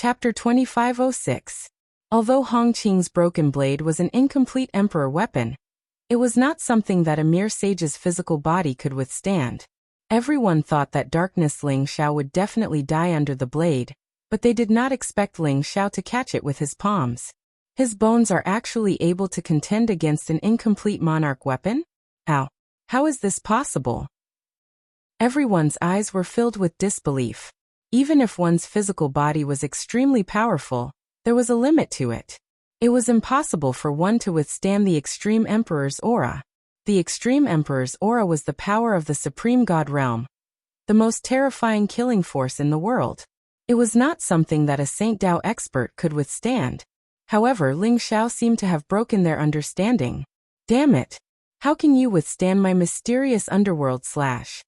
Chapter 2506. Although Hong Qing's broken blade was an incomplete emperor weapon, it was not something that a mere sage's physical body could withstand. Everyone thought that Darkness Ling Xiao would definitely die under the blade, but they did not expect Ling Xiao to catch it with his palms. His bones are actually able to contend against an incomplete monarch weapon? How is this possible? Everyone's eyes were filled with disbelief. Even if one's physical body was extremely powerful, there was a limit to it. It was impossible for one to withstand the Extreme Emperor's aura. The Extreme Emperor's aura was the power of the Supreme God Realm, the most terrifying killing force in the world. It was not something that a Saint Dao expert could withstand. However, Ling Xiao seemed to have broken their understanding. Damn it! How can you withstand my mysterious underworld slash?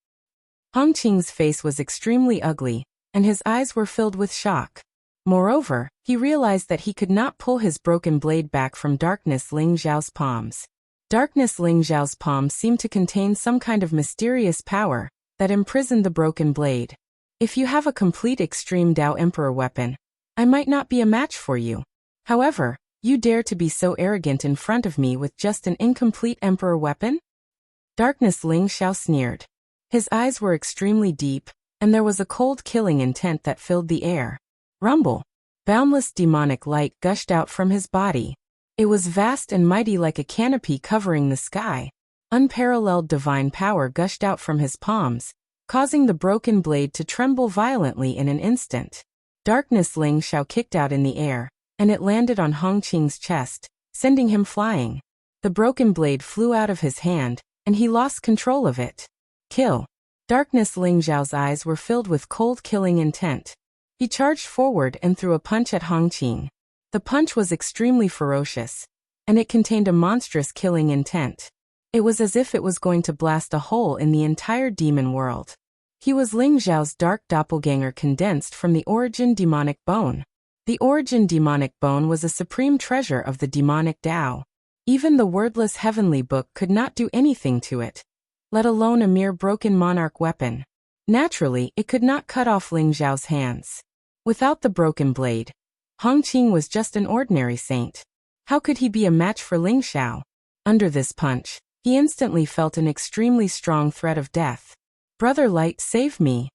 Hong Qing's face was extremely ugly, and his eyes were filled with shock. Moreover, he realized that he could not pull his broken blade back from Darkness Ling Xiao's palms. Darkness Ling Xiao's palms seemed to contain some kind of mysterious power that imprisoned the broken blade. If you have a complete Extreme Dao Emperor weapon, I might not be a match for you. However, you dare to be so arrogant in front of me with just an incomplete Emperor weapon? Darkness Ling Xiao sneered. His eyes were extremely deep, and there was a cold killing intent that filled the air. Rumble. Boundless demonic light gushed out from his body. It was vast and mighty like a canopy covering the sky. Unparalleled divine power gushed out from his palms, causing the broken blade to tremble violently in an instant. Darkness Ling Xiao kicked out in the air, and it landed on Hong Qing's chest, sending him flying. The broken blade flew out of his hand, and he lost control of it. Kill. Darkness Ling Xiao's eyes were filled with cold killing intent. He charged forward and threw a punch at Hong Qing. The punch was extremely ferocious, and it contained a monstrous killing intent. It was as if it was going to blast a hole in the entire demon world. He was Ling Xiao's dark doppelganger condensed from the Origin Demonic Bone. The Origin Demonic Bone was a supreme treasure of the demonic Dao. Even the wordless heavenly book could not do anything to it, let alone a mere broken monarch weapon. Naturally, it could not cut off Ling Xiao's hands. Without the broken blade, Hong Qing was just an ordinary saint. How could he be a match for Ling Xiao? Under this punch, he instantly felt an extremely strong threat of death. Brother Light, save me!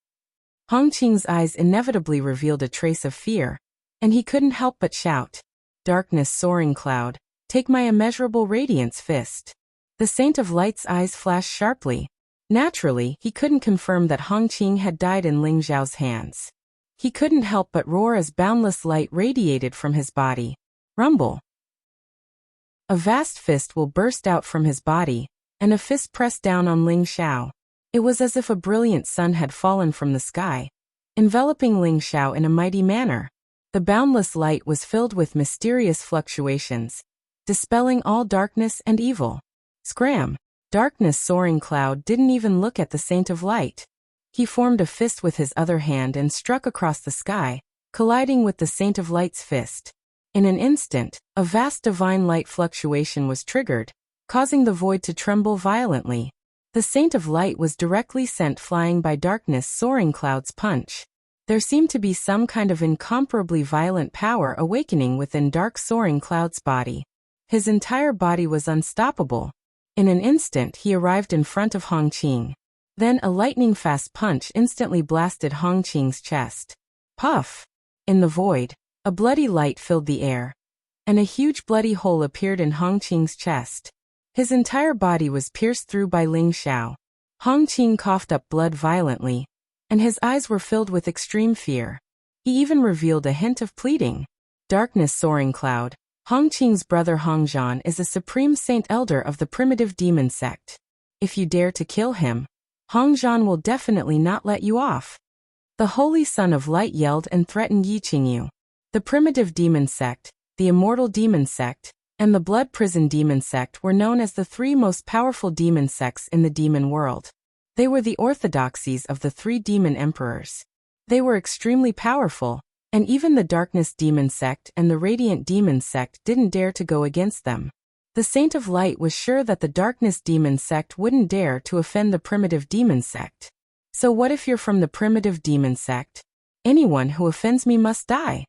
Hong Qing's eyes inevitably revealed a trace of fear, and he couldn't help but shout, "Darkness soaring cloud, take my immeasurable radiance fist." The Saint of Light's eyes flashed sharply. Naturally, he couldn't confirm that Hong Qing had died in Ling Xiao's hands. He couldn't help but roar as boundless light radiated from his body. Rumble. A vast fist will burst out from his body, and a fist pressed down on Ling Xiao. It was as if a brilliant sun had fallen from the sky, enveloping Ling Xiao in a mighty manner. The boundless light was filled with mysterious fluctuations, dispelling all darkness and evil. Scram! Darkness soaring cloud didn't even look at the Saint of Light. He formed a fist with his other hand and struck across the sky, colliding with the Saint of Light's fist. In an instant, a vast divine light fluctuation was triggered, causing the void to tremble violently. The Saint of Light was directly sent flying by Darkness soaring cloud's punch. There seemed to be some kind of incomparably violent power awakening within Dark soaring cloud's body. His entire body was unstoppable. In an instant he arrived in front of Hong Qing. Then a lightning-fast punch instantly blasted Hong Qing's chest. Puff! In the void, a bloody light filled the air, and a huge bloody hole appeared in Hong Qing's chest. His entire body was pierced through by Ling Xiao. Hong Qing coughed up blood violently, and his eyes were filled with extreme fear. He even revealed a hint of pleading. Darkness soaring cloud. Hong Qing's brother Hongzhan is a supreme saint elder of the primitive demon sect. If you dare to kill him, Hongzhan will definitely not let you off. The Holy Son of Light yelled and threatened Yi Qingyu. The primitive demon sect, the immortal demon sect, and the blood prison demon sect were known as the three most powerful demon sects in the demon world. They were the orthodoxies of the three demon emperors. They were extremely powerful, and even the darkness demon sect and the radiant demon sect didn't dare to go against them. The Saint of Light was sure that the darkness demon sect wouldn't dare to offend the primitive demon sect. So what if you're from the primitive demon sect? Anyone who offends me must die.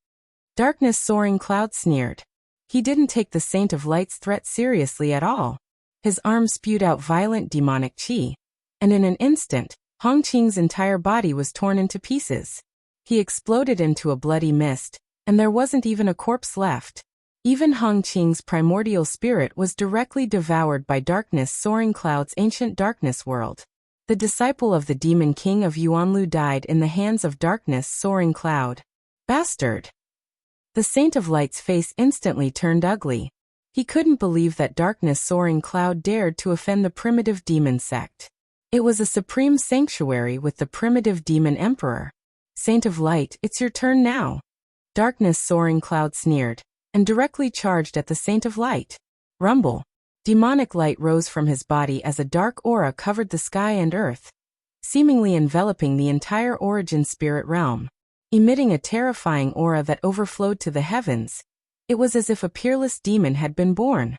Darkness Soaring Cloud sneered. He didn't take the Saint of Light's threat seriously at all. His arms spewed out violent demonic chi, and in an instant, Hongqing's entire body was torn into pieces. He exploded into a bloody mist, and there wasn't even a corpse left. Even Hongqing's primordial spirit was directly devoured by Darkness Soaring Cloud's ancient darkness world. The disciple of the demon king of Yuanlu died in the hands of Darkness Soaring Cloud. Bastard! The Saint of Light's face instantly turned ugly. He couldn't believe that Darkness Soaring Cloud dared to offend the primitive demon sect. It was a supreme sanctuary with the primitive demon emperor. Saint of Light, it's your turn now. Darkness Soaring Cloud sneered, and directly charged at the Saint of Light. Rumble. Demonic light rose from his body as a dark aura covered the sky and earth, seemingly enveloping the entire origin spirit realm. Emitting a terrifying aura that overflowed to the heavens, it was as if a peerless demon had been born.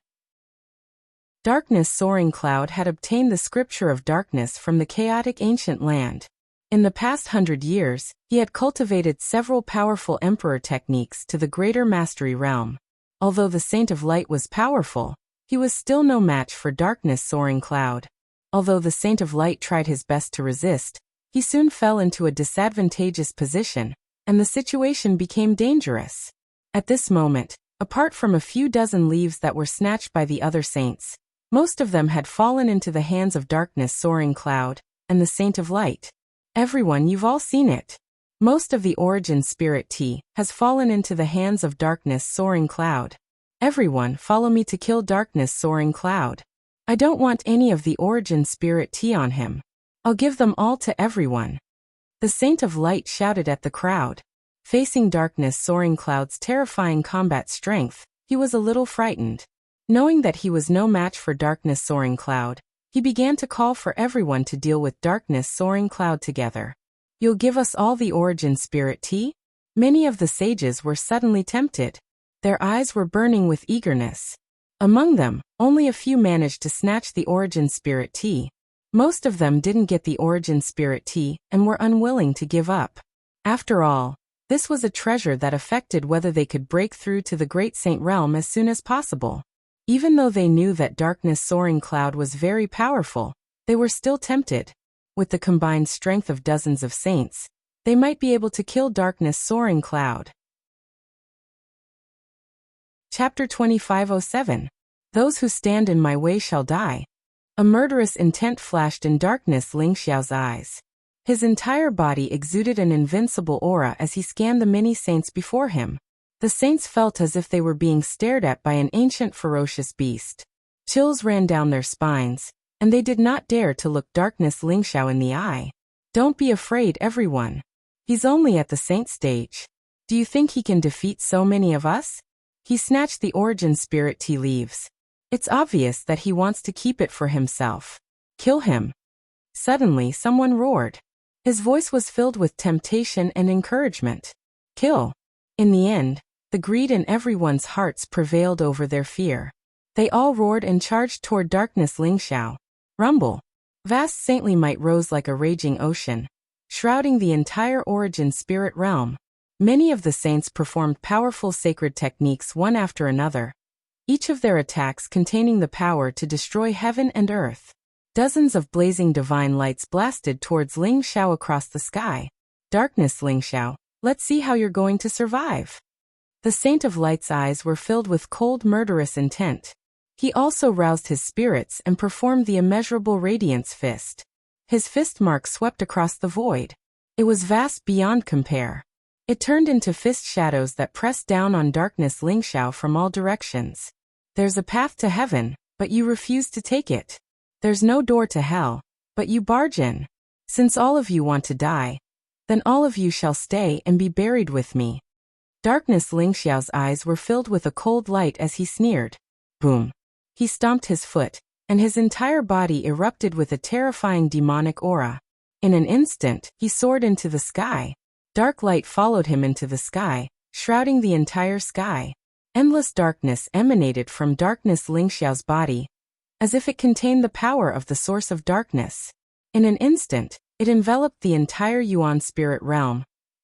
Darkness Soaring Cloud had obtained the scripture of darkness from the chaotic ancient land. In the past 100 years, he had cultivated several powerful emperor techniques to the greater mastery realm. Although the Saint of Light was powerful, he was still no match for Darkness Soaring Cloud. Although the Saint of Light tried his best to resist, he soon fell into a disadvantageous position, and the situation became dangerous. At this moment, apart from a few dozen leaves that were snatched by the other saints, most of them had fallen into the hands of Darkness Soaring Cloud and the Saint of Light. Everyone, you've all seen it. Most of the origin spirit tea has fallen into the hands of Darkness Soaring Cloud. Everyone, follow me to kill Darkness Soaring Cloud. I don't want any of the origin spirit tea on him. I'll give them all to everyone. The Saint of Light shouted at the crowd. Facing Darkness Soaring Cloud's terrifying combat strength, he was a little frightened. Knowing that he was no match for Darkness Soaring Cloud, he began to call for everyone to deal with Darkness Soaring Cloud together. You'll give us all the origin spirit tea? Many of the sages were suddenly tempted. Their eyes were burning with eagerness. Among them, only a few managed to snatch the origin spirit tea. Most of them didn't get the origin spirit tea and were unwilling to give up. After all, this was a treasure that affected whether they could break through to the Great Saint Realm as soon as possible. Even though they knew that Darkness Soaring Cloud was very powerful, they were still tempted. With the combined strength of dozens of saints, they might be able to kill Darkness Soaring Cloud. Chapter 2507. Those who stand in my way shall die. A murderous intent flashed in Darkness Lingxiao's eyes. His entire body exuded an invincible aura as he scanned the many saints before him. The saints felt as if they were being stared at by an ancient ferocious beast. Chills ran down their spines, and they did not dare to look Darkness Lingxiao in the eye. Don't be afraid, everyone. He's only at the saint stage. Do you think he can defeat so many of us? He snatched the origin spirit tea leaves. It's obvious that he wants to keep it for himself. Kill him. Suddenly someone roared. His voice was filled with temptation and encouragement. Kill. In the end, the greed in everyone's hearts prevailed over their fear. They all roared and charged toward Darkness Lingxiao. Rumble. Vast saintly might rose like a raging ocean, shrouding the entire origin spirit realm. Many of the saints performed powerful sacred techniques one after another, each of their attacks containing the power to destroy heaven and earth. Dozens of blazing divine lights blasted towards Lingxiao across the sky. Darkness Lingxiao, let's see how you're going to survive. The Saint of Light's eyes were filled with cold murderous intent. He also roused his spirits and performed the immeasurable radiance fist. His fist mark swept across the void. It was vast beyond compare. It turned into fist shadows that pressed down on Darkness Lingxiao from all directions. There's a path to heaven, but you refuse to take it. There's no door to hell, but you barge in. Since all of you want to die, then all of you shall stay and be buried with me. Darkness Lingxiao's eyes were filled with a cold light as he sneered. Boom. He stomped his foot, and his entire body erupted with a terrifying demonic aura. In an instant, he soared into the sky. Dark light followed him into the sky, shrouding the entire sky. Endless darkness emanated from Darkness Lingxiao's body, as if it contained the power of the source of darkness. In an instant, it enveloped the entire Yuan spirit realm,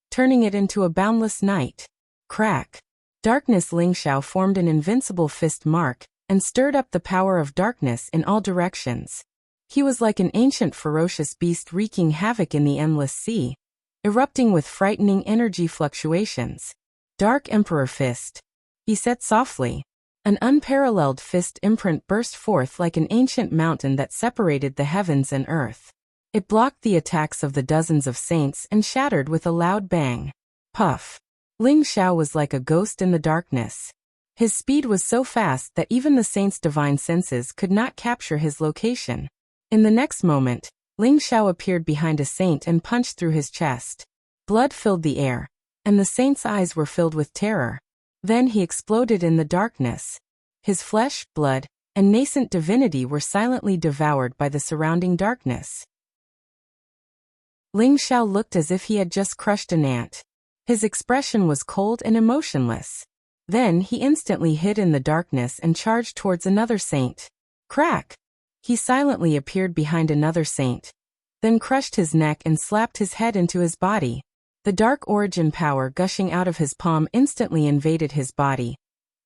turning it into a boundless night. Crack. Darkness Ling Xiao formed an invincible fist mark and stirred up the power of darkness in all directions. He was like an ancient ferocious beast wreaking havoc in the endless sea, erupting with frightening energy fluctuations. Dark Emperor Fist. He said softly. An unparalleled fist imprint burst forth like an ancient mountain that separated the heavens and earth. It blocked the attacks of the dozens of saints and shattered with a loud bang. Puff. Ling Xiao was like a ghost in the darkness. His speed was so fast that even the saint's divine senses could not capture his location. In the next moment, Ling Xiao appeared behind a saint and punched through his chest. Blood filled the air, and the saint's eyes were filled with terror. Then he exploded in the darkness. His flesh, blood, and nascent divinity were silently devoured by the surrounding darkness. Ling Xiao looked as if he had just crushed an ant. His expression was cold and emotionless. Then he instantly hid in the darkness and charged towards another saint. Crack! He silently appeared behind another saint, then crushed his neck and slapped his head into his body. The dark origin power gushing out of his palm instantly invaded his body,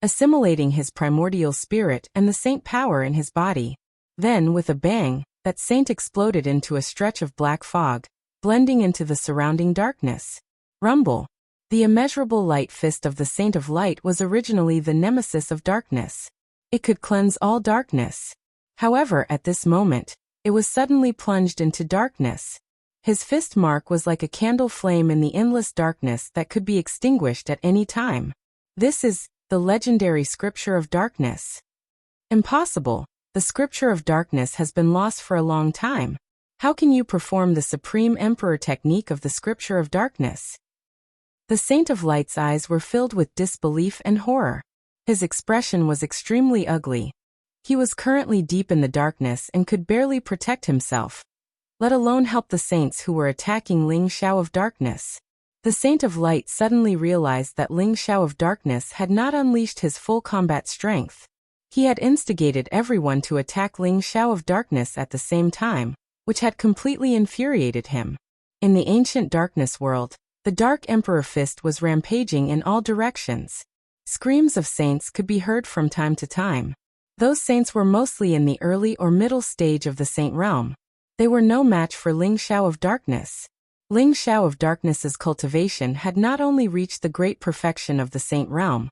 assimilating his primordial spirit and the saint power in his body. Then, with a bang, that saint exploded into a stretch of black fog, blending into the surrounding darkness. Rumble. The immeasurable light fist of the Saint of Light was originally the nemesis of darkness. It could cleanse all darkness. However, at this moment, it was suddenly plunged into darkness. His fist mark was like a candle flame in the endless darkness that could be extinguished at any time. This is the legendary Scripture of Darkness. Impossible. The Scripture of Darkness has been lost for a long time. How can you perform the Supreme Emperor technique of the Scripture of Darkness? The Saint of Light's eyes were filled with disbelief and horror. His expression was extremely ugly. He was currently deep in the darkness and could barely protect himself, let alone help the saints who were attacking Ling Xiao of Darkness. The Saint of Light suddenly realized that Ling Xiao of Darkness had not unleashed his full combat strength. He had instigated everyone to attack Ling Xiao of Darkness at the same time, which had completely infuriated him. In the ancient darkness world, the Dark Emperor Fist was rampaging in all directions. Screams of saints could be heard from time to time. Those saints were mostly in the early or middle stage of the saint realm. They were no match for Ling Xiao of Darkness. Ling Xiao of Darkness's cultivation had not only reached the great perfection of the saint realm,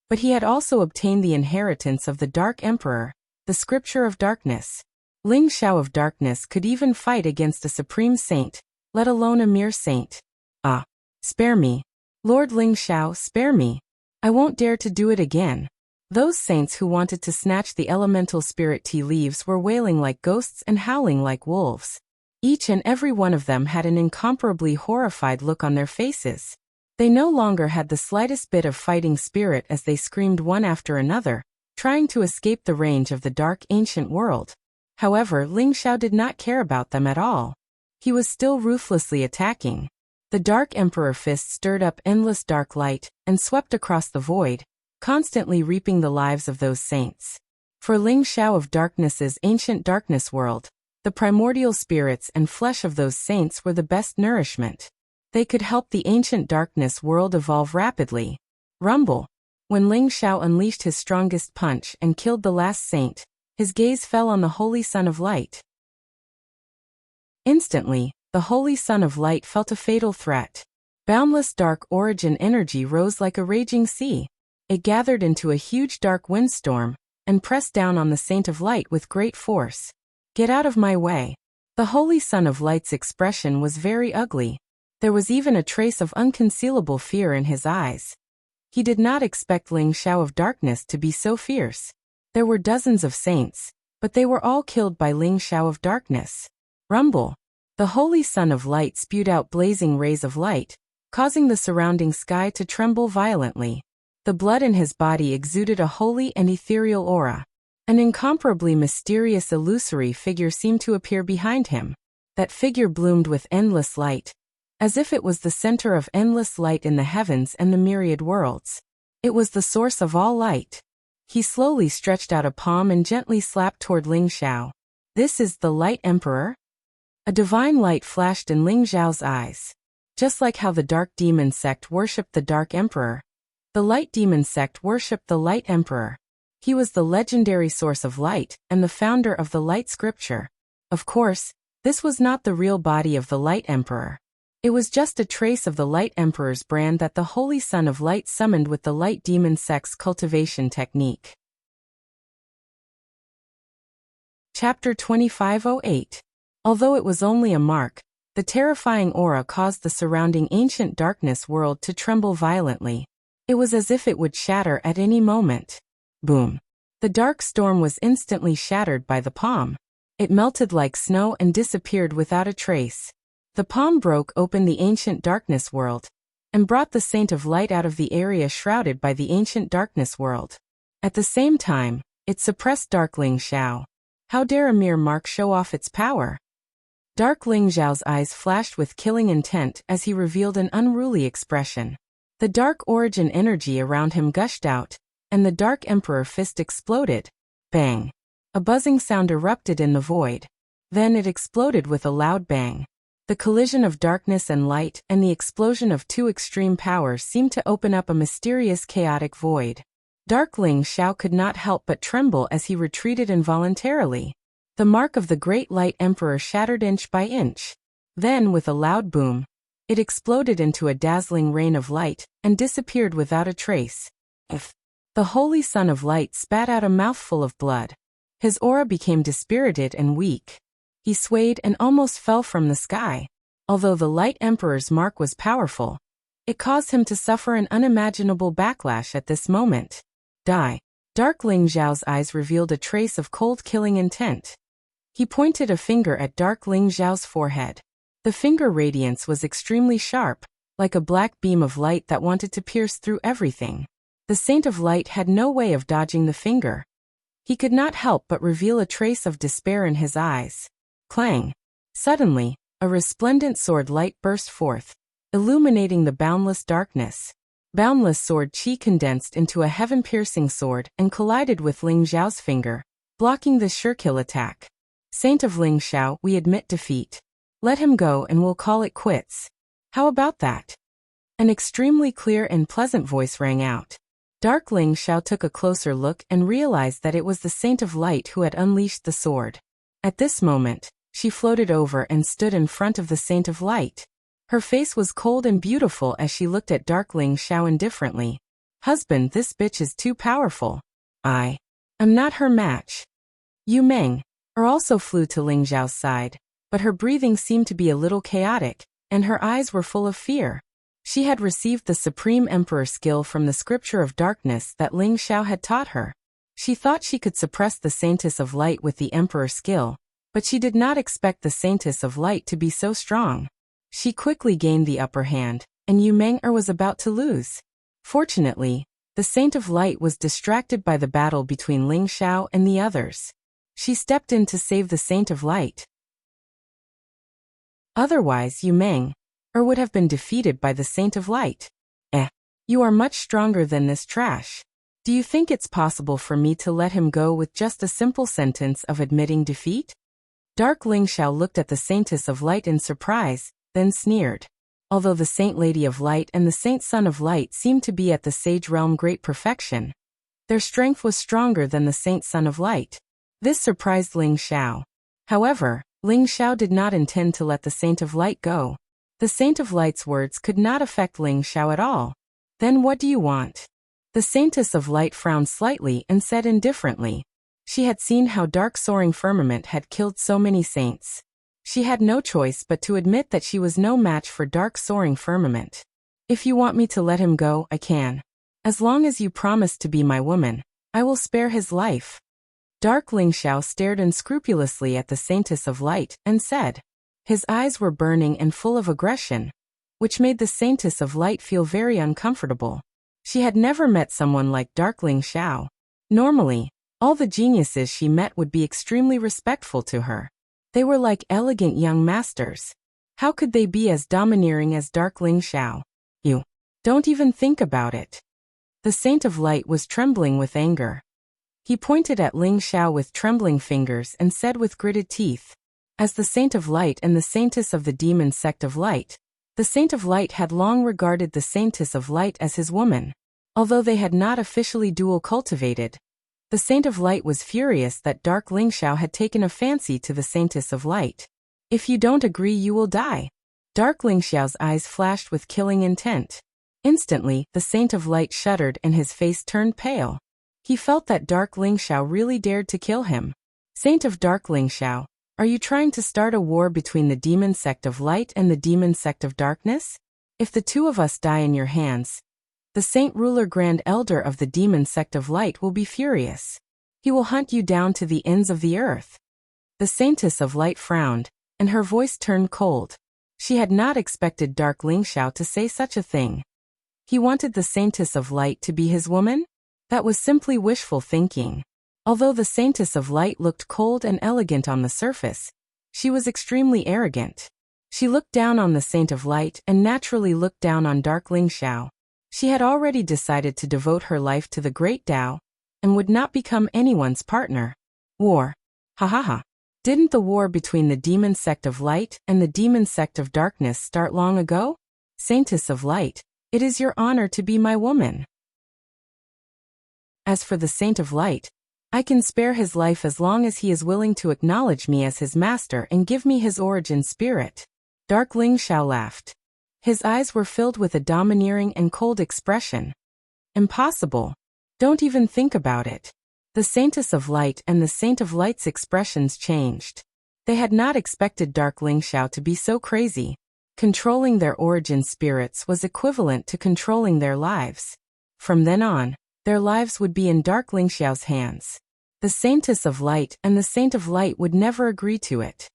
but he had also obtained the inheritance of the Dark Emperor, the Scripture of Darkness. Ling Xiao of Darkness could even fight against a supreme saint, let alone a mere saint. Ah! Spare me. Lord Ling Xiao, spare me. I won't dare to do it again. Those saints who wanted to snatch the elemental spirit tea leaves were wailing like ghosts and howling like wolves. Each and every one of them had an incomparably horrified look on their faces. They no longer had the slightest bit of fighting spirit as they screamed one after another, trying to escape the range of the dark ancient world. However, Ling Xiao did not care about them at all. He was still ruthlessly attacking. The Dark Emperor Fist stirred up endless dark light and swept across the void, constantly reaping the lives of those saints. For Ling Xiao of Darkness's ancient darkness world, the primordial spirits and flesh of those saints were the best nourishment. They could help the ancient darkness world evolve rapidly. Rumble. When Ling Xiao unleashed his strongest punch and killed the last saint, his gaze fell on the Holy Son of Light. Instantly, the Holy Son of Light felt a fatal threat. Boundless dark origin energy rose like a raging sea. It gathered into a huge dark windstorm and pressed down on the Saint of Light with great force. Get out of my way. The Holy Son of Light's expression was very ugly. There was even a trace of unconcealable fear in his eyes. He did not expect Ling Xiao of Darkness to be so fierce. There were dozens of saints, but they were all killed by Ling Xiao of Darkness. Rumble. The Holy Son of Light spewed out blazing rays of light, causing the surrounding sky to tremble violently. The blood in his body exuded a holy and ethereal aura. An incomparably mysterious illusory figure seemed to appear behind him. That figure bloomed with endless light, as if it was the center of endless light in the heavens and the myriad worlds. It was the source of all light. He slowly stretched out a palm and gently slapped toward Ling Xiao. This is the Light Emperor? A divine light flashed in Ling Xiao's eyes. Just like how the Dark Demon sect worshipped the Dark Emperor, The Light Demon sect worshipped the Light Emperor. He was the legendary source of light and the founder of the Light Scripture. Of course, this was not the real body of the Light Emperor. It was just a trace of the Light Emperor's brand that the Holy Son of Light summoned with the Light Demon sect's cultivation technique. Chapter 2508. Although it was only a mark, the terrifying aura caused the surrounding ancient darkness world to tremble violently. It was as if it would shatter at any moment. Boom. The dark storm was instantly shattered by the palm. It melted like snow and disappeared without a trace. The palm broke open the ancient darkness world and brought the Saint of Light out of the area shrouded by the ancient darkness world. At the same time, it suppressed Dark Ling Xiao. How dare a mere mark show off its power? Dark Ling Xiao's eyes flashed with killing intent as he revealed an unruly expression. The dark origin energy around him gushed out, and the Dark Emperor fist exploded. Bang! A buzzing sound erupted in the void. Then it exploded with a loud bang. The collision of darkness and light and the explosion of two extreme powers seemed to open up a mysterious chaotic void. Dark Ling Xiao could not help but tremble as he retreated involuntarily. The mark of the Great Light Emperor shattered inch by inch. Then, with a loud boom, it exploded into a dazzling rain of light and disappeared without a trace. The Holy Son of Light spat out a mouthful of blood. His aura became dispirited and weak. He swayed and almost fell from the sky. Although the Light Emperor's mark was powerful, it caused him to suffer an unimaginable backlash at this moment. Die. Dark Ling Xiao's eyes revealed a trace of cold killing intent. He pointed a finger at Dark Ling Xiao's forehead. The finger radiance was extremely sharp, like a black beam of light that wanted to pierce through everything. The Saint of Light had no way of dodging the finger. He could not help but reveal a trace of despair in his eyes. Clang! Suddenly, a resplendent sword light burst forth, illuminating the boundless darkness. Boundless sword chi condensed into a heaven-piercing sword and collided with Ling Xiao's finger, blocking the sure-kill attack. Saint of Ling Xiao, we admit defeat. Let him go and we'll call it quits. How about that? An extremely clear and pleasant voice rang out. Dark Ling Xiao took a closer look and realized that it was the Saint of Light who had unleashed the sword. At this moment, she floated over and stood in front of the Saint of Light. Her face was cold and beautiful as she looked at Dark Ling Xiao indifferently. Husband, this bitch is too powerful. I am not her match. Yu Meng also flew to Ling Xiao's side, but her breathing seemed to be a little chaotic, and her eyes were full of fear. She had received the Supreme Emperor skill from the Scripture of Darkness that Ling Xiao had taught her. She thought she could suppress the Saintess of Light with the Emperor skill, but she did not expect the Saintess of Light to be so strong. She quickly gained the upper hand, and Yu Meng was about to lose. Fortunately, the Saint of Light was distracted by the battle between Ling Xiao and the others. She stepped in to save the Saint of Light. Otherwise, Yu Meng would have been defeated by the Saint of Light. You are much stronger than this trash. Do you think it's possible for me to let him go with just a simple sentence of admitting defeat? Dark Ling Xiao looked at the Saintess of Light in surprise, then sneered. Although the Saint Lady of Light and the Saint Son of Light seemed to be at the Sage Realm great perfection, their strength was stronger than the Saint Son of Light. This surprised Ling Xiao. However, Ling Xiao did not intend to let the Saint of Light go. The Saint of Light's words could not affect Ling Xiao at all. Then what do you want? The Saintess of Light frowned slightly and said indifferently. She had seen how Dark Soaring Firmament had killed so many saints. She had no choice but to admit that she was no match for Dark Soaring Firmament. If you want me to let him go, I can. As long as you promise to be my woman, I will spare his life. Dark Ling Xiao stared unscrupulously at the Saintess of Light and said. His eyes were burning and full of aggression, which made the Saintess of Light feel very uncomfortable. She had never met someone like Dark Ling Xiao. Normally, all the geniuses she met would be extremely respectful to her. They were like elegant young masters. How could they be as domineering as Dark Ling Xiao? You don't even think about it. The Saint of Light was trembling with anger. He pointed at Ling Xiao with trembling fingers and said with gritted teeth, as the Saint of Light and the Saintess of the Demon Sect of Light, the Saint of Light had long regarded the Saintess of Light as his woman. Although they had not officially dual cultivated, the Saint of Light was furious that Dark Lingxiao had taken a fancy to the Saintess of Light. If you don't agree, you will die. Dark Lingxiao's eyes flashed with killing intent. Instantly, the Saint of Light shuddered and his face turned pale. He felt that Dark Lingxiao really dared to kill him. Saint of Dark Lingxiao, are you trying to start a war between the demon sect of light and the demon sect of darkness? If the two of us die in your hands, the Saint Ruler Grand Elder of the demon sect of light will be furious. He will hunt you down to the ends of the earth. The Saintess of Light frowned, and her voice turned cold. She had not expected Dark Lingxiao to say such a thing. He wanted the Saintess of Light to be his woman? That was simply wishful thinking. Although the Saintess of Light looked cold and elegant on the surface, she was extremely arrogant. She looked down on the Saint of Light and naturally looked down on Dark Lingxiao. She had already decided to devote her life to the Great Tao, and would not become anyone's partner. War. Ha ha ha. Didn't the war between the demon sect of light and the demon sect of darkness start long ago? Saintess of Light, it is your honor to be my woman. As for the Saint of Light, I can spare his life as long as he is willing to acknowledge me as his master and give me his origin spirit. Dark Lingxiao laughed. His eyes were filled with a domineering and cold expression. Impossible. Don't even think about it. The Saintess of Light and the Saint of Light's expressions changed. They had not expected Dark Lingxiao to be so crazy. Controlling their origin spirits was equivalent to controlling their lives. From then on, their lives would be in Dark Lingxiao's hands. The Saintess of Light and the Saint of Light would never agree to it.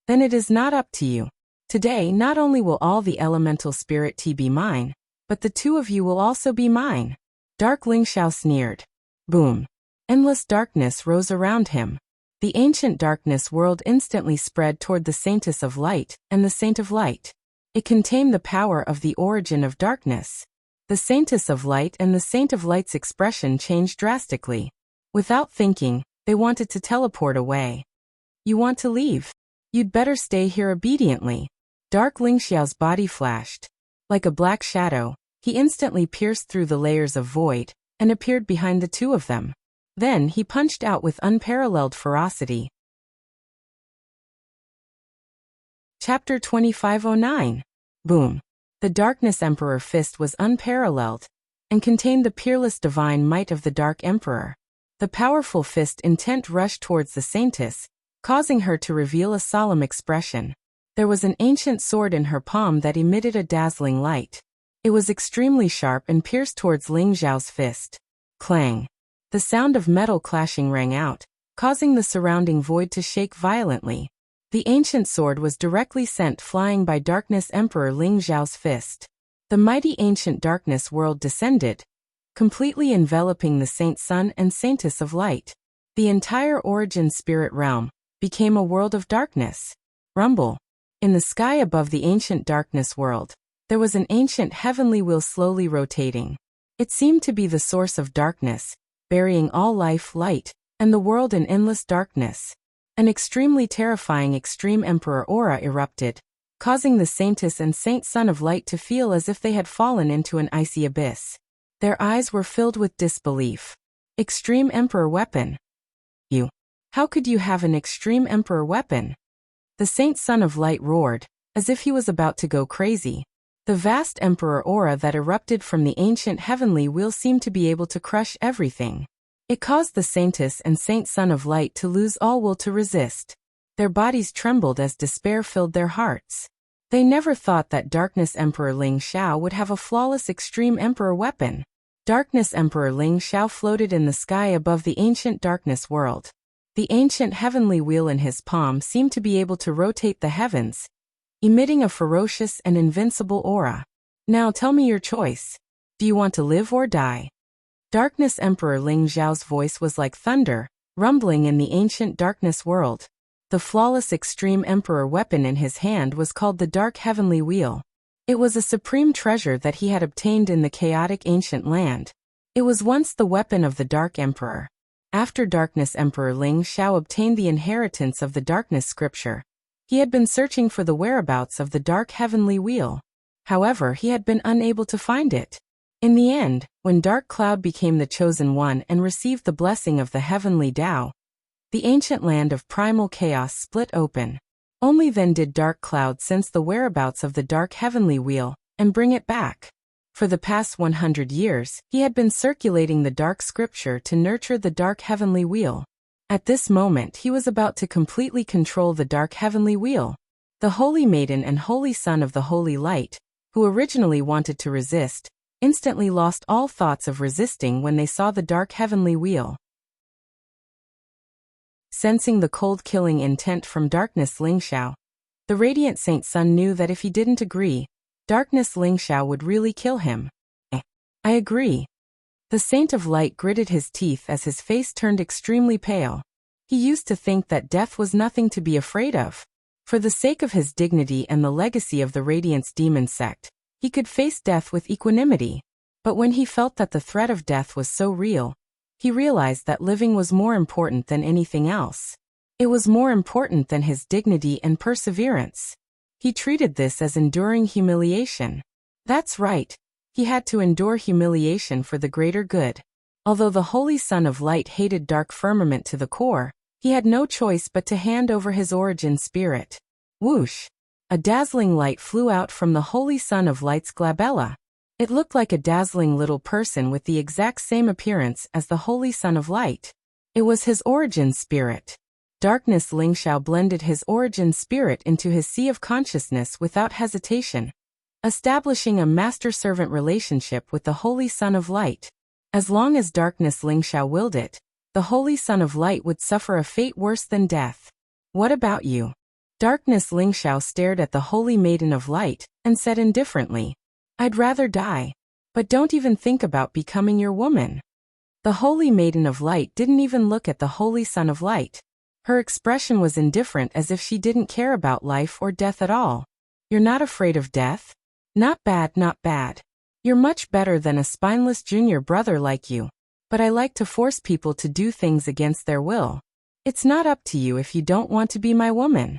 Then it is not up to you. Today, not only will all the elemental spirit tea be mine, but the two of you will also be mine. Dark Lingxiao sneered. Boom. Endless darkness rose around him. The ancient darkness world instantly spread toward the Saintess of Light and the Saint of Light. It contained the power of the origin of darkness. The Saintess of Light and the Saint of Light's expression changed drastically. Without thinking, they wanted to teleport away. You want to leave? You'd better stay here obediently. Dark Lingxiao's body flashed. Like a black shadow, he instantly pierced through the layers of void, and appeared behind the two of them. Then he punched out with unparalleled ferocity. Chapter 2509. Boom. The Darkness Emperor fist was unparalleled, and contained the peerless divine might of the Dark Emperor. The powerful fist intent rushed towards the Saintess, causing her to reveal a solemn expression. There was an ancient sword in her palm that emitted a dazzling light. It was extremely sharp and pierced towards Ling Zhao's fist. Clang. The sound of metal clashing rang out, causing the surrounding void to shake violently. The ancient sword was directly sent flying by Darkness Emperor Ling Zhao's fist. The mighty ancient darkness world descended, completely enveloping the Saint Sun and Saintess of Light. The entire origin spirit realm became a world of darkness. Rumble. In the sky above the ancient darkness world, there was an ancient heavenly wheel slowly rotating. It seemed to be the source of darkness, burying all life, light, and the world in endless darkness. An extremely terrifying Extreme Emperor aura erupted, causing the Saintess and Saint Sun of Light to feel as if they had fallen into an icy abyss. Their eyes were filled with disbelief. Extreme Emperor weapon. You. How could you have an Extreme Emperor weapon? The Saint Sun of Light roared, as if he was about to go crazy. The vast Emperor aura that erupted from the ancient heavenly wheel seemed to be able to crush everything. It caused the Saintess and Saint Sun of Light to lose all will to resist. Their bodies trembled as despair filled their hearts. They never thought that Darkness Emperor Ling Xiao would have a flawless Extreme Emperor weapon. Darkness Emperor Ling Xiao floated in the sky above the ancient darkness world. The ancient heavenly wheel in his palm seemed to be able to rotate the heavens, emitting a ferocious and invincible aura. Now tell me your choice. Do you want to live or die? Darkness Emperor Ling Zhao's voice was like thunder, rumbling in the ancient darkness world. The flawless Extreme Emperor weapon in his hand was called the Dark Heavenly Wheel. It was a supreme treasure that he had obtained in the chaotic ancient land. It was once the weapon of the Dark Emperor. After Darkness Emperor Ling Xiao obtained the inheritance of the Darkness Scripture, he had been searching for the whereabouts of the Dark Heavenly Wheel. However, he had been unable to find it. In the end, when Dark Cloud became the chosen one and received the blessing of the heavenly Tao, the ancient land of primal chaos split open. Only then did Dark Cloud sense the whereabouts of the dark heavenly wheel and bring it back. For the past 100 years, he had been circulating the dark scripture to nurture the dark heavenly wheel. At this moment he was about to completely control the dark heavenly wheel. The Holy Maiden and Holy Son of the Holy Light, who originally wanted to resist, instantly lost all thoughts of resisting when they saw the dark heavenly wheel. Sensing the cold killing intent from Darkness Lingxiao, the Radiant Saint Sun knew that if he didn't agree, Darkness Lingxiao would really kill him. I agree. The Saint of Light gritted his teeth as his face turned extremely pale. He used to think that death was nothing to be afraid of. For the sake of his dignity and the legacy of the Radiance Demon Sect, he could face death with equanimity. But when he felt that the threat of death was so real, he realized that living was more important than anything else. It was more important than his dignity and perseverance. He treated this as enduring humiliation. That's right. He had to endure humiliation for the greater good. Although the Holy Son of Light hated dark firmament to the core, he had no choice but to hand over his origin spirit. Whoosh! A dazzling light flew out from the Holy Son of Light's glabella. It looked like a dazzling little person with the exact same appearance as the Holy Son of Light. It was his origin spirit. Darkness Lingxiao blended his origin spirit into his sea of consciousness without hesitation, establishing a master-servant relationship with the Holy Son of Light. As long as Darkness Lingxiao willed it, the Holy Son of Light would suffer a fate worse than death. What about you? Darkness Lingxiao stared at the Holy Maiden of Light and said indifferently, I'd rather die. But don't even think about becoming your woman. The Holy Maiden of Light didn't even look at the Holy Son of Light. Her expression was indifferent, as if she didn't care about life or death at all. You're not afraid of death? Not bad, not bad. You're much better than a spineless junior brother like you. But I like to force people to do things against their will. It's not up to you if you don't want to be my woman.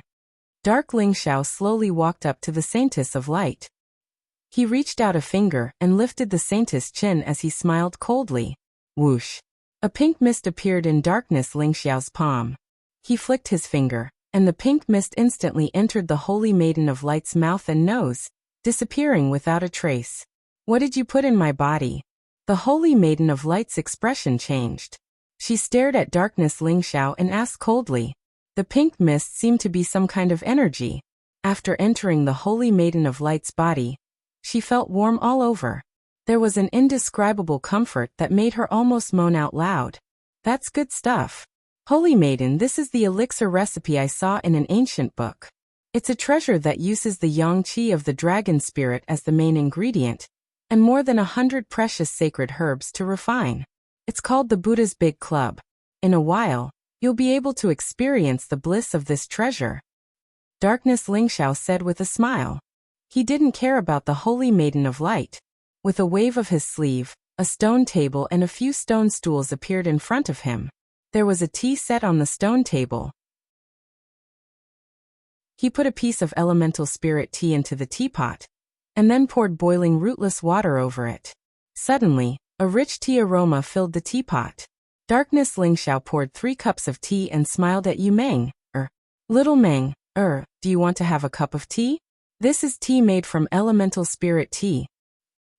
Dark Lingxiao slowly walked up to the Saintess of Light. He reached out a finger and lifted the Saintess' chin as he smiled coldly. Whoosh! A pink mist appeared in Darkness Lingxiao's palm. He flicked his finger, and the pink mist instantly entered the Holy Maiden of Light's mouth and nose, disappearing without a trace. What did you put in my body? The Holy Maiden of Light's expression changed. She stared at Darkness Lingxiao and asked coldly. The pink mist seemed to be some kind of energy. After entering the Holy Maiden of Light's body, she felt warm all over. There was an indescribable comfort that made her almost moan out loud. That's good stuff. Holy Maiden, this is the elixir recipe I saw in an ancient book. It's a treasure that uses the yang qi of the dragon spirit as the main ingredient, and more than 100 precious sacred herbs to refine. It's called the Buddha's Big Club. In a while, you'll be able to experience the bliss of this treasure. Darkness Lingxiao said with a smile. He didn't care about the Holy Maiden of Light. With a wave of his sleeve, a stone table and a few stone stools appeared in front of him. There was a tea set on the stone table. He put a piece of elemental spirit tea into the teapot, and then poured boiling rootless water over it. Suddenly, a rich tea aroma filled the teapot. Darkness Lingxiao poured 3 cups of tea and smiled at Yu Meng. Little Meng, do you want to have a cup of tea? This is tea made from elemental spirit tea.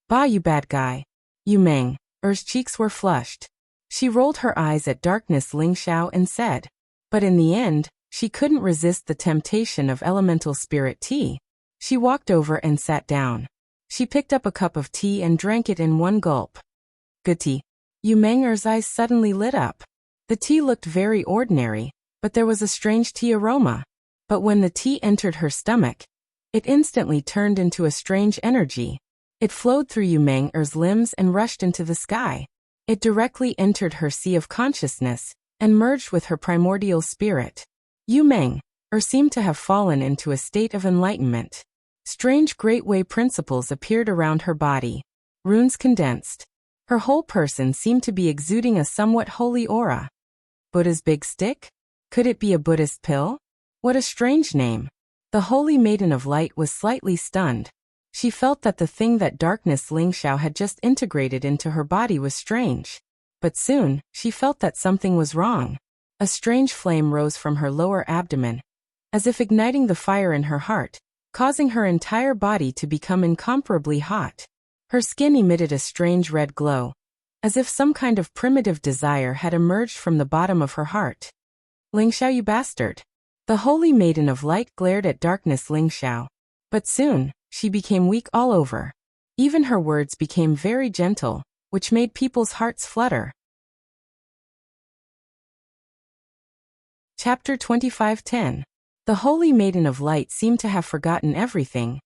Bah, you bad guy. Yu Meng, cheeks were flushed. She rolled her eyes at Darkness Lingxiao and said, but in the end, she couldn't resist the temptation of elemental spirit tea. She walked over and sat down. She picked up a cup of tea and drank it in one gulp. Good tea. Yu Meng's eyes suddenly lit up. The tea looked very ordinary, but there was a strange tea aroma. But when the tea entered her stomach, it instantly turned into a strange energy. It flowed through Yu Meng's limbs and rushed into the sky. It directly entered her sea of consciousness and merged with her primordial spirit. Yu Meng seemed to have fallen into a state of enlightenment. Strange Great Way principles appeared around her body. Runes condensed. Her whole person seemed to be exuding a somewhat holy aura. Buddha's big stick? Could it be a Buddhist pill? What a strange name. The Holy Maiden of Light was slightly stunned. She felt that the thing that darkness Lingxiao had just integrated into her body was strange. But soon, she felt that something was wrong. A strange flame rose from her lower abdomen, as if igniting the fire in her heart, causing her entire body to become incomparably hot. Her skin emitted a strange red glow, as if some kind of primitive desire had emerged from the bottom of her heart. Lingxiao, you bastard! The holy maiden of light glared at darkness Lingxiao. But soon, she became weak all over. Even her words became very gentle, which made people's hearts flutter. Chapter 25:10. The holy maiden of light seemed to have forgotten everything,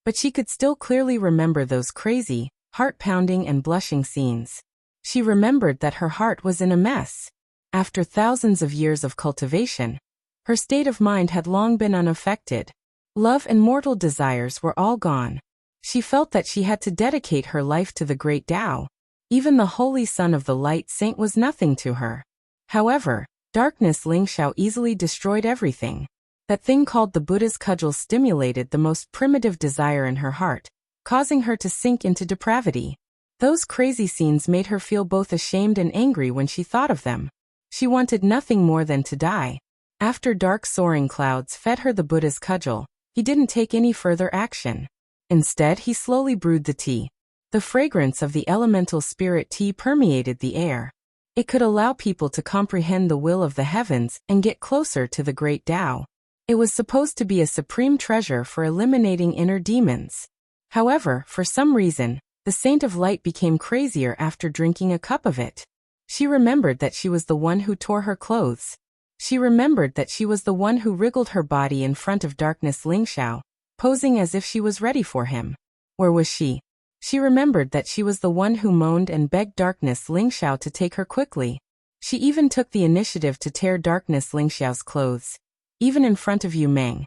but she could still clearly remember those crazy, heart-pounding and blushing scenes. She remembered that her heart was in a mess. After thousands of years of cultivation, her state of mind had long been unaffected. Love and mortal desires were all gone. She felt that she had to dedicate her life to the great Tao. Even the holy son of the light saint was nothing to her. However, darkness Lingxiao easily destroyed everything. That thing called the Buddha's cudgel stimulated the most primitive desire in her heart, causing her to sink into depravity. Those crazy scenes made her feel both ashamed and angry when she thought of them. She wanted nothing more than to die. After dark soaring clouds fed her the Buddha's cudgel, he didn't take any further action. Instead, he slowly brewed the tea. The fragrance of the elemental spirit tea permeated the air. It could allow people to comprehend the will of the heavens and get closer to the great Tao. It was supposed to be a supreme treasure for eliminating inner demons. However, for some reason, the Saint of Light became crazier after drinking a cup of it. She remembered that she was the one who tore her clothes. She remembered that she was the one who wriggled her body in front of darkness Lingxiao, posing as if she was ready for him. Where was she? She remembered that she was the one who moaned and begged darkness Lingxiao to take her quickly. She even took the initiative to tear darkness Lingxiao's clothes, even in front of Yu Meng.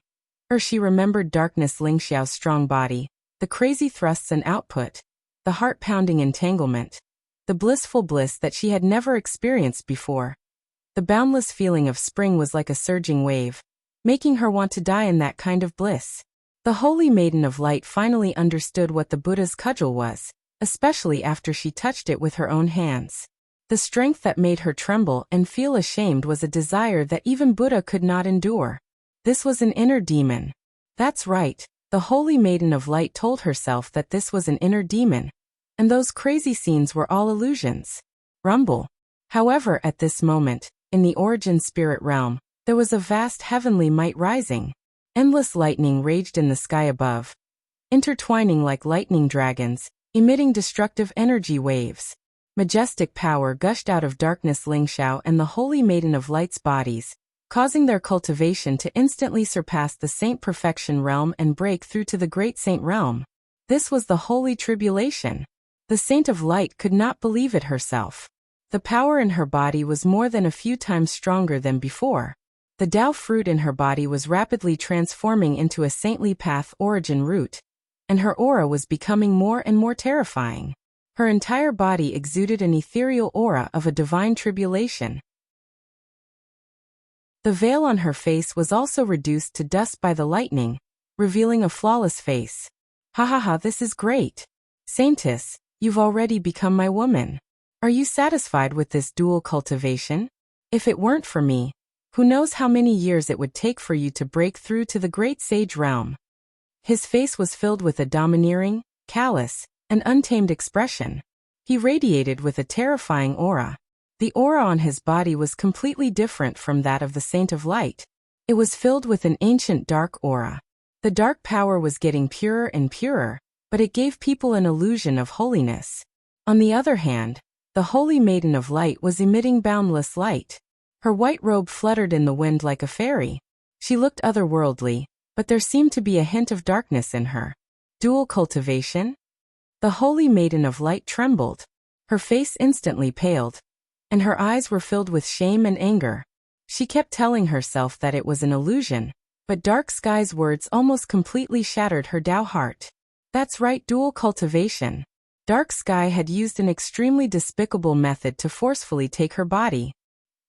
She remembered darkness Lingxiao's strong body, the crazy thrusts and output, the heart-pounding entanglement, the blissful bliss that she had never experienced before. The boundless feeling of spring was like a surging wave, making her want to die in that kind of bliss. The holy maiden of light finally understood what the Buddha's cudgel was, especially after she touched it with her own hands. The strength that made her tremble and feel ashamed was a desire that even Buddha could not endure. This was an inner demon. That's right, the holy maiden of light told herself that this was an inner demon, and those crazy scenes were all illusions. Rumble. However, at this moment, in the origin spirit realm, there was a vast heavenly might rising. Endless lightning raged in the sky above, intertwining like lightning dragons, emitting destructive energy waves. Majestic power gushed out of darkness Lingxiao and the holy maiden of light's bodies, causing their cultivation to instantly surpass the saint perfection realm and break through to the great saint realm. This was the holy tribulation. The saint of light could not believe it herself. The power in her body was more than a few times stronger than before. The Tao fruit in her body was rapidly transforming into a saintly path origin root, and her aura was becoming more and more terrifying. Her entire body exuded an ethereal aura of a divine tribulation. The veil on her face was also reduced to dust by the lightning, revealing a flawless face. Ha ha ha, this is great. Saintess, you've already become my woman. Are you satisfied with this dual cultivation? If it weren't for me, who knows how many years it would take for you to break through to the great sage realm. His face was filled with a domineering, callous, and untamed expression. He radiated with a terrifying aura. The aura on his body was completely different from that of the Saint of Light. It was filled with an ancient dark aura. The dark power was getting purer and purer, but it gave people an illusion of holiness. On the other hand, the holy maiden of light was emitting boundless light. Her white robe fluttered in the wind like a fairy. She looked otherworldly, but there seemed to be a hint of darkness in her. Dual cultivation? The holy maiden of light trembled. Her face instantly paled, and her eyes were filled with shame and anger. She kept telling herself that it was an illusion, but Dark Sky's words almost completely shattered her Tao heart. That's right, dual cultivation. Dark Sky had used an extremely despicable method to forcefully take her body.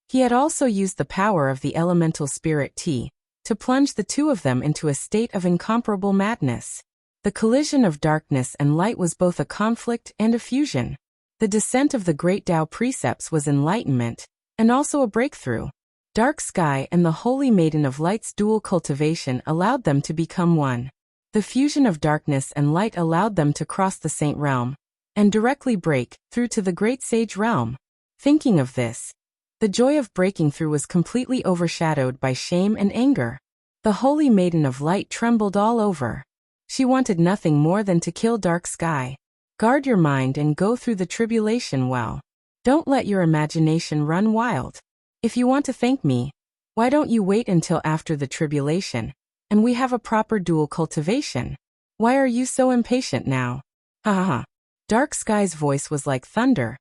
He had also used the power of the elemental spirit tea to plunge the two of them into a state of incomparable madness. The collision of darkness and light was both a conflict and a fusion. The descent of the great Tao precepts was enlightenment, and also a breakthrough. Dark Sky and the Holy Maiden of Light's dual cultivation allowed them to become one. The fusion of darkness and light allowed them to cross the Saint realm, and directly break through to the Great Sage realm. Thinking of this, the joy of breaking through was completely overshadowed by shame and anger. The Holy Maiden of Light trembled all over. She wanted nothing more than to kill Dark Sky. Guard your mind and go through the tribulation well. Don't let your imagination run wild. If you want to thank me, why don't you wait until after the tribulation, and we have a proper dual cultivation? Why are you so impatient now? Ha ha ha. Dark Sky's voice was like thunder,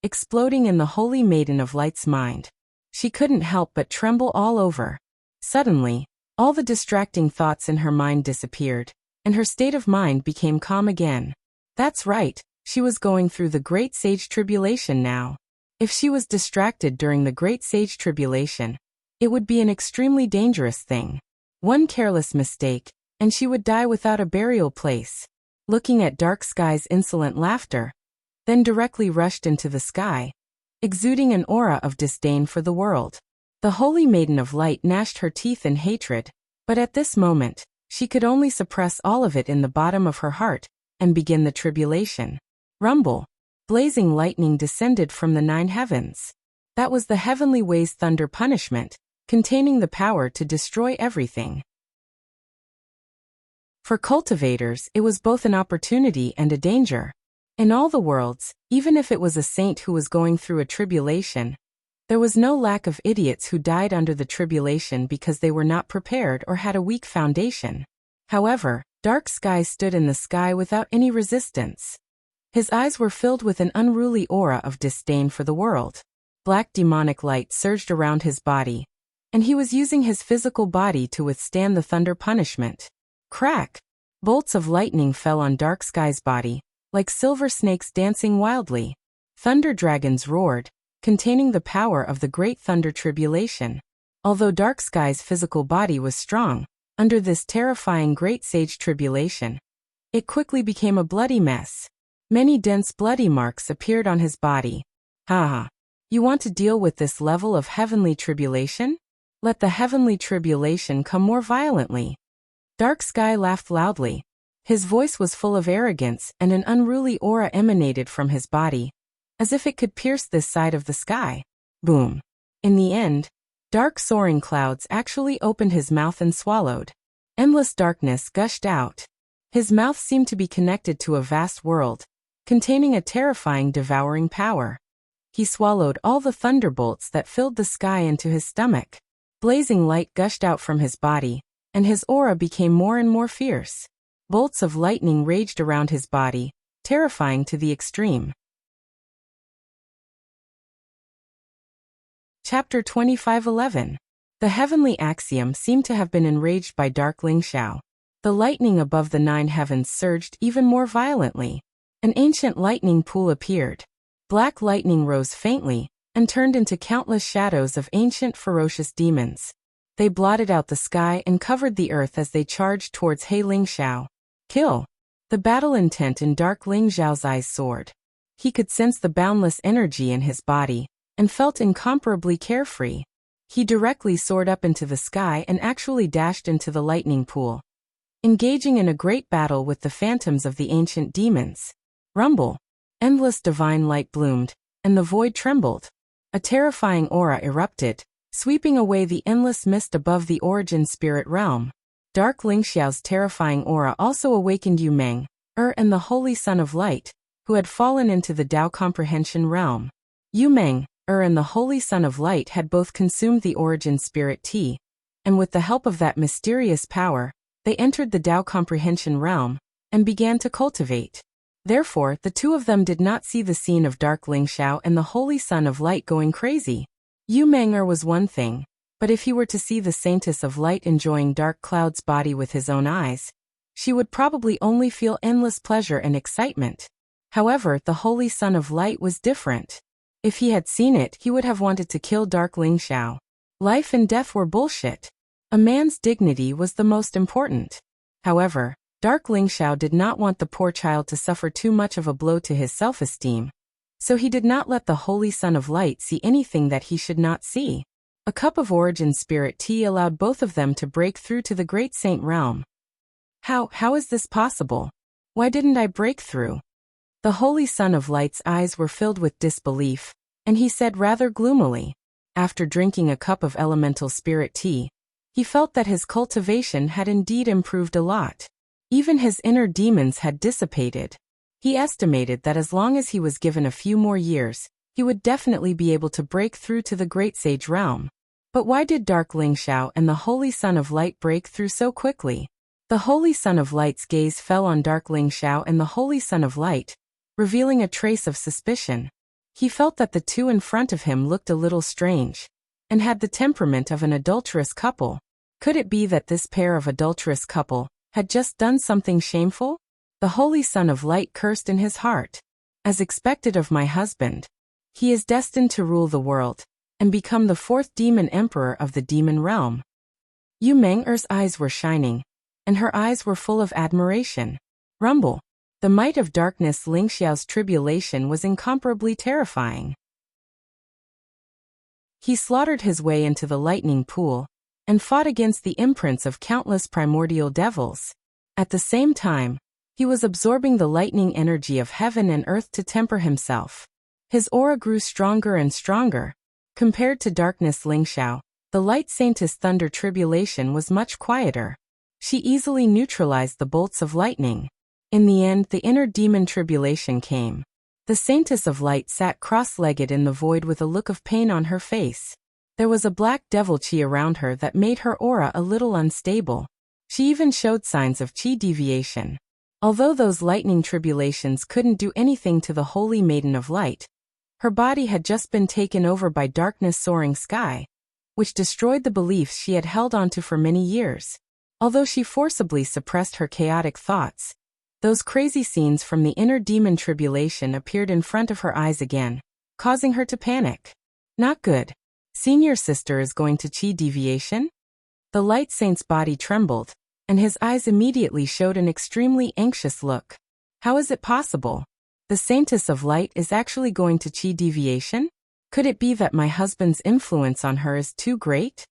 exploding in the Holy Maiden of Light's mind. She couldn't help but tremble all over. Suddenly, all the distracting thoughts in her mind disappeared, and her state of mind became calm again. That's right, she was going through the Great Sage Tribulation now. If she was distracted during the Great Sage Tribulation, it would be an extremely dangerous thing. One careless mistake, and she would die without a burial place. Looking at Dark Sky's insolent laughter, then directly rushed into the sky, exuding an aura of disdain for the world. The Holy Maiden of Light gnashed her teeth in hatred, but at this moment, she could only suppress all of it in the bottom of her heart, and begin the tribulation. Rumble. Blazing lightning descended from the 9 heavens. That was the heavenly ways thunder punishment, containing the power to destroy everything. For cultivators, it was both an opportunity and a danger. In all the worlds, even if it was a saint who was going through a tribulation, there was no lack of idiots who died under the tribulation because they were not prepared or had a weak foundation. However, Dark Sky stood in the sky without any resistance. His eyes were filled with an unruly aura of disdain for the world. Black demonic light surged around his body, and he was using his physical body to withstand the thunder punishment. Crack! Bolts of lightning fell on Dark Sky's body, like silver snakes dancing wildly. Thunder dragons roared, containing the power of the Great Thunder Tribulation. Although Dark Sky's physical body was strong, under this terrifying Great Sage Tribulation, it quickly became a bloody mess. Many dense bloody marks appeared on his body. Ha ha. You want to deal with this level of heavenly tribulation? Let the heavenly tribulation come more violently. Dark Sky laughed loudly. His voice was full of arrogance, and an unruly aura emanated from his body, as if it could pierce this side of the sky. Boom. In the end, dark soaring clouds actually opened his mouth and swallowed. Endless darkness gushed out. His mouth seemed to be connected to a vast world, containing a terrifying devouring power. He swallowed all the thunderbolts that filled the sky into his stomach. Blazing light gushed out from his body, and his aura became more and more fierce. Bolts of lightning raged around his body, terrifying to the extreme. Chapter 25:11. The heavenly axiom seemed to have been enraged by Dark Lingxiao. The lightning above the 9 heavens surged even more violently. An ancient lightning pool appeared. Black lightning rose faintly, and turned into countless shadows of ancient ferocious demons. They blotted out the sky and covered the earth as they charged towards He Lingxiao. Kill! The battle intent in Dark Lingxiao's eyes soared. He could sense the boundless energy in his body, and felt incomparably carefree. He directly soared up into the sky and actually dashed into the lightning pool, engaging in a great battle with the phantoms of the ancient demons. Rumble! Endless divine light bloomed, and the void trembled. A terrifying aura erupted, sweeping away the endless mist above the origin spirit realm. Dark Lingxiao's terrifying aura also awakened Yu Meng, and the Holy Son of Light, who had fallen into the Tao comprehension realm. Yu Meng, and the Holy Son of Light had both consumed the origin spirit tea, and with the help of that mysterious power, they entered the Tao comprehension realm, and began to cultivate. Therefore, the two of them did not see the scene of Dark Lingxiao and the Holy Son of Light going crazy. Yu Meng was one thing, but if he were to see the Saintess of Light enjoying Dark Cloud's body with his own eyes, she would probably only feel endless pleasure and excitement. However, the Holy Son of Light was different. If he had seen it, he would have wanted to kill Dark Lingxiao. Life and death were bullshit. A man's dignity was the most important. However, Dark Lingxiao did not want the poor child to suffer too much of a blow to his self-esteem, so he did not let the Holy Son of Light see anything that he should not see. A cup of origin spirit tea allowed both of them to break through to the great saint realm. How is this possible? Why didn't I break through? The Holy Son of Light's eyes were filled with disbelief, and he said rather gloomily. After drinking a cup of elemental spirit tea, he felt that his cultivation had indeed improved a lot. Even his inner demons had dissipated. He estimated that as long as he was given a few more years, he would definitely be able to break through to the great sage realm. But why did Dark Lingxiao and the Holy Son of Light break through so quickly? The Holy Son of Light's gaze fell on Dark Lingxiao and the Holy Son of Light, revealing a trace of suspicion. He felt that the two in front of him looked a little strange, and had the temperament of an adulterous couple. Could it be that this pair of adulterous couple had just done something shameful? The Holy Son of Light cursed in his heart. As expected of my husband, he is destined to rule the world, and become the fourth demon emperor of the demon realm. Yu Meng'er's eyes were shining, and her eyes were full of admiration. Rumble. The might of darkness Lingxiao's tribulation was incomparably terrifying. He slaughtered his way into the lightning pool, and fought against the imprints of countless primordial devils. At the same time, he was absorbing the lightning energy of heaven and earth to temper himself. His aura grew stronger and stronger. Compared to darkness Lingxiao, the light saintess thunder tribulation was much quieter. She easily neutralized the bolts of lightning. In the end, the inner demon tribulation came. The saintess of light sat cross-legged in the void with a look of pain on her face. There was a black devil chi around her that made her aura a little unstable. She even showed signs of chi deviation. Although those lightning tribulations couldn't do anything to the Holy Maiden of Light, her body had just been taken over by darkness soaring sky, which destroyed the beliefs she had held onto for many years. Although she forcibly suppressed her chaotic thoughts, those crazy scenes from the inner demon tribulation appeared in front of her eyes again, causing her to panic. Not good. Senior sister is going to chi deviation? The light saint's body trembled, and his eyes immediately showed an extremely anxious look. How is it possible? The saintess of light is actually going to chi deviation? Could it be that my husband's influence on her is too great?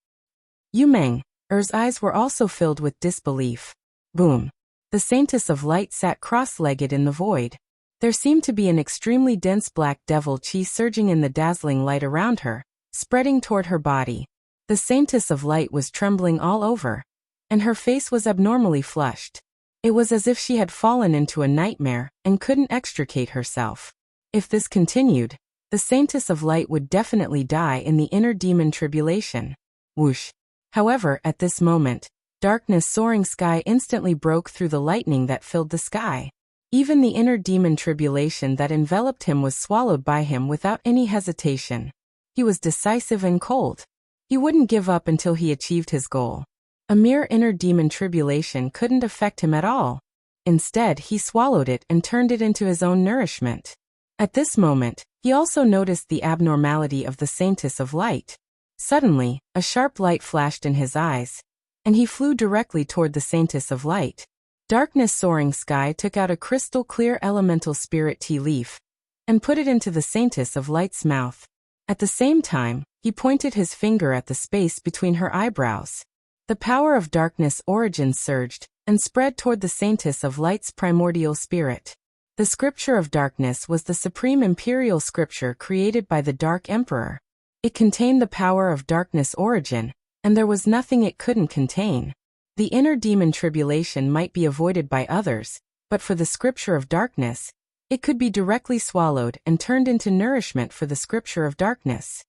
Yu Meng'er's eyes were also filled with disbelief. Boom. The saintess of light sat cross-legged in the void. There seemed to be an extremely dense black devil chi surging in the dazzling light around her, spreading toward her body. The saintess of light was trembling all over, and her face was abnormally flushed. It was as if she had fallen into a nightmare and couldn't extricate herself. If this continued, the saintess of light would definitely die in the inner demon tribulation. Whoosh. However, at this moment, darkness soaring sky instantly broke through the lightning that filled the sky. Even the inner demon tribulation that enveloped him was swallowed by him without any hesitation. He was decisive and cold. He wouldn't give up until he achieved his goal. A mere inner demon tribulation couldn't affect him at all. Instead, he swallowed it and turned it into his own nourishment. At this moment, he also noticed the abnormality of the saintess of light. Suddenly, a sharp light flashed in his eyes, and he flew directly toward the saintess of light. Darkness soaring sky took out a crystal-clear elemental spirit tea leaf, and put it into the saintess of light's mouth. At the same time, he pointed his finger at the space between her eyebrows. The power of darkness origin surged, and spread toward the saintess of light's primordial spirit. The scripture of darkness was the supreme imperial scripture created by the Dark Emperor. It contained the power of darkness origin, and there was nothing it couldn't contain. The inner demon tribulation might be avoided by others, but for the scripture of darkness, it could be directly swallowed and turned into nourishment for the scripture of darkness.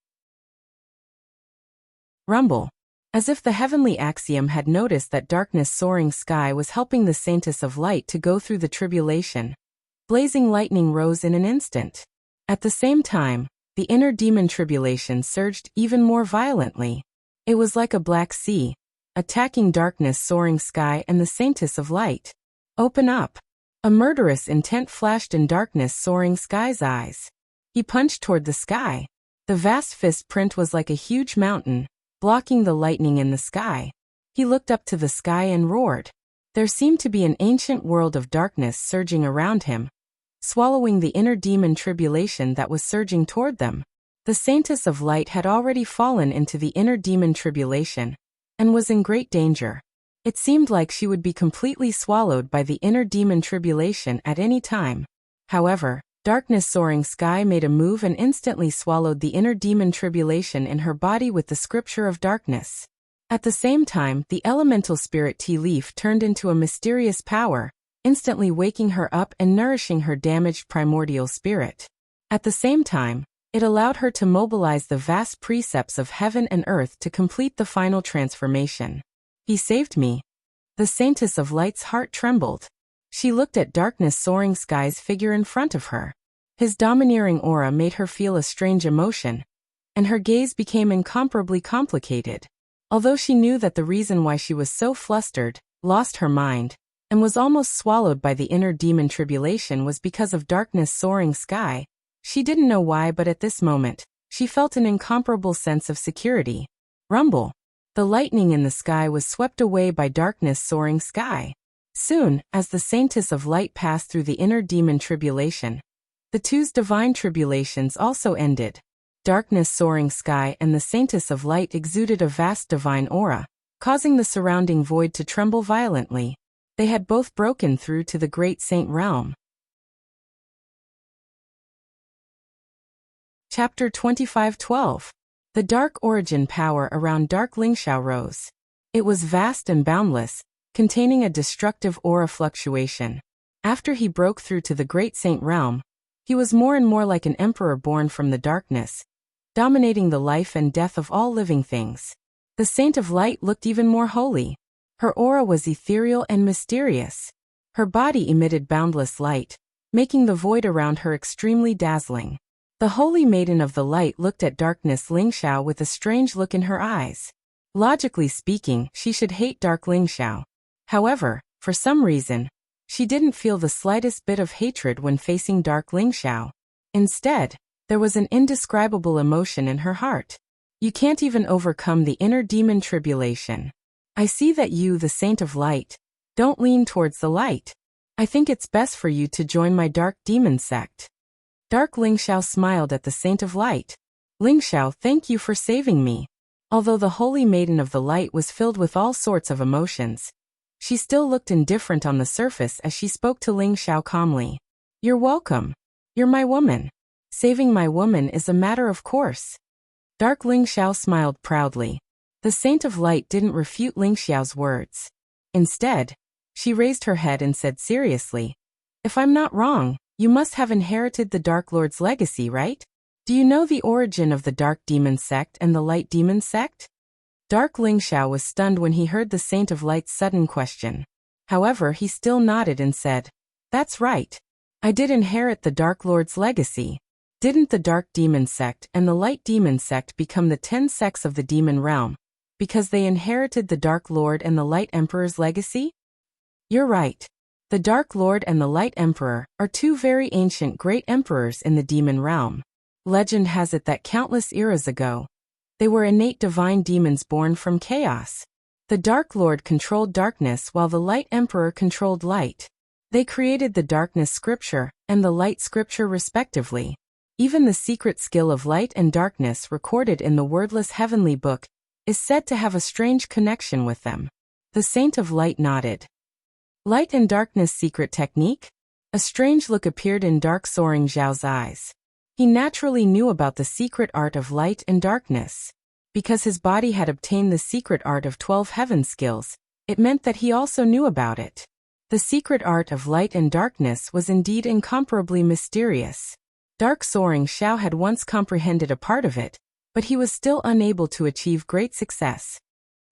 Rumble. As if the heavenly axiom had noticed that darkness soaring sky was helping the saintess of light to go through the tribulation, blazing lightning rose in an instant. At the same time, the inner demon tribulation surged even more violently. It was like a black sea, attacking darkness soaring sky and the saintess of light. Open up. A murderous intent flashed in darkness soaring sky's eyes. He punched toward the sky. The vast fist print was like a huge mountain, blocking the lightning in the sky. He looked up to the sky and roared. There seemed to be an ancient world of darkness surging around him, swallowing the inner demon tribulation that was surging toward them. The Saintess of Light had already fallen into the inner demon tribulation, and was in great danger. It seemed like she would be completely swallowed by the inner demon tribulation at any time. However, Darkness Soaring Sky made a move and instantly swallowed the inner demon tribulation in her body with the scripture of darkness. At the same time, the elemental spirit tea leaf turned into a mysterious power, instantly waking her up and nourishing her damaged primordial spirit. At the same time, it allowed her to mobilize the vast precepts of heaven and earth to complete the final transformation. He saved me. The Saintess of Light's heart trembled. She looked at Darkness Soaring Sky's figure in front of her. His domineering aura made her feel a strange emotion, and her gaze became incomparably complicated. Although she knew that the reason why she was so flustered, lost her mind, and was almost swallowed by the inner demon tribulation was because of Darkness Soaring Sky, she didn't know why, but at this moment, she felt an incomparable sense of security. Rumble. The lightning in the sky was swept away by Darkness Soaring Sky. Soon, as the Saintess of Light passed through the inner demon tribulation, the two's divine tribulations also ended. Darkness Soaring Sky and the Saintess of Light exuded a vast divine aura, causing the surrounding void to tremble violently. They had both broken through to the Great Saint Realm. Chapter 25:12. The dark origin power around Dark Lingxiao rose. It was vast and boundless, containing a destructive aura fluctuation. After he broke through to the Great Saint Realm, he was more and more like an emperor born from the darkness, dominating the life and death of all living things. The Saint of Light looked even more holy. Her aura was ethereal and mysterious. Her body emitted boundless light, making the void around her extremely dazzling. The Holy Maiden of the Light looked at Darkness Lingxiao with a strange look in her eyes. Logically speaking, she should hate Dark Lingxiao. However, for some reason, she didn't feel the slightest bit of hatred when facing Dark Lingxiao. Instead, there was an indescribable emotion in her heart. You can't even overcome the inner demon tribulation. I see that you, the Saint of Light, don't lean towards the light. I think it's best for you to join my dark demon sect. Dark Lingxiao smiled at the Saint of Light. Lingxiao, thank you for saving me. Although the Holy Maiden of the Light was filled with all sorts of emotions, she still looked indifferent on the surface as she spoke to Lingxiao calmly. You're welcome. You're my woman. Saving my woman is a matter of course. Dark Lingxiao smiled proudly. The Saint of Light didn't refute Lingxiao's words. Instead, she raised her head and said seriously, if I'm not wrong, you must have inherited the Dark Lord's legacy, right? Do you know the origin of the Dark Demon Sect and the Light Demon Sect? Dark Lingxiao was stunned when he heard the Saint of Light's sudden question. However, he still nodded and said, that's right. I did inherit the Dark Lord's legacy. Didn't the Dark Demon Sect and the Light Demon Sect become the 10 sects of the demon realm, because they inherited the Dark Lord and the Light Emperor's legacy? You're right. The Dark Lord and the Light Emperor are two very ancient great emperors in the demon realm. Legend has it that countless eras ago, they were innate divine demons born from chaos. The Dark Lord controlled darkness while the Light Emperor controlled light. They created the Darkness Scripture and the Light Scripture respectively. Even the secret skill of light and darkness recorded in the wordless heavenly book is said to have a strange connection with them. The Saint of Light nodded. Light and darkness secret technique? A strange look appeared in Dark Soaring Zhao's eyes. He naturally knew about the secret art of light and darkness. Because his body had obtained the secret art of 12 heaven skills, it meant that he also knew about it. The secret art of light and darkness was indeed incomparably mysterious. Dark Soaring Zhao had once comprehended a part of it, but he was still unable to achieve great success.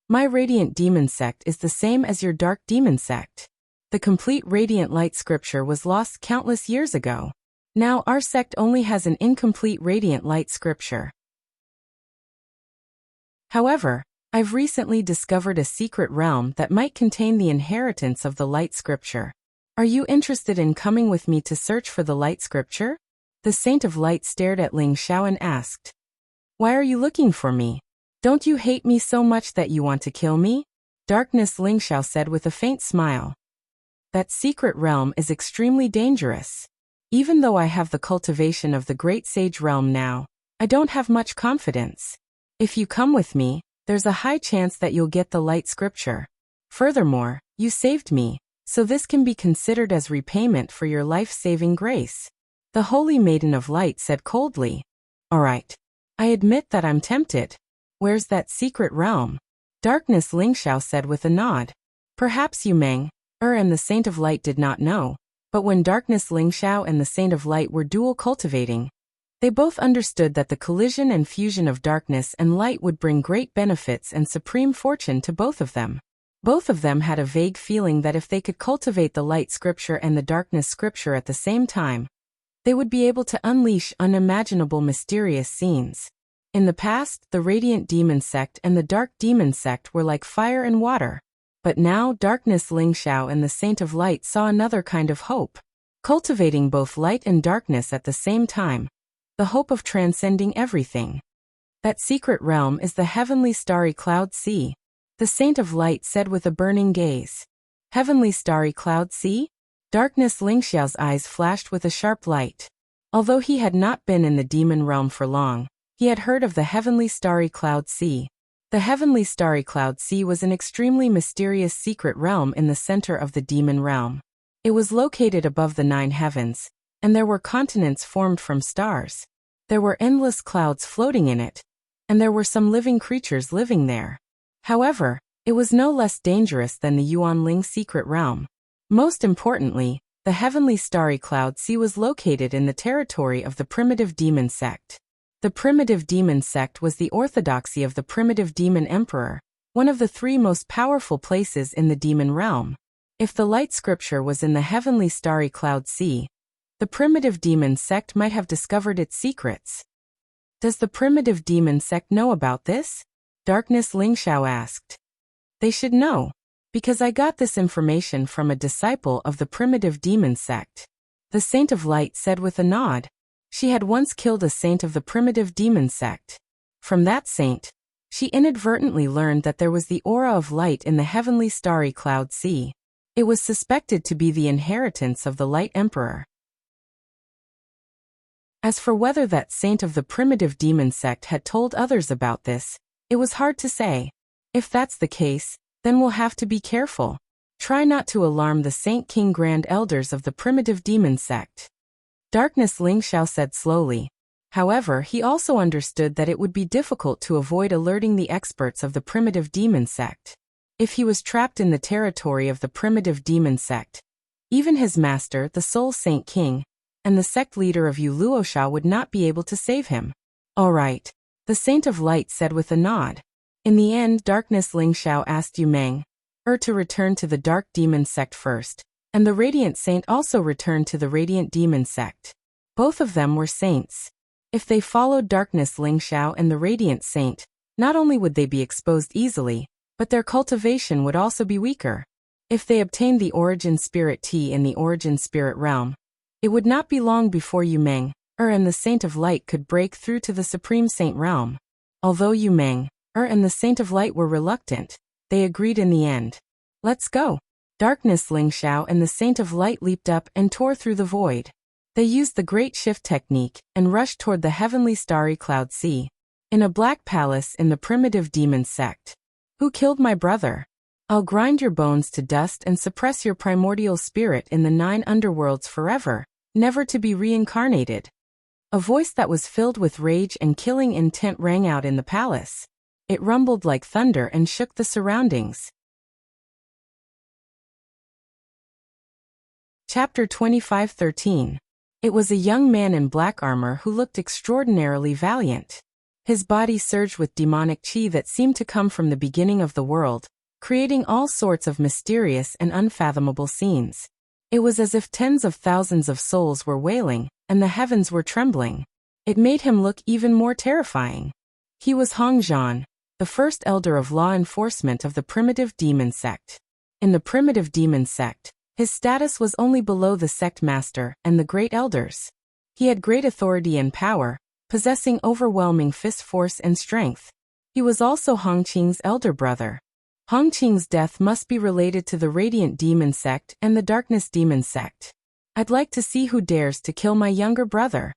My Radiant Demon Sect is the same as your Dark Demon Sect. The complete Radiant Light Scripture was lost countless years ago. Now our sect only has an incomplete Radiant Light Scripture. However, I've recently discovered a secret realm that might contain the inheritance of the Light Scripture. Are you interested in coming with me to search for the Light Scripture? The Saint of Light stared at Lingxiao and asked, why are you looking for me? Don't you hate me so much that you want to kill me? Darkness Lingxiao said with a faint smile. That secret realm is extremely dangerous. Even though I have the cultivation of the great sage realm now, I don't have much confidence. If you come with me, there's a high chance that you'll get the light scripture. Furthermore, you saved me, so this can be considered as repayment for your life-saving grace. The Holy Maiden of Light said coldly. All right. I admit that I'm tempted. Where's that secret realm? Darkness Lingxiao said with a nod. Perhaps Yu Meng, and the Saint of Light did not know, but when Darkness Lingxiao and the Saint of Light were dual cultivating, they both understood that the collision and fusion of darkness and light would bring great benefits and supreme fortune to both of them. Both of them had a vague feeling that if they could cultivate the light scripture and the darkness scripture at the same time, they would be able to unleash unimaginable mysterious scenes. In the past, the Radiant Demon Sect and the Dark Demon Sect were like fire and water. But now Darkness Lingxiao and the Saint of Light saw another kind of hope. Cultivating both light and darkness at the same time. The hope of transcending everything. That secret realm is the heavenly starry cloud sea. The Saint of Light said with a burning gaze. Heavenly starry cloud sea? Darkness Lingxiao's eyes flashed with a sharp light. Although he had not been in the demon realm for long, he had heard of the heavenly starry cloud sea. The heavenly starry cloud sea was an extremely mysterious secret realm in the center of the demon realm. It was located above the 9 heavens, and there were continents formed from stars. There were endless clouds floating in it, and there were some living creatures living there. However, it was no less dangerous than the Yuanling secret realm. Most importantly, the heavenly starry cloud sea was located in the territory of the primitive demon sect. The primitive demon sect was the orthodoxy of the primitive demon emperor, one of the 3 most powerful places in the demon realm. If the light scripture was in the heavenly starry cloud sea, the primitive demon sect might have discovered its secrets. Does the primitive demon sect know about this? Darkness Lingxiao asked. They should know, because I got this information from a disciple of the primitive demon sect. The Saint of Light said with a nod. She had once killed a saint of the primitive demon sect. From that saint, she inadvertently learned that there was the aura of light in the heavenly starry cloud sea. It was suspected to be the inheritance of the Light Emperor. As for whether that saint of the primitive demon sect had told others about this, it was hard to say. If that's the case, then we'll have to be careful. Try not to alarm the Saint King Grand Elders of the primitive demon sect. Darkness Lingxiao said slowly. However, he also understood that it would be difficult to avoid alerting the experts of the primitive demon sect. If he was trapped in the territory of the primitive demon sect, even his master, the Soul Saint King, and the sect leader of Yu Luosha would not be able to save him. All right, the Saint of Light said with a nod. In the end, Darkness Lingxiao asked Yu Meng, to return to the Dark Demon sect first. And the Radiant Saint also returned to the Radiant Demon sect. Both of them were saints. If they followed Darkness Lingxiao and the Radiant Saint, not only would they be exposed easily, but their cultivation would also be weaker. If they obtained the Origin Spirit Tea in the Origin Spirit realm, it would not be long before Yu Meng, and the Saint of Light could break through to the Supreme Saint realm. Although Yu Meng, and the Saint of Light were reluctant, they agreed in the end. Let's go. Darkness Lingxiao and the Saint of Light leaped up and tore through the void. They used the Great Shift technique and rushed toward the heavenly starry cloud sea. In a black palace in the primitive demon sect. Who killed my brother? I'll grind your bones to dust and suppress your primordial spirit in the 9 underworlds forever, never to be reincarnated. A voice that was filled with rage and killing intent rang out in the palace. It rumbled like thunder and shook the surroundings. Chapter 25:13. It was a young man in black armor who looked extraordinarily valiant. His body surged with demonic chi that seemed to come from the beginning of the world, creating all sorts of mysterious and unfathomable scenes. It was as if tens of thousands of souls were wailing, and the heavens were trembling. It made him look even more terrifying. He was Hong Zhan, the first elder of law enforcement of the primitive demon sect. In the primitive demon sect, his status was only below the sect master and the great elders. He had great authority and power, possessing overwhelming fist force and strength. He was also Hong Qing's elder brother. Hongqing's death must be related to the Radiant Demon Sect and the Darkness Demon Sect. I'd like to see who dares to kill my younger brother.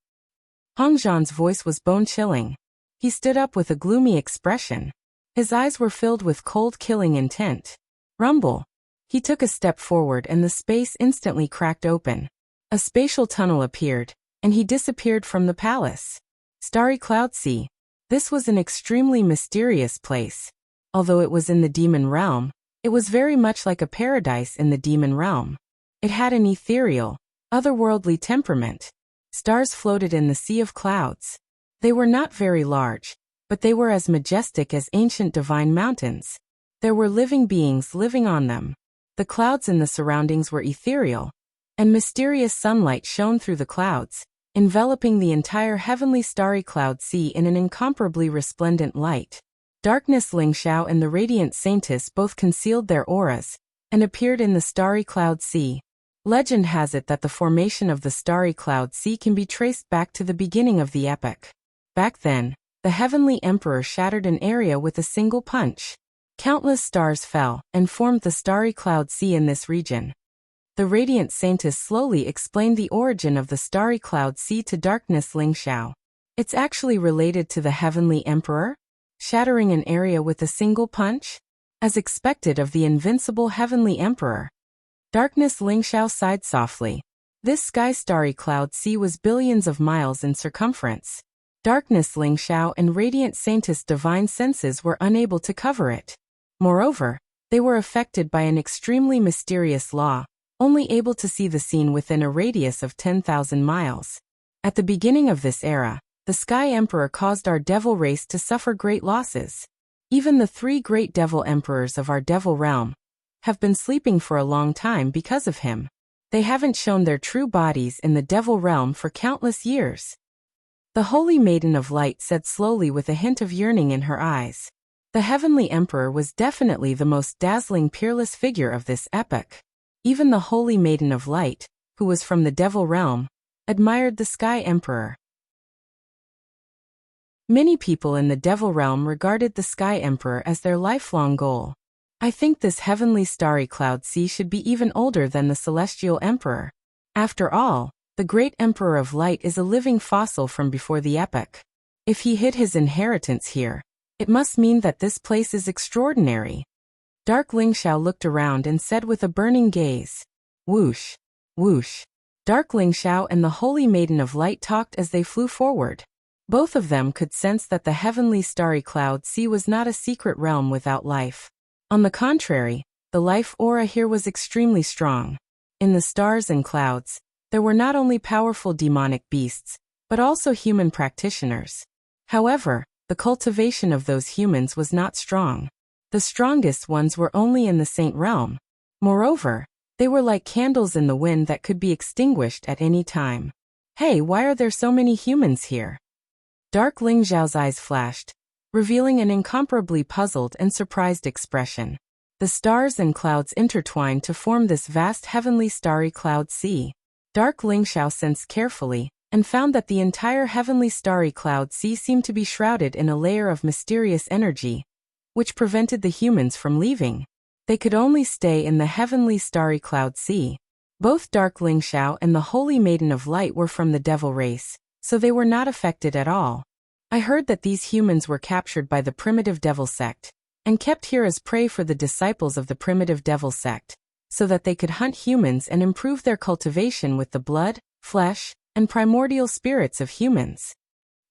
Hong Zhan's voice was bone-chilling. He stood up with a gloomy expression. His eyes were filled with cold killing intent. Rumble. He took a step forward and the space instantly cracked open. A spatial tunnel appeared, and he disappeared from the palace. Starry Cloud Sea. This was an extremely mysterious place. Although it was in the demon realm, it was very much like a paradise in the demon realm. It had an ethereal, otherworldly temperament. Stars floated in the sea of clouds. They were not very large, but they were as majestic as ancient divine mountains. There were living beings living on them. The clouds in the surroundings were ethereal, and mysterious sunlight shone through the clouds, enveloping the entire heavenly starry cloud sea in an incomparably resplendent light. Darkness Lingxiao and the Radiant Saintess both concealed their auras, and appeared in the starry cloud sea. Legend has it that the formation of the starry cloud sea can be traced back to the beginning of the epoch. Back then, the Heavenly Emperor shattered an area with a single punch. Countless stars fell and formed the starry cloud sea in this region. The Radiant Saintess slowly explained the origin of the starry cloud sea to Darkness Lingxiao. It's actually related to the Heavenly Emperor, shattering an area with a single punch, as expected of the invincible Heavenly Emperor. Darkness Lingxiao sighed softly. This sky starry cloud sea was billions of miles in circumference. Darkness Lingxiao and Radiant Saintess' divine senses were unable to cover it. Moreover, they were affected by an extremely mysterious law, only able to see the scene within a radius of 10,000 miles. At the beginning of this era, the Sky Emperor caused our devil race to suffer great losses. Even the 3 great devil emperors of our devil realm have been sleeping for a long time because of him. They haven't shown their true bodies in the devil realm for countless years. The Holy Maiden of Light said slowly with a hint of yearning in her eyes. The Heavenly Emperor was definitely the most dazzling peerless figure of this epoch. Even the Holy Maiden of Light, who was from the devil realm, admired the Sky Emperor. Many people in the devil realm regarded the Sky Emperor as their lifelong goal. I think this heavenly starry cloud sea should be even older than the Celestial Emperor. After all, the great Emperor of Light is a living fossil from before the epoch. If he hid his inheritance here, it must mean that this place is extraordinary. Dark Lingxiao looked around and said with a burning gaze, "Whoosh, whoosh." Dark Lingxiao and the Holy Maiden of Light talked as they flew forward. Both of them could sense that the heavenly starry cloud sea was not a secret realm without life. On the contrary, the life aura here was extremely strong. In the stars and clouds, there were not only powerful demonic beasts, but also human practitioners. However, the cultivation of those humans was not strong. The strongest ones were only in the saint realm. Moreover, they were like candles in the wind that could be extinguished at any time. Hey, why are there so many humans here? Dark Lingxiao's eyes flashed, revealing an incomparably puzzled and surprised expression. The stars and clouds intertwined to form this vast heavenly starry cloud sea. Dark Lingxiao sensed carefully, and found that the entire heavenly starry cloud sea seemed to be shrouded in a layer of mysterious energy, which prevented the humans from leaving. They could only stay in the heavenly starry cloud sea. Both Dark Lingxiao and the Holy Maiden of Light were from the devil race, so they were not affected at all. I heard that these humans were captured by the primitive devil sect, and kept here as prey for the disciples of the primitive devil sect, so that they could hunt humans and improve their cultivation with the blood, flesh, and primordial spirits of humans.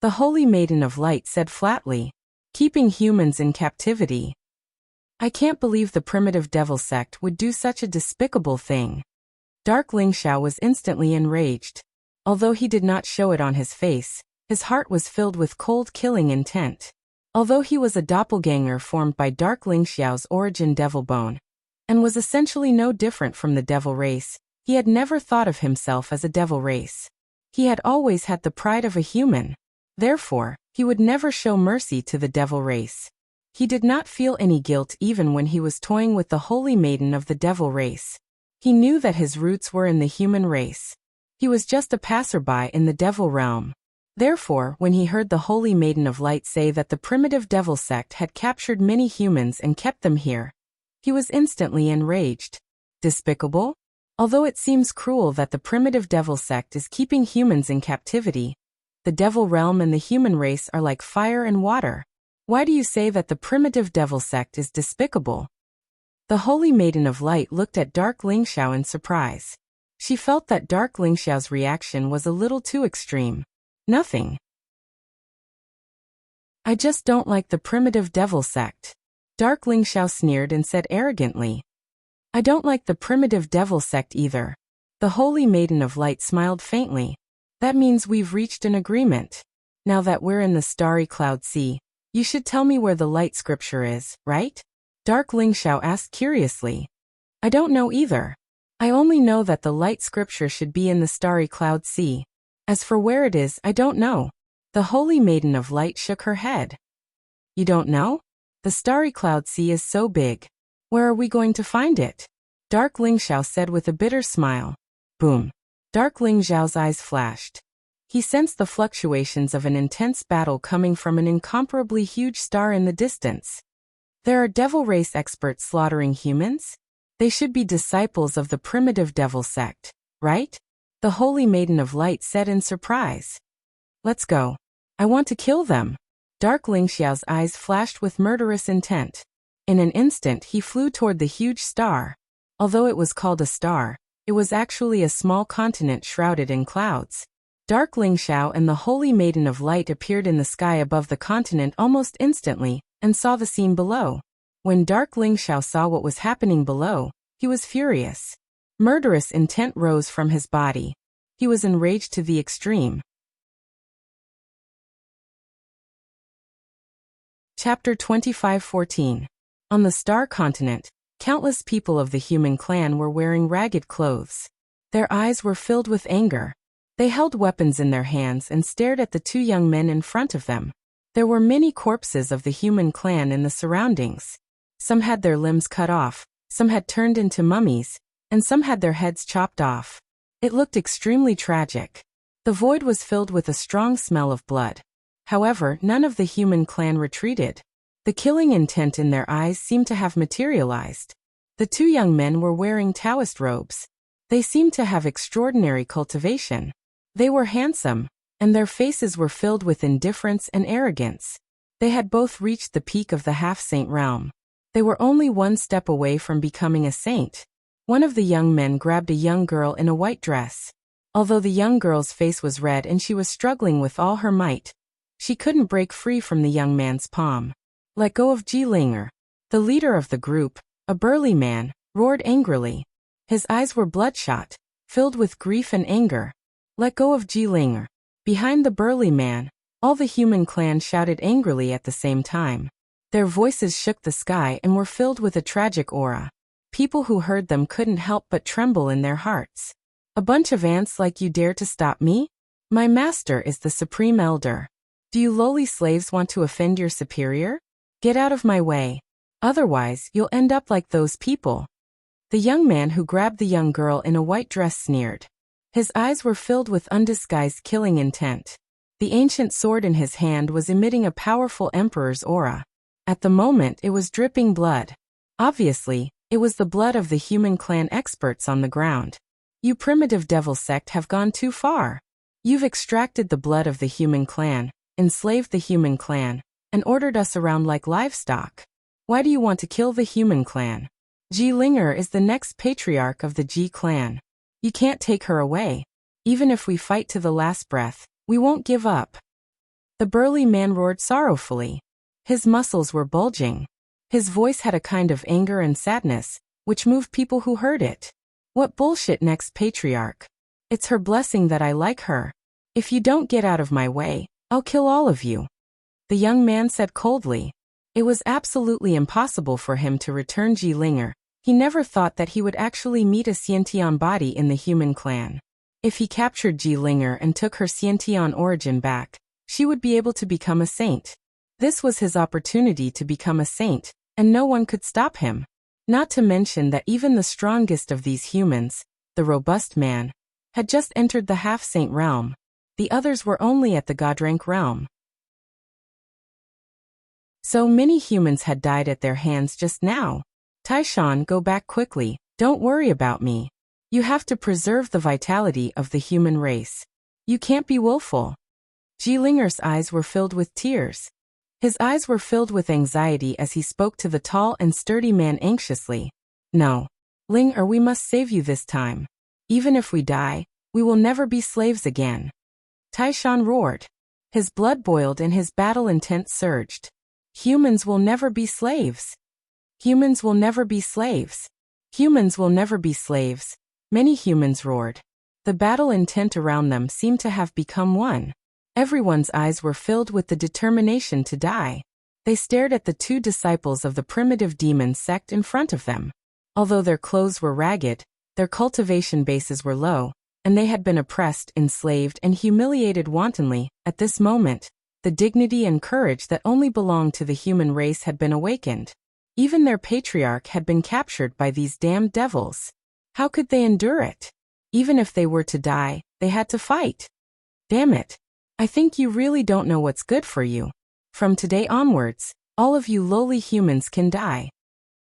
The Holy Maiden of Light said flatly, "Keeping humans in captivity. I can't believe the primitive devil sect would do such a despicable thing." Dark Lingxiao was instantly enraged. Although he did not show it on his face, his heart was filled with cold killing intent. Although he was a doppelganger formed by Dark Lingxiao's origin devil bone, and was essentially no different from the devil race, he had never thought of himself as a devil race. He had always had the pride of a human. Therefore, he would never show mercy to the devil race. He did not feel any guilt even when he was toying with the Holy Maiden of the devil race. He knew that his roots were in the human race. He was just a passerby in the devil realm. Therefore, when he heard the Holy Maiden of Light say that the primitive devil sect had captured many humans and kept them here, He was instantly enraged. Despicable? Although it seems cruel that the primitive devil sect is keeping humans in captivity, the devil realm and the human race are like fire and water. Why do you say that the primitive devil sect is despicable? The Holy Maiden of Light looked at Dark Lingxiao in surprise. She felt that Dark Lingxiao's reaction was a little too extreme. Nothing. I just don't like the primitive devil sect. Dark Lingxiao sneered and said arrogantly. I don't like the primitive devil sect either. The Holy Maiden of Light smiled faintly. That means we've reached an agreement. Now that we're in the starry cloud sea, you should tell me where the light scripture is, right? Dark Lingxiao asked curiously. I don't know either. I only know that the light scripture should be in the starry cloud sea. As for where it is, I don't know. The Holy Maiden of Light shook her head. You don't know? The starry cloud sea is so big. Where are we going to find it? Dark Lingxiao said with a bitter smile. Boom. Dark Lingxiao's eyes flashed. He sensed the fluctuations of an intense battle coming from an incomparably huge star in the distance. There are devil race experts slaughtering humans? They should be disciples of the primitive devil sect, right? The Holy Maiden of Light said in surprise. Let's go. I want to kill them. Dark Lingxiao's eyes flashed with murderous intent. In an instant he flew toward the huge star. Although it was called a star, it was actually a small continent shrouded in clouds. Dark Lingxiao and the Holy Maiden of Light appeared in the sky above the continent almost instantly, and saw the scene below. When Dark Lingxiao saw what was happening below, he was furious. Murderous intent rose from his body. He was enraged to the extreme. Chapter 25:14. On the Star Continent, countless people of the human clan were wearing ragged clothes. Their eyes were filled with anger. They held weapons in their hands and stared at the two young men in front of them. There were many corpses of the human clan in the surroundings. Some had their limbs cut off, some had turned into mummies, and some had their heads chopped off. It looked extremely tragic. The void was filled with a strong smell of blood. However, none of the human clan retreated. The killing intent in their eyes seemed to have materialized. The two young men were wearing Taoist robes. They seemed to have extraordinary cultivation. They were handsome, and their faces were filled with indifference and arrogance. They had both reached the peak of the half-saint realm. They were only one step away from becoming a saint. One of the young men grabbed a young girl in a white dress. Although the young girl's face was red and she was struggling with all her might, she couldn't break free from the young man's palm. Let go of Jilinger. The leader of the group, a burly man, roared angrily. His eyes were bloodshot, filled with grief and anger. Let go of Jilinger. Behind the burly man, all the human clan shouted angrily at the same time. Their voices shook the sky and were filled with a tragic aura. People who heard them couldn't help but tremble in their hearts. A bunch of ants like you dare to stop me? My master is the supreme elder. Do you lowly slaves want to offend your superior? Get out of my way. Otherwise, you'll end up like those people. The young man who grabbed the young girl in a white dress sneered. His eyes were filled with undisguised killing intent. The ancient sword in his hand was emitting a powerful emperor's aura. At the moment it was dripping blood. Obviously, it was the blood of the human clan experts on the ground. You primitive devil sect have gone too far. You've extracted the blood of the human clan, enslaved the human clan, and ordered us around like livestock. Why do you want to kill the human clan? Jilinger is the next patriarch of the Ji clan. You can't take her away. Even if we fight to the last breath, we won't give up. The burly man roared sorrowfully. His muscles were bulging. His voice had a kind of anger and sadness, which moved people who heard it. What bullshit, next patriarch? It's her blessing that I like her. If you don't get out of my way, I'll kill all of you. The young man said coldly. It was absolutely impossible for him to return Jilinger. He never thought that he would actually meet a Xiantian body in the human clan. If he captured Jilinger and took her Xiantian origin back, she would be able to become a saint. This was his opportunity to become a saint, and no one could stop him. Not to mention that even the strongest of these humans, the robust man, had just entered the half-saint realm. The others were only at the god-rank realm. So many humans had died at their hands just now. Taishan, go back quickly, don't worry about me. You have to preserve the vitality of the human race. You can't be willful. Jilinger's eyes were filled with tears. His eyes were filled with anxiety as he spoke to the tall and sturdy man anxiously. No. Linger, we must save you this time. Even if we die, we will never be slaves again. Taishan roared. His blood boiled and his battle intent surged. Humans will never be slaves. Humans will never be slaves. Humans will never be slaves. Many humans roared. The battle intent around them seemed to have become one. Everyone's eyes were filled with the determination to die. They stared at the two disciples of the primitive demon sect in front of them. Although their clothes were ragged, their cultivation bases were low, and they had been oppressed, enslaved, and humiliated wantonly. At this moment, the dignity and courage that only belonged to the human race had been awakened. Even their patriarch had been captured by these damned devils. How could they endure it? Even if they were to die, they had to fight. Damn it. I think you really don't know what's good for you. From today onwards, all of you lowly humans can die.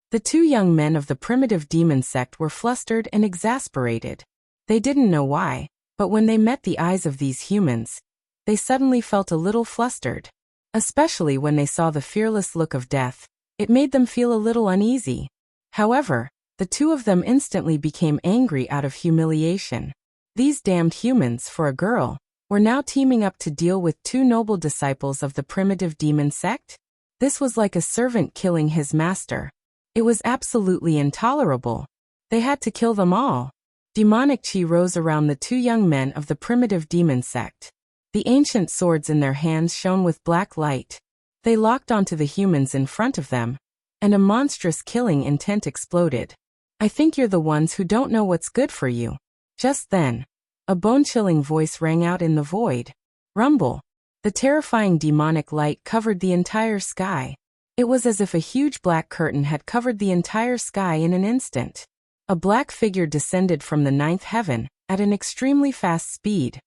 The two young men of the primitive demon sect were flustered and exasperated. They didn't know why, but when they met the eyes of these humans, they suddenly felt a little flustered. Especially when they saw the fearless look of death, it made them feel a little uneasy. However, the two of them instantly became angry out of humiliation. These damned humans, for a girl, were now teaming up to deal with two noble disciples of the primitive demon sect? This was like a servant killing his master. It was absolutely intolerable. They had to kill them all. Demonic chi rose around the two young men of the primitive demon sect. The ancient swords in their hands shone with black light. They locked onto the humans in front of them, and a monstrous killing intent exploded. I think you're the ones who don't know what's good for you. Just then, a bone-chilling voice rang out in the void. Rumble. The terrifying demonic light covered the entire sky. It was as if a huge black curtain had covered the entire sky in an instant. A black figure descended from the ninth heaven, at an extremely fast speed.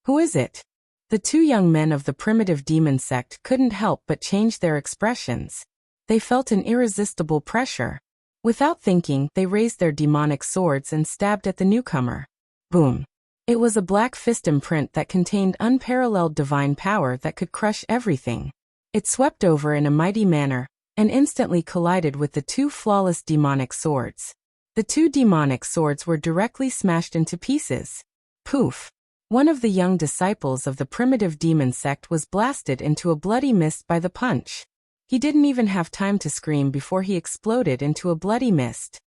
Who is it? The two young men of the primitive demon sect couldn't help but change their expressions. They felt an irresistible pressure. Without thinking, they raised their demonic swords and stabbed at the newcomer. Boom. It was a black fist imprint that contained unparalleled divine power that could crush everything. It swept over in a mighty manner, and instantly collided with the two flawless demonic swords. The two demonic swords were directly smashed into pieces. Poof! One of the young disciples of the primitive demon sect was blasted into a bloody mist by the punch. He didn't even have time to scream before he exploded into a bloody mist.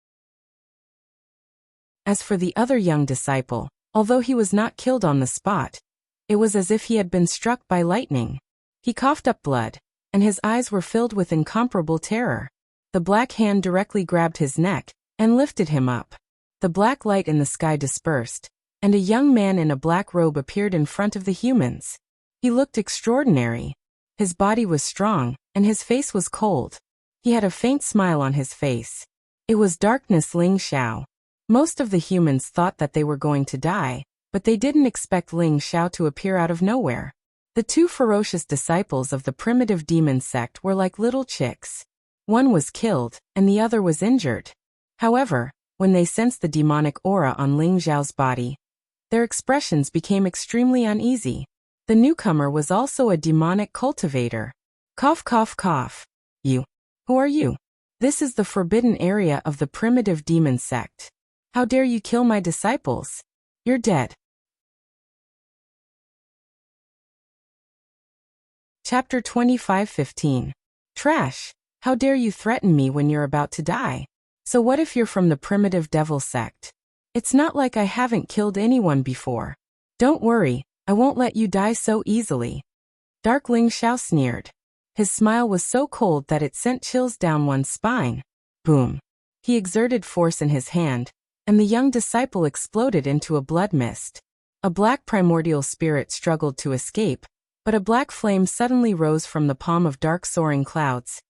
As for the other young disciple, although he was not killed on the spot, it was as if he had been struck by lightning. He coughed up blood, and his eyes were filled with incomparable terror. The black hand directly grabbed his neck and lifted him up. The black light in the sky dispersed, and a young man in a black robe appeared in front of the humans. He looked extraordinary. His body was strong, and his face was cold. He had a faint smile on his face. It was Darkness Ling Xiao. Most of the humans thought that they were going to die, but they didn't expect Ling Xiao to appear out of nowhere. The two ferocious disciples of the primitive demon sect were like little chicks. One was killed, and the other was injured. However, when they sensed the demonic aura on Ling Xiao's body, their expressions became extremely uneasy. The newcomer was also a demonic cultivator. Cough, cough, cough. You. Who are you? This is the forbidden area of the primitive demon sect. How dare you kill my disciples? You're dead. Chapter 25:15. Trash. How dare you threaten me when you're about to die? So what if you're from the primitive devil sect? It's not like I haven't killed anyone before. Don't worry, I won't let you die so easily. Dark Ling Xiao sneered. His smile was so cold that it sent chills down one's spine. Boom. He exerted force in his hand, and the young disciple exploded into a blood mist. A black primordial spirit struggled to escape, but a black flame suddenly rose from the palm of dark soaring clouds,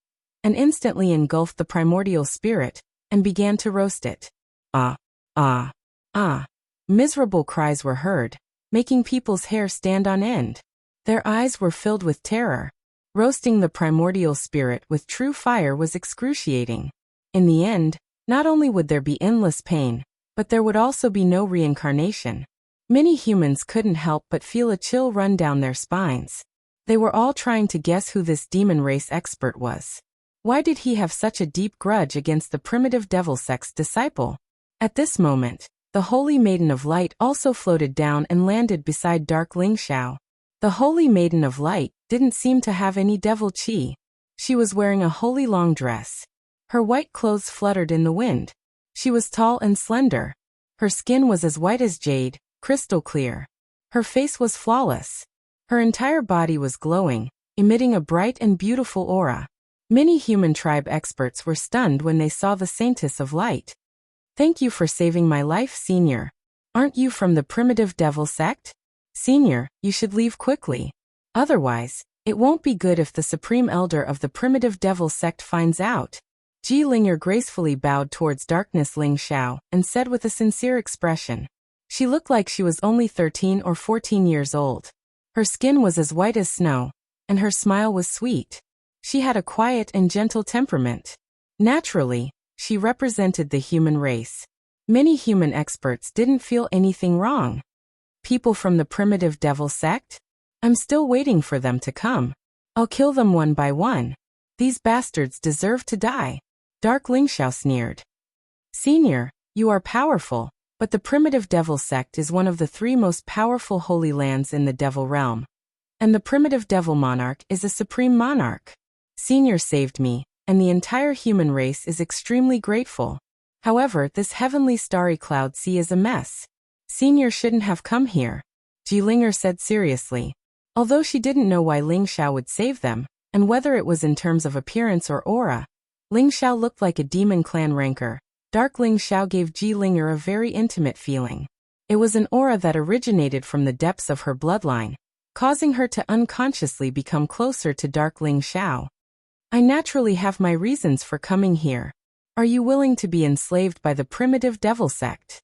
and instantly engulfed the primordial spirit, and began to roast it. Ah, ah, ah. Miserable cries were heard, making people's hair stand on end. Their eyes were filled with terror. Roasting the primordial spirit with true fire was excruciating. In the end, Not only would there be endless pain, but there would also be no reincarnation. Many humans couldn't help but feel a chill run down their spines. They were all trying to guess who this demon race expert was. Why did he have such a deep grudge against the primitive devil sect's disciple? At this moment, the Holy Maiden of Light also floated down and landed beside Dark Ling Xiao. The Holy Maiden of Light didn't seem to have any devil chi. She was wearing a holy long dress. Her white clothes fluttered in the wind. She was tall and slender. Her skin was as white as jade, crystal clear. Her face was flawless. Her entire body was glowing, emitting a bright and beautiful aura. Many human tribe experts were stunned when they saw the Saintess of Light. Thank you for saving my life, Senior. Aren't you from the primitive devil sect? Senior, you should leave quickly. Otherwise, it won't be good if the Supreme Elder of the primitive devil sect finds out. Ji Linger gracefully bowed towards Darkness Ling Xiao and said with a sincere expression. She looked like she was only 13 or 14 years old. Her skin was as white as snow, and her smile was sweet. She had a quiet and gentle temperament. Naturally, she represented the human race. Many human experts didn't feel anything wrong. People from the primitive devil sect? I'm still waiting for them to come. I'll kill them one by one. These bastards deserve to die. Dark Ling Xiao sneered. Senior, you are powerful, but the primitive devil sect is one of the 3 most powerful holy lands in the devil realm. And the primitive devil monarch is a supreme monarch. Senior saved me, and the entire human race is extremely grateful. However, this heavenly starry cloud sea is a mess. Senior shouldn't have come here, Ji Linger said seriously. Although she didn't know why Ling Xiao would save them, and whether it was in terms of appearance or aura, Ling Xiao looked like a demon clan ranker. Dark Ling Xiao gave Ji Linger a very intimate feeling. It was an aura that originated from the depths of her bloodline, causing her to unconsciously become closer to Dark Ling Xiao. I naturally have my reasons for coming here. Are you willing to be enslaved by the primitive devil sect?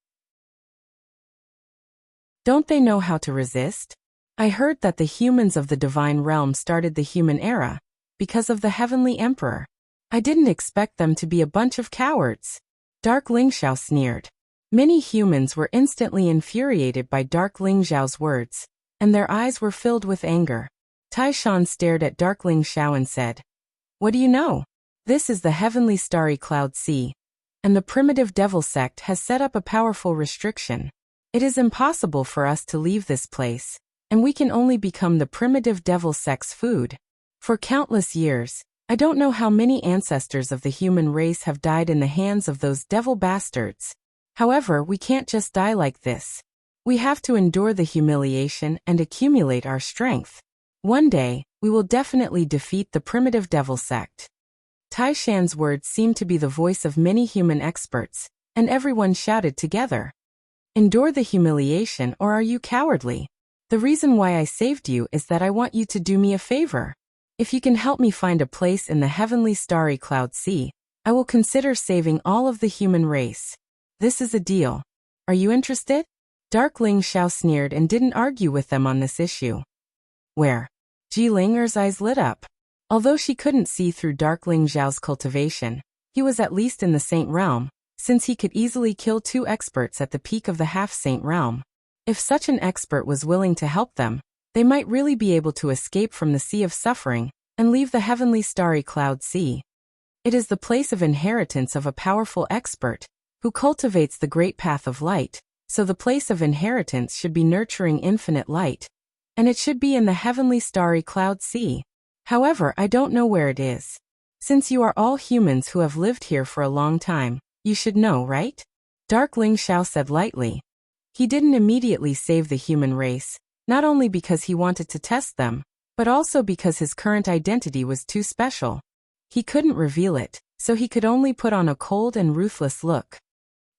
Don't they know how to resist? I heard that the humans of the divine realm started the human era because of the heavenly emperor. I didn't expect them to be a bunch of cowards. Dark Ling Xiao sneered. Many humans were instantly infuriated by Dark Ling Xiao's words, and their eyes were filled with anger. Tai Shan stared at Dark Ling Xiao and said, What do you know? This is the heavenly starry cloud sea, and the primitive devil sect has set up a powerful restriction. It is impossible for us to leave this place, and we can only become the primitive devil sect's food. For countless years, I don't know how many ancestors of the human race have died in the hands of those devil bastards. However, we can't just die like this. We have to endure the humiliation and accumulate our strength. One day, we will definitely defeat the primitive devil sect. Tai Shan's words seemed to be the voice of many human experts, and everyone shouted together. Endure the humiliation, or are you cowardly? The reason why I saved you is that I want you to do me a favor. If you can help me find a place in the heavenly starry cloud sea, I will consider saving all of the human race. This is a deal. Are you interested? Dark Ling Xiao sneered and didn't argue with them on this issue. Where? Ji Linger's eyes lit up. Although she couldn't see through Dark Ling Xiao's cultivation, he was at least in the saint realm, since he could easily kill 2 experts at the peak of the half-saint realm. If such an expert was willing to help them, they might really be able to escape from the sea of suffering and leave the heavenly starry cloud sea. It is the place of inheritance of a powerful expert who cultivates the great path of light, so the place of inheritance should be nurturing infinite light, and it should be in the heavenly starry cloud sea. However, I don't know where it is. Since you are all humans who have lived here for a long time, you should know, right? Dark Ling Xiao said lightly. He didn't immediately save the human race, not only because he wanted to test them, but also because his current identity was too special. He couldn't reveal it, so he could only put on a cold and ruthless look.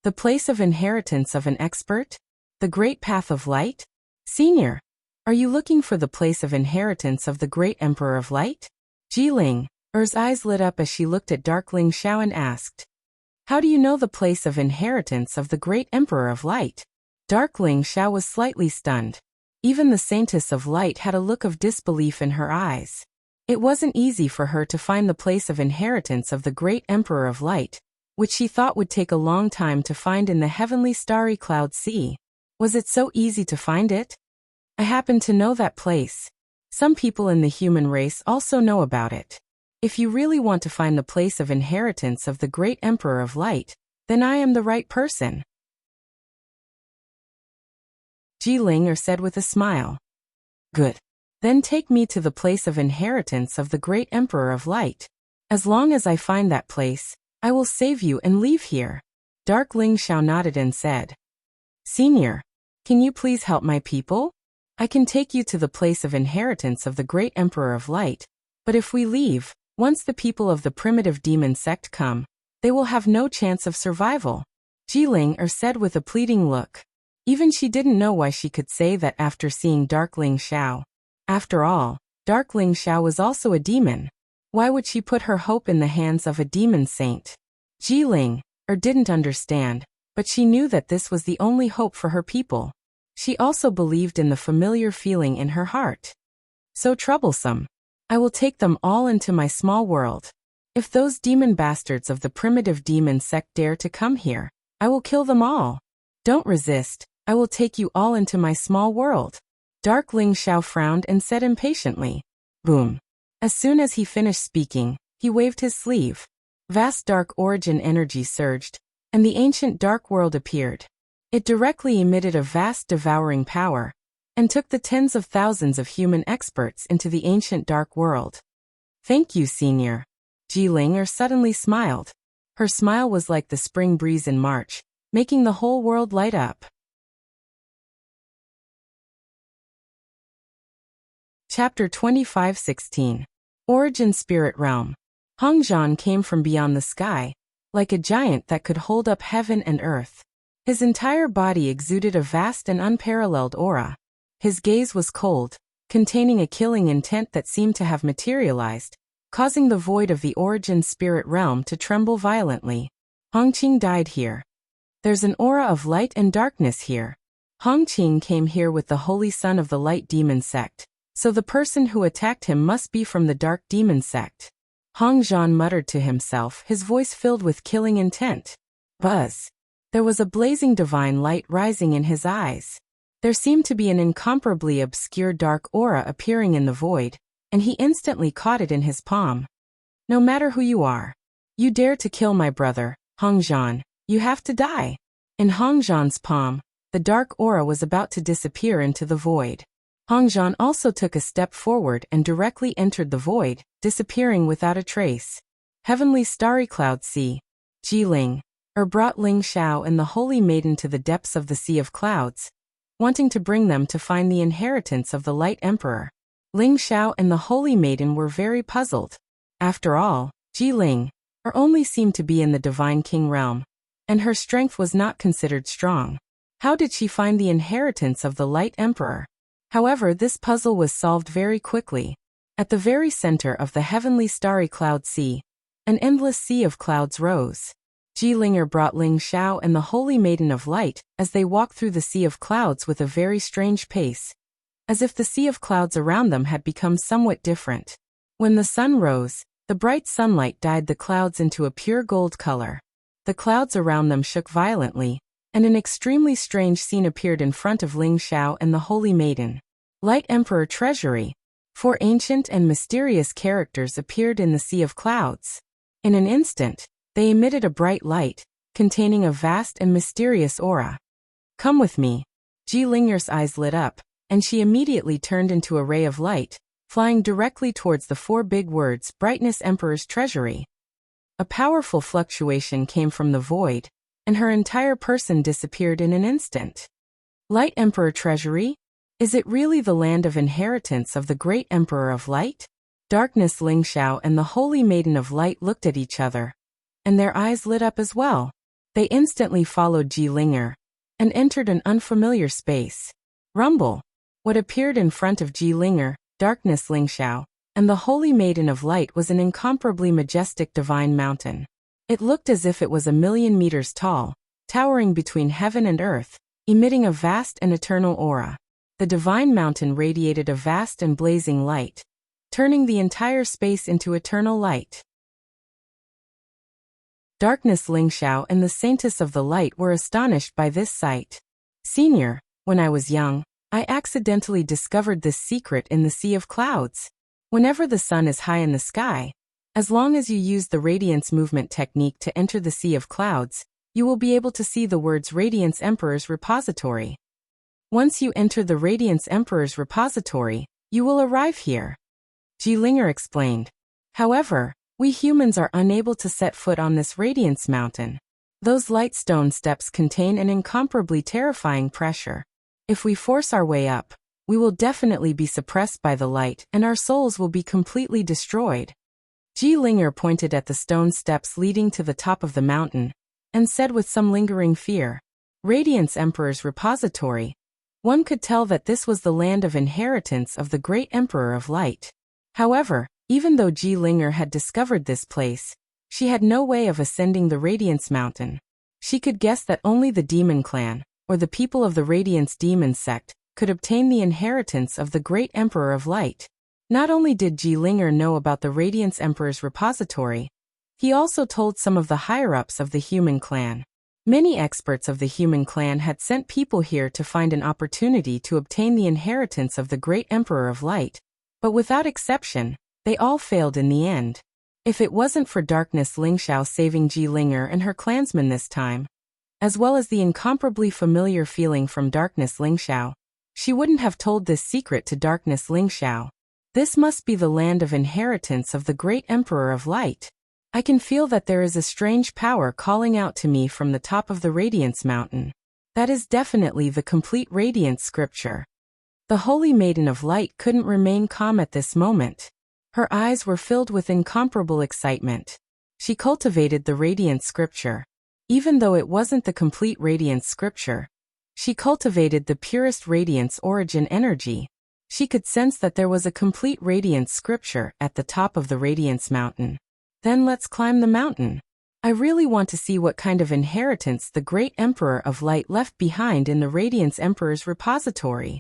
The place of inheritance of an expert? The great path of light? Senior, are you looking for the place of inheritance of the great Emperor of Light? Ji Linger's eyes lit up as she looked at Dark Ling Xiao and asked, How do you know the place of inheritance of the great Emperor of Light? Dark Ling Xiao was slightly stunned. Even the Saintess of Light had a look of disbelief in her eyes. It wasn't easy for her to find the place of inheritance of the great Emperor of Light, which she thought would take a long time to find in the heavenly starry cloud sea. Was it so easy to find it? I happen to know that place. Some people in the human race also know about it. If you really want to find the place of inheritance of the great Emperor of Light, then I am the right person. Ji said with a smile. Good. Then take me to the place of inheritance of the great Emperor of Light. As long as I find that place, I will save you and leave here. Dark Ling Xiao nodded and said, Senior, can you please help my people? I can take you to the place of inheritance of the great Emperor of Light, but if we leave, once the people of the primitive demon sect come, they will have no chance of survival. Ji said with a pleading look. Even she didn't know why she could say that after seeing Dark Ling Xiao. After all, Dark Ling Xiao was also a demon. Why would she put her hope in the hands of a demon saint? Ji didn't understand, but she knew that this was the only hope for her people. She also believed in the familiar feeling in her heart. So troublesome. I will take them all into my small world. If those demon bastards of the primitive demon sect dare to come here, I will kill them all. Don't resist, I will take you all into my small world. Dark Ling Xiao frowned and said impatiently. Boom. As soon as he finished speaking, he waved his sleeve. Vast dark origin energy surged, and the ancient dark world appeared. It directly emitted a vast devouring power, and took the tens of thousands of human experts into the ancient dark world. Thank you, Senior. Ji suddenly smiled. Her smile was like the spring breeze in March, making the whole world light up. Chapter 25:16. Origin Spirit Realm. Hongzhan came from beyond the sky, like a giant that could hold up heaven and earth. His entire body exuded a vast and unparalleled aura. His gaze was cold, containing a killing intent that seemed to have materialized, causing the void of the origin spirit realm to tremble violently. Hongqing died here. There's an aura of light and darkness here. Hongqing came here with the holy son of the light demon sect, so the person who attacked him must be from the dark demon sect. Hongzhan muttered to himself, his voice filled with killing intent. Buzz. There was a blazing divine light rising in his eyes. There seemed to be an incomparably obscure dark aura appearing in the void, and he instantly caught it in his palm. No matter who you are, you dare to kill my brother, Hongzhan, you have to die. In Hongzhan's palm, the dark aura was about to disappear into the void. Hongzhan also took a step forward and directly entered the void, disappearing without a trace. Heavenly starry cloud sea. Ji brought Ling Xiao and the holy maiden to the depths of the sea of clouds, wanting to bring them to find the inheritance of the light emperor. Ling Xiao and the holy maiden were very puzzled. After all, Ji only seemed to be in the divine king realm, and her strength was not considered strong. How did she find the inheritance of the light emperor? However, this puzzle was solved very quickly. At the very center of the heavenly starry cloud sea, an endless sea of clouds rose. Ji brought Ling Xiao and the holy maiden of light as they walked through the sea of clouds with a very strange pace, as if the sea of clouds around them had become somewhat different. When the sun rose, the bright sunlight dyed the clouds into a pure gold color. The clouds around them shook violently, and an extremely strange scene appeared in front of Ling Xiao and the holy maiden. Light Emperor Treasury. 4 ancient and mysterious characters appeared in the sea of clouds. In an instant, they emitted a bright light, containing a vast and mysterious aura. Come with me. Ji Ling's eyes lit up, and she immediately turned into a ray of light, flying directly towards the 4 big words, Brightness Emperor's Treasury. A powerful fluctuation came from the void, and her entire person disappeared in an instant. Light Emperor Treasury? Is it really the land of inheritance of the great Emperor of Light? Darkness Ling Xiao and the Holy Maiden of Light looked at each other, and their eyes lit up as well. They instantly followed Ji Linger, and entered an unfamiliar space. Rumble! What appeared in front of Ji Linger, Darkness Ling Xiao, and the Holy Maiden of Light was an incomparably majestic divine mountain. It looked as if it was 1,000,000 meters tall, towering between heaven and earth, emitting a vast and eternal aura. The divine mountain radiated a vast and blazing light, turning the entire space into eternal light. Darkness Lingxiao and the Saintess of the Light were astonished by this sight. Senior, when I was young, I accidentally discovered this secret in the Sea of Clouds. Whenever the sun is high in the sky, as long as you use the radiance movement technique to enter the Sea of Clouds, you will be able to see the words Radiance Emperor's Repository. Once you enter the Radiance Emperor's Repository, you will arrive here. Jilinger explained. However, we humans are unable to set foot on this Radiance Mountain. Those light stone steps contain an incomparably terrifying pressure. If we force our way up, we will definitely be suppressed by the light and our souls will be completely destroyed. Jilinger pointed at the stone steps leading to the top of the mountain and said with some lingering fear, Radiance Emperor's Repository. One could tell that this was the land of inheritance of the great Emperor of Light. However, even though Jilinger had discovered this place, she had no way of ascending the Radiance Mountain. She could guess that only the Demon Clan, or the people of the Radiance Demon Sect, could obtain the inheritance of the great Emperor of Light. Not only did Jilinger know about the Radiance Emperor's Repository, he also told some of the higher-ups of the human clan. Many experts of the human clan had sent people here to find an opportunity to obtain the inheritance of the great Emperor of Light, but without exception, they all failed in the end. If it wasn't for Darkness Lingxiao saving Jilinger and her clansmen this time, as well as the incomparably familiar feeling from Darkness Lingxiao, she wouldn't have told this secret to Darkness Lingxiao. This must be the land of inheritance of the great Emperor of Light. I can feel that there is a strange power calling out to me from the top of the Radiance Mountain. That is definitely the complete Radiance scripture. The Holy Maiden of Light couldn't remain calm at this moment. Her eyes were filled with incomparable excitement. She cultivated the Radiance scripture. Even though it wasn't the complete Radiance scripture, she cultivated the purest Radiance origin energy. She could sense that there was a complete Radiance scripture at the top of the Radiance Mountain. Then let's climb the mountain. I really want to see what kind of inheritance the great Emperor of Light left behind in the Radiance Emperor's repository.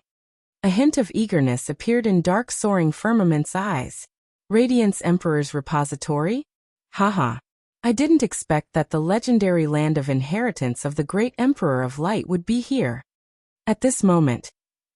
A hint of eagerness appeared in dark soaring Firmament's eyes. Radiance Emperor's repository? Haha. I didn't expect that the legendary land of inheritance of the great Emperor of Light would be here. At this moment,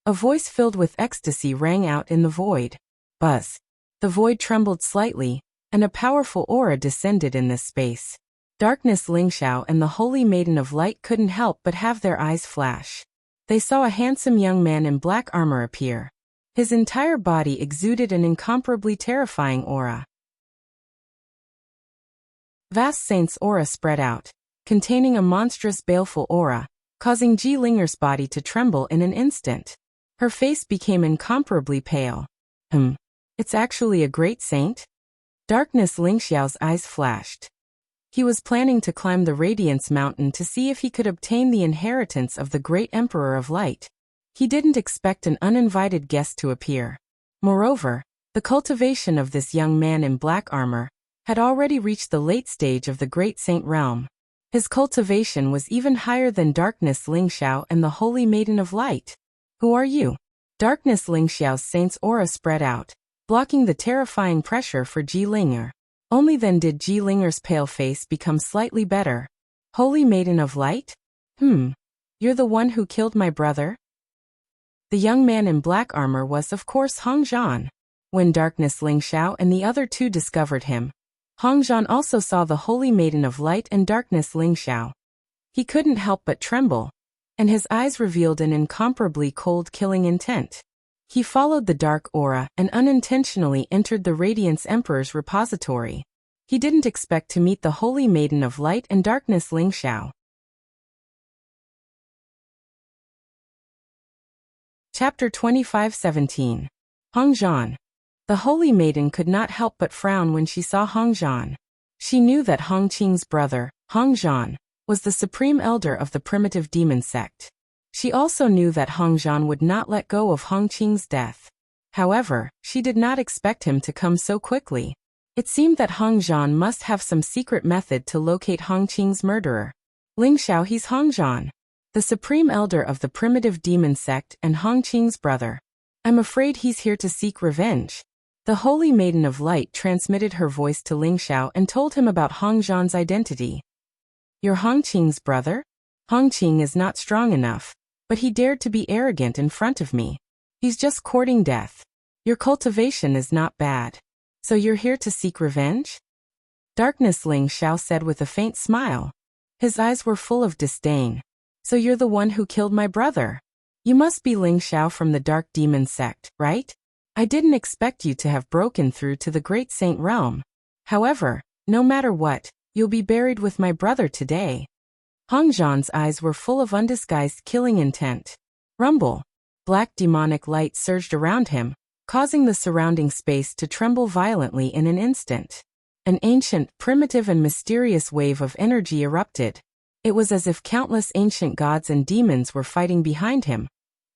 a voice filled with ecstasy rang out in the void. Buzz. The void trembled slightly, and a powerful aura descended in this space. Darkness Lingxiao and the Holy Maiden of Light couldn't help but have their eyes flash. They saw a handsome young man in black armor appear. His entire body exuded an incomparably terrifying aura. Vast Saint's aura spread out, containing a monstrous baleful aura, causing Jilinger's body to tremble in an instant. Her face became incomparably pale. It's actually a great saint? Darkness Lingxiao's eyes flashed. He was planning to climb the Radiance Mountain to see if he could obtain the inheritance of the great Emperor of Light. He didn't expect an uninvited guest to appear. Moreover, the cultivation of this young man in black armor had already reached the late stage of the Great Saint realm. His cultivation was even higher than Darkness Lingxiao and the Holy Maiden of Light. Who are you? Darkness Lingxiao's saint's aura spread out, blocking the terrifying pressure for Jilinger. Only then did Jilinger's pale face become slightly better. Holy Maiden of Light? You're the one who killed my brother? The young man in black armor was of course Hong Zhan. When Darkness Lingxiao and the other two discovered him, Hong Zhan also saw the Holy Maiden of Light and Darkness Lingxiao. He couldn't help but tremble, and his eyes revealed an incomparably cold killing intent. He followed the dark aura and unintentionally entered the Radiance Emperor's repository. He didn't expect to meet the Holy Maiden of Light and Darkness Lingxiao. Chapter 25:17. Hong Zhan. The Holy Maiden could not help but frown when she saw Hong Zhan. She knew that Hong Qing's brother, Hong Zhan, was the supreme elder of the primitive demon sect. She also knew that Hong Zhan would not let go of Hong Qing's death. However, she did not expect him to come so quickly. It seemed that Hong Zhan must have some secret method to locate Hong Qing's murderer. Lingxiao, he's Hong Zhan, the supreme elder of the primitive demon sect and Hong Qing's brother. I'm afraid he's here to seek revenge. The Holy Maiden of Light transmitted her voice to Lingxiao and told him about Hong Zhan's identity. You're Hongqing's brother? Hongqing is not strong enough, but he dared to be arrogant in front of me. He's just courting death. Your cultivation is not bad. So you're here to seek revenge? Darkness, Ling Xiao said with a faint smile. His eyes were full of disdain. So you're the one who killed my brother. You must be Ling Xiao from the Dark Demon sect, right? I didn't expect you to have broken through to the Great Saint Realm. However, no matter what, you'll be buried with my brother today. Hong Zhan's eyes were full of undisguised killing intent. Rumble. Black demonic light surged around him, causing the surrounding space to tremble violently in an instant. An ancient, primitive and mysterious wave of energy erupted. It was as if countless ancient gods and demons were fighting behind him,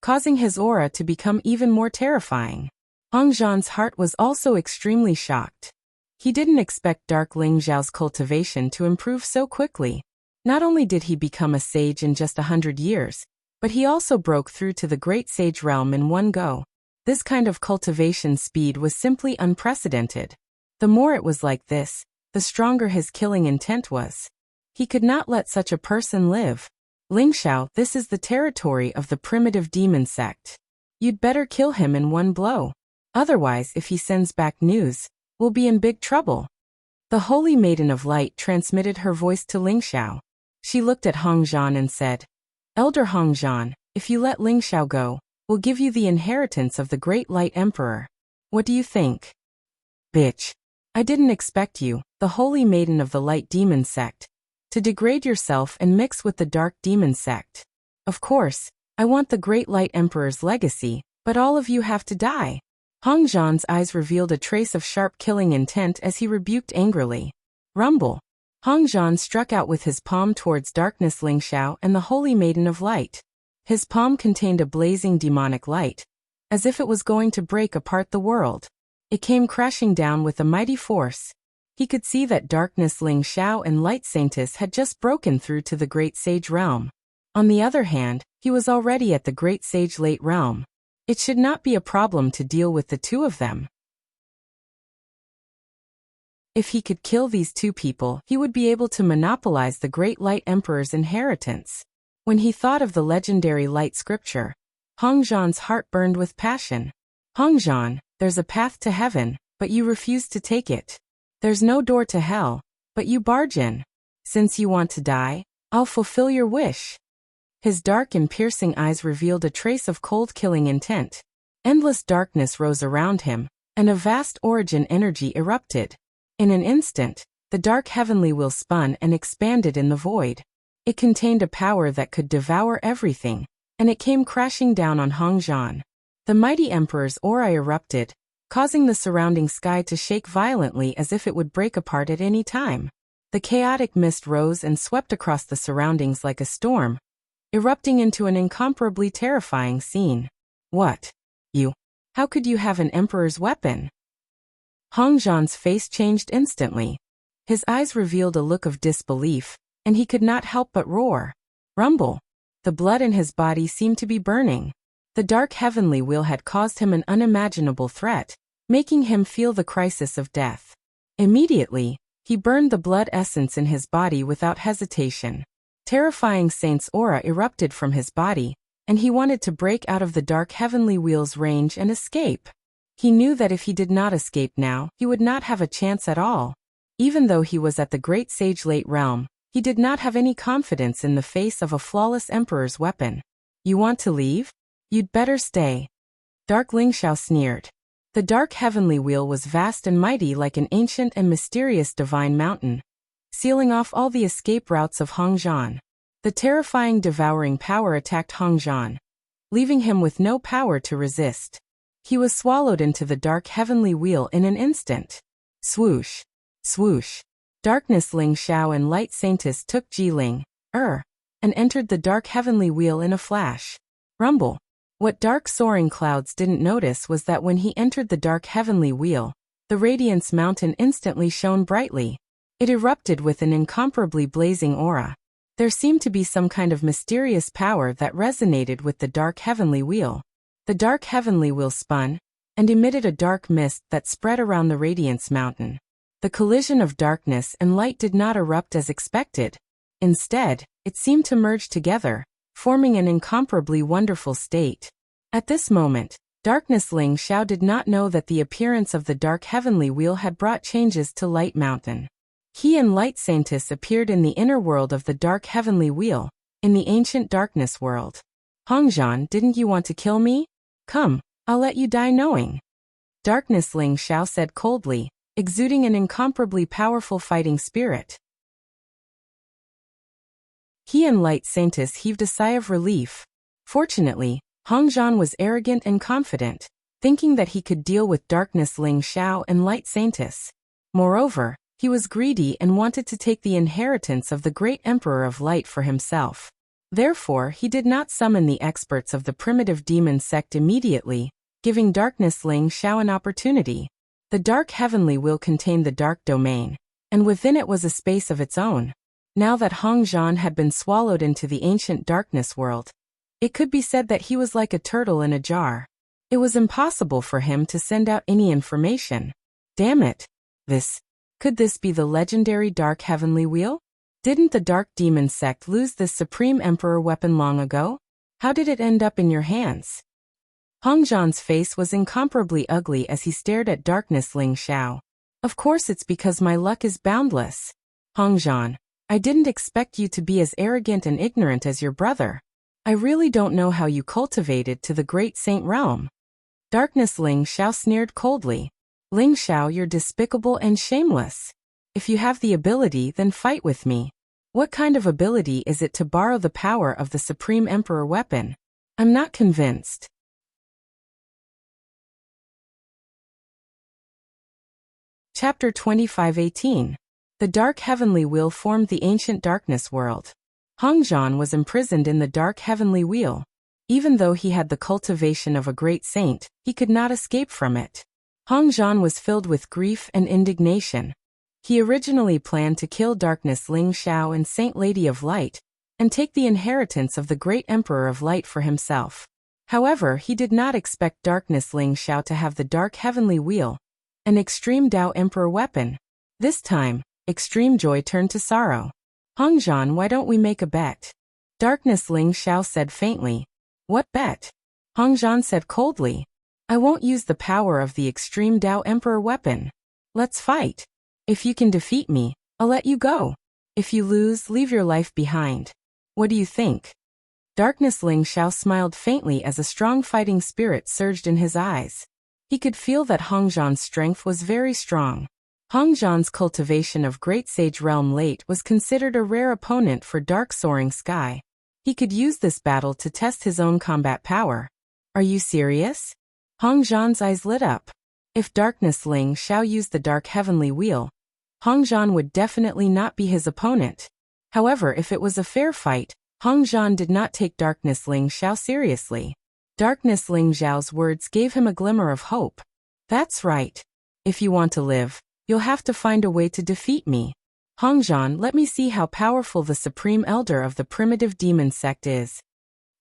causing his aura to become even more terrifying. Hong Zhan's heart was also extremely shocked. He didn't expect Dark Ling Xiao's cultivation to improve so quickly. Not only did he become a sage in just 100 years, but he also broke through to the Great Sage realm in one go. This kind of cultivation speed was simply unprecedented. The more it was like this, the stronger his killing intent was. He could not let such a person live. Ling Xiao, this is the territory of the primitive demon sect. You'd better kill him in one blow. Otherwise, if he sends back news, we'll be in big trouble. The Holy Maiden of Light transmitted her voice to Ling Xiao. She looked at Hong Zhan and said, Elder Hong Zhan, if you let Ling Xiao go, we'll give you the inheritance of the Great Light Emperor. What do you think? Bitch. I didn't expect you, the Holy Maiden of the Light Demon sect, to degrade yourself and mix with the Dark Demon sect. Of course, I want the Great Light Emperor's legacy, but all of you have to die. Hong Zhan's eyes revealed a trace of sharp killing intent as he rebuked angrily. Rumble. Hong Zhan struck out with his palm towards Darkness Ling Xiao and the Holy Maiden of Light. His palm contained a blazing demonic light, as if it was going to break apart the world. It came crashing down with a mighty force. He could see that Darkness Ling Xiao and Light Saintess had just broken through to the Great Sage realm. On the other hand, he was already at the Great Sage Late realm. It should not be a problem to deal with the two of them. If he could kill these two people, he would be able to monopolize the Great Light Emperor's inheritance. When he thought of the legendary light scripture, Hong Zhan's heart burned with passion. Hong Zhan, there's a path to heaven, but you refuse to take it. There's no door to hell, but you barge in. Since you want to die, I'll fulfill your wish. His dark and piercing eyes revealed a trace of cold killing intent. Endless darkness rose around him, and a vast origin energy erupted. In an instant, the dark heavenly wheel spun and expanded in the void. It contained a power that could devour everything, and it came crashing down on Hong Zhan. The mighty emperor's aura erupted, causing the surrounding sky to shake violently as if it would break apart at any time. The chaotic mist rose and swept across the surroundings like a storm, erupting into an incomparably terrifying scene. What? You? How could you have an emperor's weapon? Hong Zhan's face changed instantly. His eyes revealed a look of disbelief, and he could not help but roar. Rumble. The blood in his body seemed to be burning. The dark heavenly wheel had caused him an unimaginable threat, making him feel the crisis of death. Immediately, he burned the blood essence in his body without hesitation. Terrifying Saint's aura erupted from his body, and he wanted to break out of the dark heavenly wheel's range and escape. He knew that if he did not escape now, he would not have a chance at all. Even though he was at the Great Sage Late realm, he did not have any confidence in the face of a flawless emperor's weapon. You want to leave? You'd better stay. Dark Ling Xiao sneered. The dark heavenly wheel was vast and mighty like an ancient and mysterious divine mountain, sealing off all the escape routes of Hong Zhan. The terrifying devouring power attacked Hong Zhan, leaving him with no power to resist. He was swallowed into the dark heavenly wheel in an instant. Swoosh! Swoosh! Darkness Ling Xiao and Light Saintess took Jiling, and entered the dark heavenly wheel in a flash. Rumble! What dark soaring clouds didn't notice was that when he entered the dark heavenly wheel, the Radiance Mountain instantly shone brightly. It erupted with an incomparably blazing aura. There seemed to be some kind of mysterious power that resonated with the dark heavenly wheel. The dark heavenly wheel spun, and emitted a dark mist that spread around the Radiance Mountain. The collision of darkness and light did not erupt as expected. Instead, it seemed to merge together, forming an incomparably wonderful state. At this moment, Darkness Ling Xiao did not know that the appearance of the dark heavenly wheel had brought changes to Light Mountain. He and Light Saintess appeared in the inner world of the dark heavenly wheel, in the ancient darkness world. Hongzhan, didn't you want to kill me? Come, I'll let you die knowing. Darkness Ling Xiao said coldly, exuding an incomparably powerful fighting spirit. He and Light Saintess heaved a sigh of relief. Fortunately, Hongzhan was arrogant and confident, thinking that he could deal with Darkness Ling Xiao and Light Saintess. Moreover, he was greedy and wanted to take the inheritance of the great Emperor of Light for himself. Therefore, he did not summon the experts of the primitive demon sect immediately, giving Darkness Ling Xiao an opportunity. The dark heavenly wheel contained the dark domain, and within it was a space of its own. Now that Hongzhan had been swallowed into the ancient darkness world, it could be said that he was like a turtle in a jar. It was impossible for him to send out any information. Damn it! Could this be the legendary dark heavenly wheel? Didn't the dark demon sect lose this supreme emperor weapon long ago? How did it end up in your hands? Hongzhan's face was incomparably ugly as he stared at Darkness Ling Xiao. Of course it's because my luck is boundless. Hongzhan, I didn't expect you to be as arrogant and ignorant as your brother. I really don't know how you cultivated to the great saint realm. Darkness Ling Xiao sneered coldly. Ling Xiao, you're despicable and shameless. If you have the ability, then fight with me. What kind of ability is it to borrow the power of the Supreme Emperor weapon? I'm not convinced. Chapter 25:18. The dark heavenly wheel formed the ancient darkness world. Hongzhan was imprisoned in the dark heavenly wheel. Even though he had the cultivation of a great saint, he could not escape from it. Hongzhan was filled with grief and indignation. He originally planned to kill Darkness Ling Xiao and Saint Lady of Light, and take the inheritance of the great Emperor of Light for himself. However, he did not expect Darkness Ling Xiao to have the dark heavenly wheel, an extreme Dao Emperor weapon. This time, extreme joy turned to sorrow. Hongzhan, why don't we make a bet? Darkness Ling Xiao said faintly. What bet? Hongzhan said coldly. I won't use the power of the extreme Dao Emperor weapon. Let's fight. If you can defeat me, I'll let you go. If you lose, leave your life behind. What do you think? Darkness Ling Xiao smiled faintly as a strong fighting spirit surged in his eyes. He could feel that Hongzhan's strength was very strong. Hongzhan's cultivation of Great Sage Realm Late was considered a rare opponent for Dark Soaring Sky. He could use this battle to test his own combat power. Are you serious? Hongzhan's eyes lit up. If Darkness Ling Xiao used the dark heavenly wheel, Hongzhan would definitely not be his opponent. However, if it was a fair fight, Hongzhan did not take Darkness Ling Xiao seriously. Darkness Ling Xiao's words gave him a glimmer of hope. That's right. If you want to live, you'll have to find a way to defeat me. Hongzhan, let me see how powerful the Supreme Elder of the primitive demon sect is.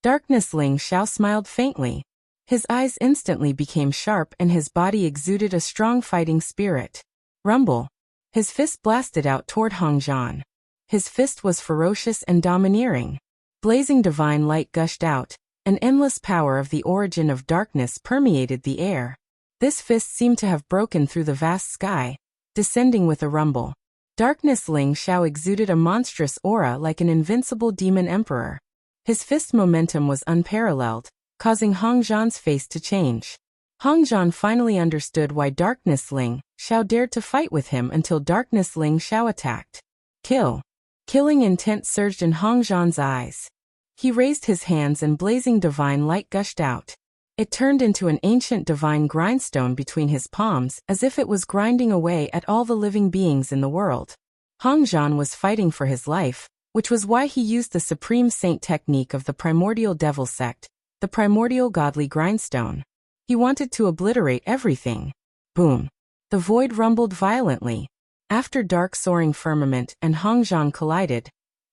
Darkness Ling Xiao smiled faintly. His eyes instantly became sharp and his body exuded a strong fighting spirit. Rumble. His fist blasted out toward Hongzhan. His fist was ferocious and domineering. Blazing divine light gushed out. An endless power of the origin of darkness permeated the air. This fist seemed to have broken through the vast sky, descending with a rumble. Darkness Ling Xiao exuded a monstrous aura like an invincible demon emperor. His fist momentum was unparalleled, causing Hongzhan's face to change. Hongzhan finally understood why Darkness Ling Xiao dared to fight with him until Darkness Ling Xiao attacked. Kill. Killing intent surged in Hongzhan's eyes. He raised his hands and blazing divine light gushed out. It turned into an ancient divine grindstone between his palms as if it was grinding away at all the living beings in the world. Hongzhan was fighting for his life, which was why he used the supreme saint technique of the primordial devil sect, the primordial godly grindstone. He wanted to obliterate everything. Boom. The void rumbled violently. After Dark Soaring Firmament and Hongzhan collided,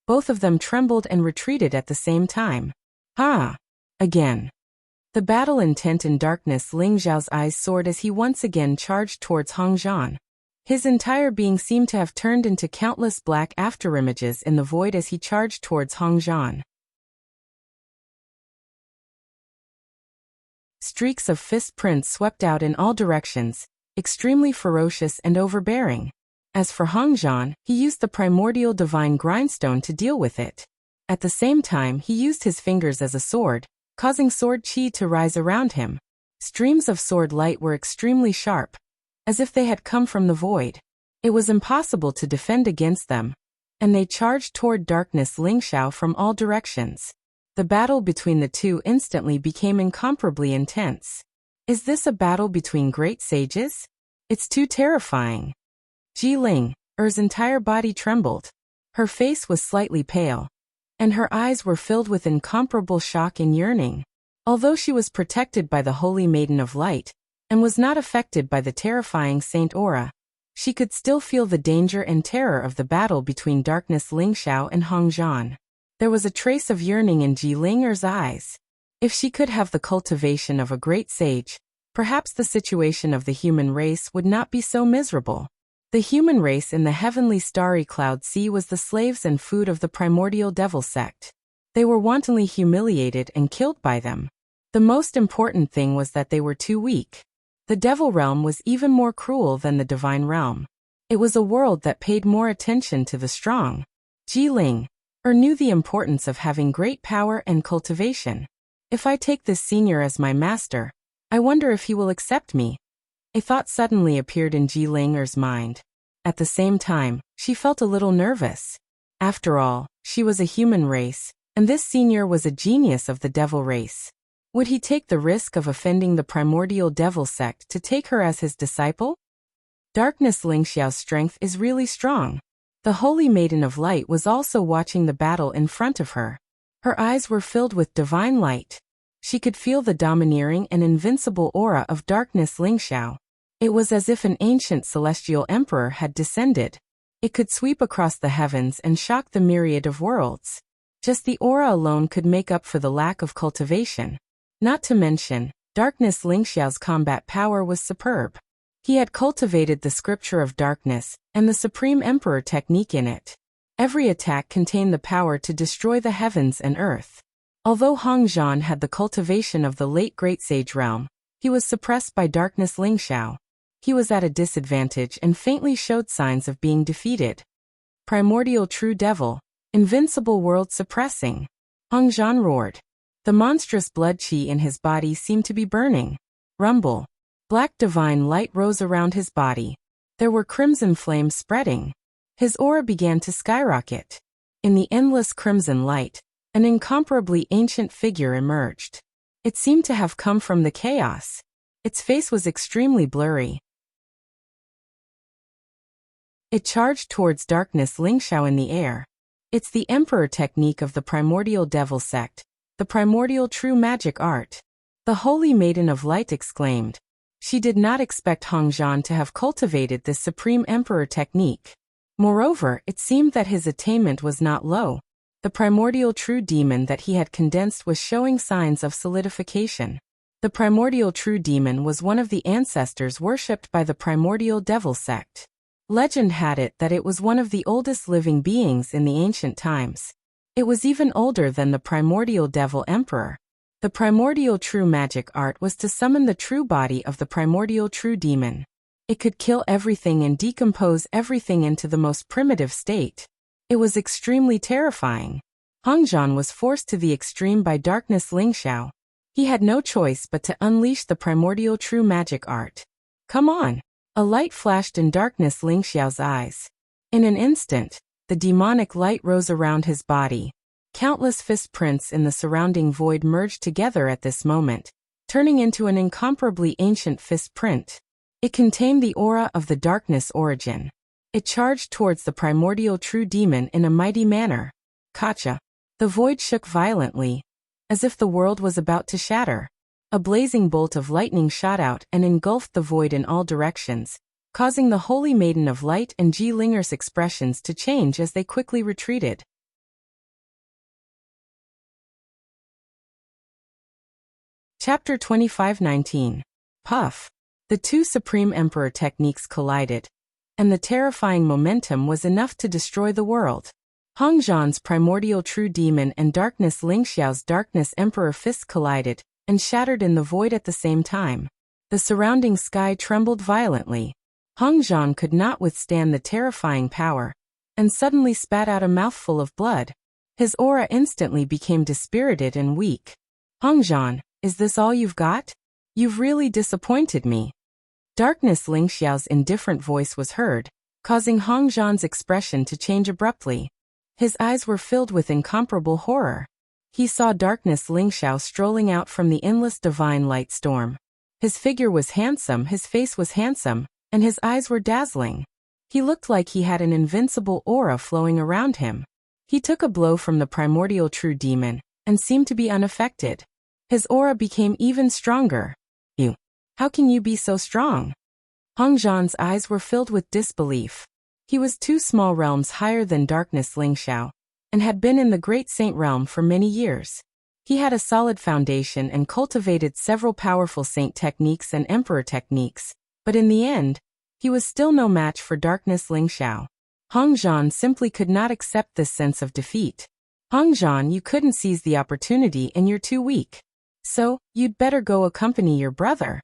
both of them trembled and retreated at the same time. Ha! Again. The battle intent in Darkness Ling Xiao's eyes soared as he once again charged towards Hongzhan. His entire being seemed to have turned into countless black afterimages in the void as he charged towards Hong Zhan. Streaks of fist prints swept out in all directions, extremely ferocious and overbearing. As for Hong Zhan, he used the primordial divine grindstone to deal with it. At the same time, he used his fingers as a sword, causing sword chi to rise around him. Streams of sword light were extremely sharp, as if they had come from the void. It was impossible to defend against them, and they charged toward darkness Lingxiao from all directions. The battle between the two instantly became incomparably intense. Is this a battle between great sages? It's too terrifying. Ji Ling, Er's entire body trembled. Her face was slightly pale, and her eyes were filled with incomparable shock and yearning. Although she was protected by the Holy Maiden of Light, and was not affected by the terrifying Saint Aura, she could still feel the danger and terror of the battle between darkness Lingxiao and Hong Zhan. There was a trace of yearning in Ji Ling's eyes. If she could have the cultivation of a great sage, perhaps the situation of the human race would not be so miserable. The human race in the heavenly starry cloud sea was the slaves and food of the primordial devil sect. They were wantonly humiliated and killed by them. The most important thing was that they were too weak. The devil realm was even more cruel than the divine realm. It was a world that paid more attention to the strong. Ji Ling knew the importance of having great power and cultivation. If I take this senior as my master, I wonder if he will accept me. A thought suddenly appeared in Ji Ling's mind. At the same time, she felt a little nervous. After all, she was a human race, and this senior was a genius of the devil race. Would he take the risk of offending the primordial devil sect to take her as his disciple? Darkness Lingxiao's strength is really strong. The Holy Maiden of Light was also watching the battle in front of her. Her eyes were filled with divine light. She could feel the domineering and invincible aura of darkness Lingxiao. It was as if an ancient celestial emperor had descended. It could sweep across the heavens and shock the myriad of worlds. Just the aura alone could make up for the lack of cultivation. Not to mention, darkness Lingxiao's combat power was superb. He had cultivated the scripture of darkness and the supreme emperor technique in it. Every attack contained the power to destroy the heavens and earth. Although Hong Zhan had the cultivation of the late great sage realm, he was suppressed by darkness Lingxiao. He was at a disadvantage and faintly showed signs of being defeated. Primordial true devil, invincible world suppressing. Hong Zhan roared. The monstrous blood chi in his body seemed to be burning. Rumble. Black divine light rose around his body. There were crimson flames spreading. His aura began to skyrocket. In the endless crimson light, an incomparably ancient figure emerged. It seemed to have come from the chaos. Its face was extremely blurry. It charged towards darkness Lingxiao in the air. It's the emperor technique of the primordial devil sect, the primordial true magic art. The Holy Maiden of Light exclaimed. She did not expect Hong Zhan to have cultivated this supreme emperor technique. Moreover, it seemed that his attainment was not low. The primordial true demon that he had condensed was showing signs of solidification. The primordial true demon was one of the ancestors worshipped by the primordial devil sect. Legend had it that it was one of the oldest living beings in the ancient times. It was even older than the primordial devil emperor. The primordial true magic art was to summon the true body of the primordial true demon. It could kill everything and decompose everything into the most primitive state. It was extremely terrifying. Hong Zhan was forced to the extreme by darkness Lingxiao. He had no choice but to unleash the primordial true magic art. Come on! A light flashed in darkness Lingxiao's eyes. In an instant, the demonic light rose around his body. Countless fist prints in the surrounding void merged together at this moment, turning into an incomparably ancient fist print. It contained the aura of the darkness origin. It charged towards the primordial true demon in a mighty manner. Kacha. The void shook violently, as if the world was about to shatter. A blazing bolt of lightning shot out and engulfed the void in all directions, causing the Holy Maiden of Light and Ji Ling's expressions to change as they quickly retreated. Chapter 25:19. Puff. The two Supreme Emperor techniques collided. and the terrifying momentum was enough to destroy the world. Hongzhan's primordial true demon and Darkness Lingxiao's Darkness Emperor fists collided and shattered in the void at the same time. The surrounding sky trembled violently. Hongzhan could not withstand the terrifying power, and suddenly spat out a mouthful of blood. His aura instantly became dispirited and weak. Hongzhan, is this all you've got? You've really disappointed me. Darkness Lingxiao's indifferent voice was heard, causing Hongzhan's expression to change abruptly. His eyes were filled with incomparable horror. He saw Darkness Lingxiao strolling out from the endless divine light storm. His figure was handsome, his face was handsome, and his eyes were dazzling. He looked like he had an invincible aura flowing around him. He took a blow from the primordial true demon, and seemed to be unaffected. His aura became even stronger. You. How can you be so strong? Hongzhan's eyes were filled with disbelief. He was 2 small realms higher than Darkness Lingxiao, and had been in the Great Saint realm for many years. He had a solid foundation and cultivated several powerful saint techniques and emperor techniques, but in the end, he was still no match for Darkness Lingxiao. Hongzhan simply could not accept this sense of defeat. Hongzhan, you couldn't seize the opportunity and you're too weak. So, you'd better go accompany your brother.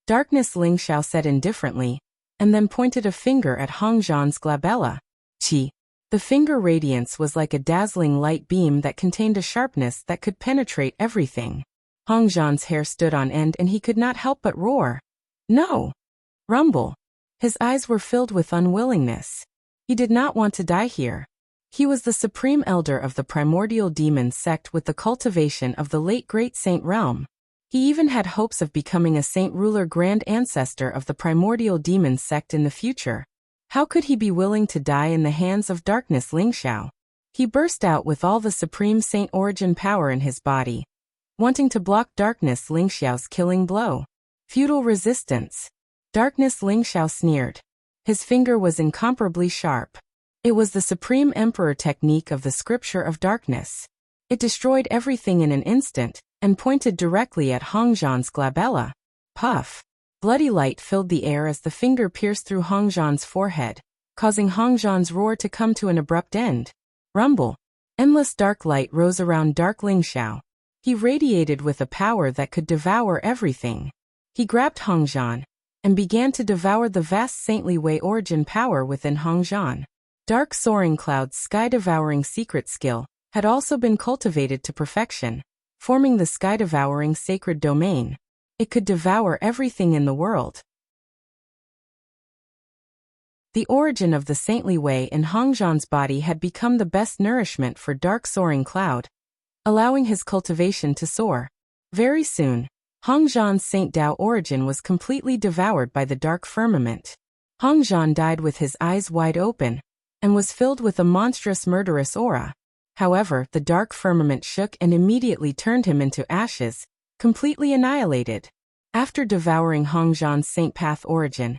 Darkness Lingxiao said indifferently, and then pointed a finger at Hongzhan's glabella. Chi. The finger radiance was like a dazzling light beam that contained a sharpness that could penetrate everything. Hongzhan's hair stood on end and he could not help but roar. No! Rumble. His eyes were filled with unwillingness. He did not want to die here. He was the supreme elder of the primordial demon sect with the cultivation of the late Great Saint realm. He even had hopes of becoming a saint ruler grand ancestor of the primordial demon sect in the future. How could he be willing to die in the hands of Darkness Lingxiao? He burst out with all the supreme saint origin power in his body, wanting to block Darkness Lingxiao's killing blow. Futile resistance. Darkness Lingxiao sneered. His finger was incomparably sharp. It was the supreme emperor technique of the scripture of darkness. It destroyed everything in an instant, and pointed directly at Hongzhan's glabella. Puff. Bloody light filled the air as the finger pierced through Hongzhan's forehead, causing Hongzhan's roar to come to an abrupt end. Rumble. Endless dark light rose around Dark Lingxiao. He radiated with a power that could devour everything. He grabbed Hongzhan, and began to devour the vast saintly way origin power within Hongzhan. Dark Soaring Cloud's sky-devouring secret skill had also been cultivated to perfection, forming the sky-devouring sacred domain. It could devour everything in the world. The origin of the saintly way in Hongzhan's body had become the best nourishment for Dark Soaring Cloud, allowing his cultivation to soar. Very soon, Hongzhan's Saint Dao origin was completely devoured by the dark firmament. Hongzhan died with his eyes wide open, and was filled with a monstrous murderous aura. However, the dark firmament shook and immediately turned him into ashes, completely annihilated. After devouring Hongzhan's Saint Path origin,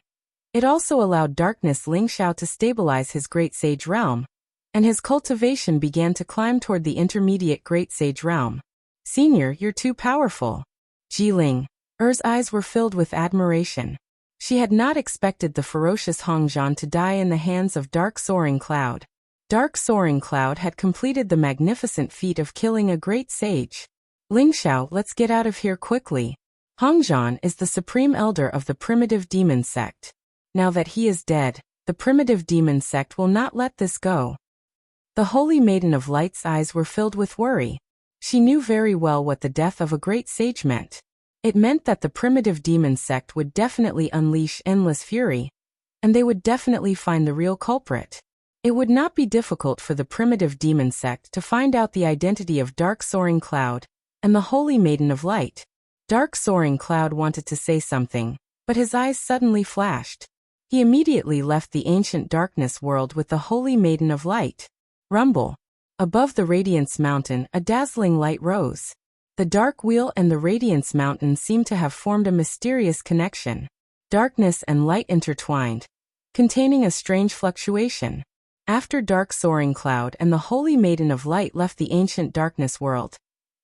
it also allowed Darkness Lingxiao to stabilize his Great Sage realm, and his cultivation began to climb toward the intermediate Great Sage realm. Senior, you're too powerful. Jiling. Er's eyes were filled with admiration. She had not expected the ferocious Hongzhan to die in the hands of Dark Soaring Cloud. Dark Soaring Cloud had completed the magnificent feat of killing a great sage. Lingxiao, let's get out of here quickly. Hongzhan is the supreme elder of the primitive demon sect. Now that he is dead, the primitive demon sect will not let this go. The Holy Maiden of Light's eyes were filled with worry. She knew very well what the death of a great sage meant. It meant that the primitive demon sect would definitely unleash endless fury, and they would definitely find the real culprit. It would not be difficult for the primitive demon sect to find out the identity of Dark Soaring Cloud and the Holy Maiden of Light. Dark Soaring Cloud wanted to say something, but his eyes suddenly flashed. He immediately left the ancient darkness world with the Holy Maiden of Light. Rumble. Above the Radiance Mountain, a dazzling light rose. The Dark Wheel and the Radiance Mountain seemed to have formed a mysterious connection. Darkness and light intertwined, containing a strange fluctuation. After Dark Soaring Cloud and the Holy Maiden of Light left the ancient darkness world,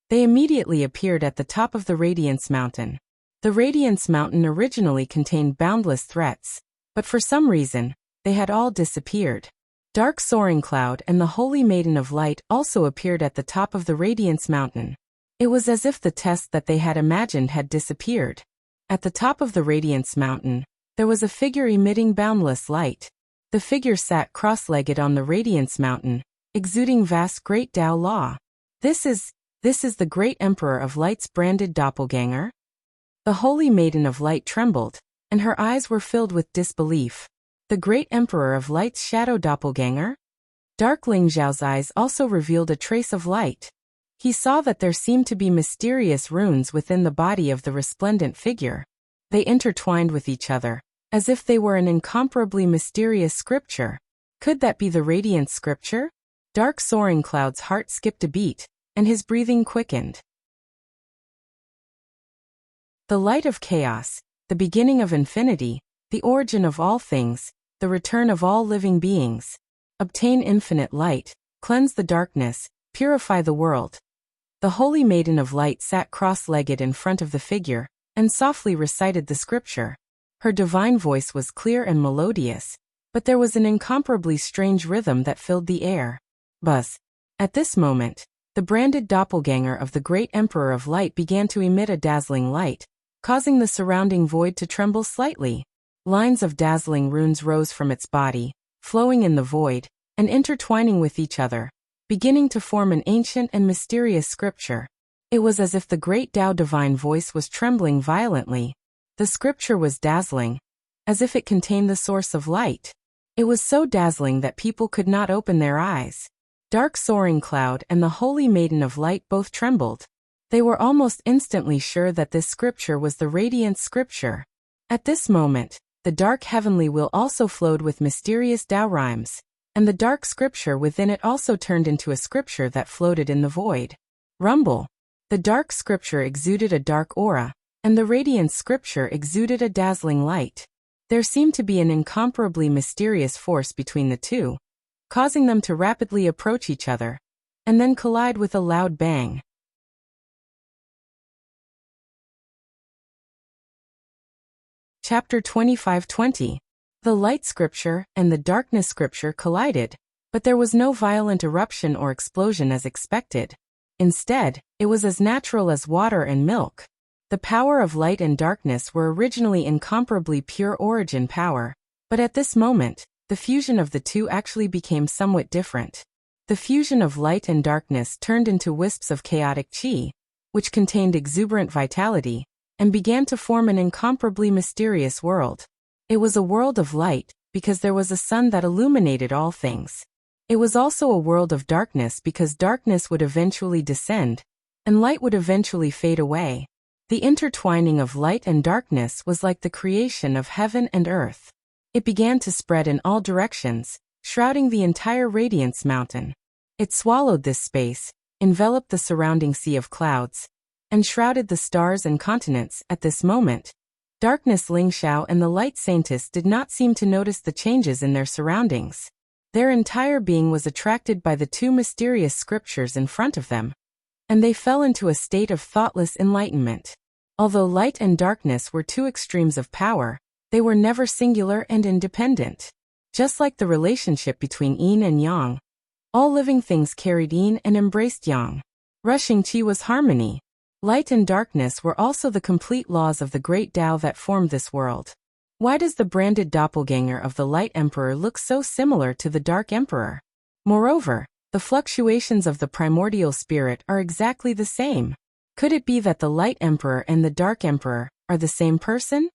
they immediately appeared at the top of the Radiance Mountain. The Radiance Mountain originally contained boundless threats, but for some reason, they had all disappeared. Dark Soaring Cloud and the Holy Maiden of Light also appeared at the top of the Radiance Mountain. It was as if the test that they had imagined had disappeared. At the top of the Radiance Mountain, there was a figure emitting boundless light. The figure sat cross-legged on the Radiance Mountain, exuding vast great Tao law. This is the great Emperor of Light's branded doppelganger? The Holy Maiden of Light trembled, and her eyes were filled with disbelief. The great Emperor of Light's shadow doppelganger? Dark Lingzhao's eyes also revealed a trace of light. He saw that there seemed to be mysterious runes within the body of the resplendent figure. They intertwined with each other, as if they were an incomparably mysterious scripture. Could that be the radiant scripture? Dark Soaring Cloud's heart skipped a beat, and his breathing quickened. The light of chaos, the beginning of infinity, the origin of all things, the return of all living beings. Obtain infinite light, cleanse the darkness, purify the world. The Holy Maiden of Light sat cross-legged in front of the figure, and softly recited the scripture. Her divine voice was clear and melodious, but there was an incomparably strange rhythm that filled the air. Buzz. At this moment, the branded doppelganger of the great Emperor of Light began to emit a dazzling light, causing the surrounding void to tremble slightly. Lines of dazzling runes rose from its body, flowing in the void, and intertwining with each other, beginning to form an ancient and mysterious scripture. It was as if the great Tao divine voice was trembling violently. The scripture was dazzling, as if it contained the source of light. It was so dazzling that people could not open their eyes. Dark Soaring Cloud and the Holy Maiden of Light both trembled. They were almost instantly sure that this scripture was the radiant scripture. At this moment, the dark heavenly will also flowed with mysterious Tao rhymes, and the dark scripture within it also turned into a scripture that floated in the void. Rumble. The dark scripture exuded a dark aura, and the radiant scripture exuded a dazzling light. There seemed to be an incomparably mysterious force between the two, causing them to rapidly approach each other, and then collide with a loud bang. Chapter 25:20. The light scripture and the darkness scripture collided, but there was no violent eruption or explosion as expected. Instead, it was as natural as water and milk. The power of light and darkness were originally incomparably pure origin power, but at this moment, the fusion of the two actually became somewhat different. The fusion of light and darkness turned into wisps of chaotic qi, which contained exuberant vitality, and began to form an incomparably mysterious world. It was a world of light, because there was a sun that illuminated all things. It was also a world of darkness because darkness would eventually descend, and light would eventually fade away. The intertwining of light and darkness was like the creation of heaven and earth. It began to spread in all directions, shrouding the entire Radiance Mountain. It swallowed this space, enveloped the surrounding sea of clouds, and shrouded the stars and continents. At this moment, Darkness Lingxiao and the Light Saintess did not seem to notice the changes in their surroundings. Their entire being was attracted by the two mysterious scriptures in front of them, and they fell into a state of thoughtless enlightenment. Although light and darkness were two extremes of power, they were never singular and independent. Just like the relationship between yin and yang, all living things carried yin and embraced yang. Rushing qi was harmony. Light and darkness were also the complete laws of the great Tao that formed this world. Why does the branded doppelganger of the Light Emperor look so similar to the Dark Emperor? Moreover, the fluctuations of the primordial spirit are exactly the same. Could it be that the Light Emperor and the Dark Emperor are the same person?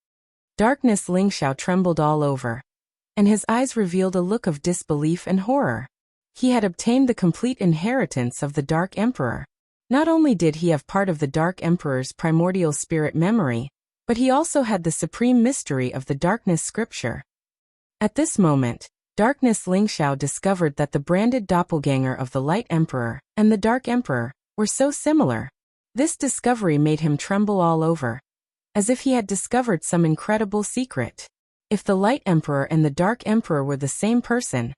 Darkness Lingxiao trembled all over, and his eyes revealed a look of disbelief and horror. He had obtained the complete inheritance of the Dark Emperor. Not only did he have part of the Dark Emperor's primordial spirit memory, but he also had the supreme mystery of the darkness scripture. At this moment, Darkness Lingxiao discovered that the branded doppelganger of the Light Emperor and the Dark Emperor were so similar. This discovery made him tremble all over, as if he had discovered some incredible secret. If the Light Emperor and the Dark Emperor were the same person,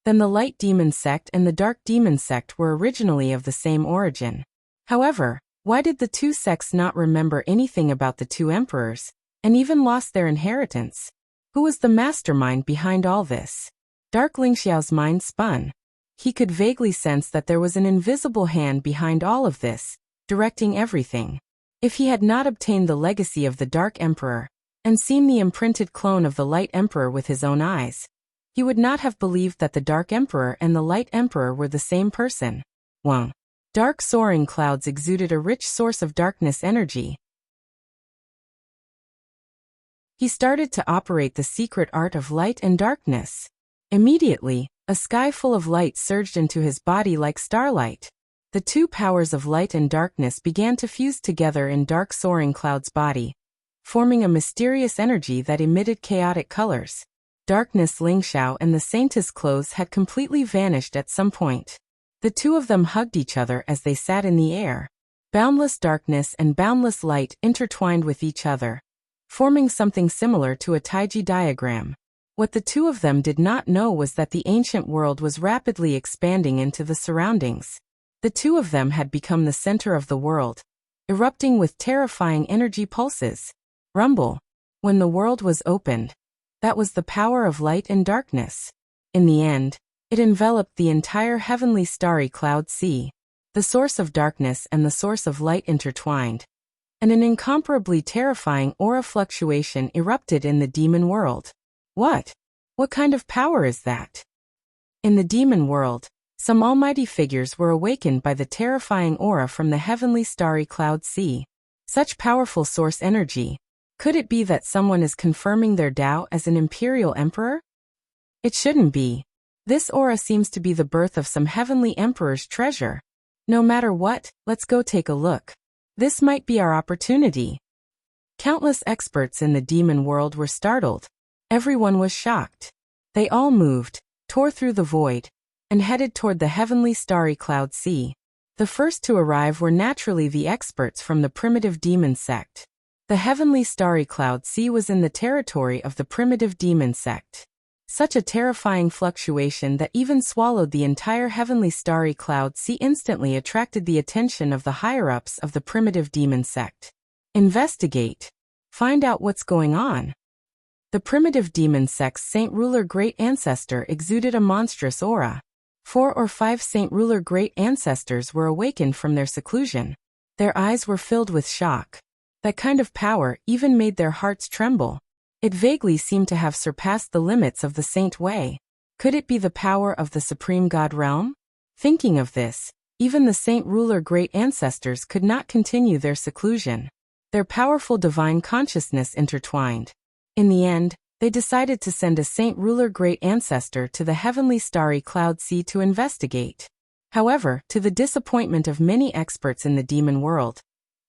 then the Light Demon Sect and the Dark Demon Sect were originally of the same origin. However, why did the two sects not remember anything about the two emperors, and even lost their inheritance? Who was the mastermind behind all this? Dark Ling Xiao's mind spun. He could vaguely sense that there was an invisible hand behind all of this, directing everything. If he had not obtained the legacy of the Dark Emperor, and seen the imprinted clone of the Light Emperor with his own eyes, he would not have believed that the Dark Emperor and the Light Emperor were the same person. 1. Dark soaring clouds exuded a rich source of darkness energy. He started to operate the secret art of light and darkness. Immediately, a sky full of light surged into his body like starlight. The two powers of light and darkness began to fuse together in Dark Soaring Cloud's body, forming a mysterious energy that emitted chaotic colors. Darkness Ling Xiao and the Saintess clothes had completely vanished at some point. The two of them hugged each other as they sat in the air. Boundless darkness and boundless light intertwined with each other, forming something similar to a Taiji diagram. What the two of them did not know was that the ancient world was rapidly expanding into the surroundings. The two of them had become the center of the world, erupting with terrifying energy pulses. Rumble. When the world was opened, that was the power of light and darkness. In the end, it enveloped the entire heavenly starry cloud sea. The source of darkness and the source of light intertwined, and an incomparably terrifying aura fluctuation erupted in the demon world. What? What kind of power is that? In the demon world, some almighty figures were awakened by the terrifying aura from the heavenly starry cloud sea. Such powerful source energy. Could it be that someone is confirming their Tao as an imperial emperor? It shouldn't be. This aura seems to be the birth of some heavenly emperor's treasure. No matter what, let's go take a look. This might be our opportunity. Countless experts in the demon world were startled. Everyone was shocked. They all moved, tore through the void, and headed toward the heavenly starry cloud sea. The first to arrive were naturally the experts from the primitive demon sect. The heavenly starry cloud sea was in the territory of the primitive demon sect. Such a terrifying fluctuation that even swallowed the entire heavenly starry cloud sea instantly attracted the attention of the higher-ups of the primitive demon sect. Investigate. Find out what's going on. The primitive demon sect's Saint Ruler Great Ancestor exuded a monstrous aura. 4 or 5 Saint Ruler Great Ancestors were awakened from their seclusion. Their eyes were filled with shock. That kind of power even made their hearts tremble. It vaguely seemed to have surpassed the limits of the Saint Way. Could it be the power of the Supreme God Realm? Thinking of this, even the Saint Ruler Great Ancestors could not continue their seclusion. Their powerful divine consciousness intertwined. In the end, they decided to send a Saint Ruler Great Ancestor to the heavenly starry cloud sea to investigate. However, to the disappointment of many experts in the demon world,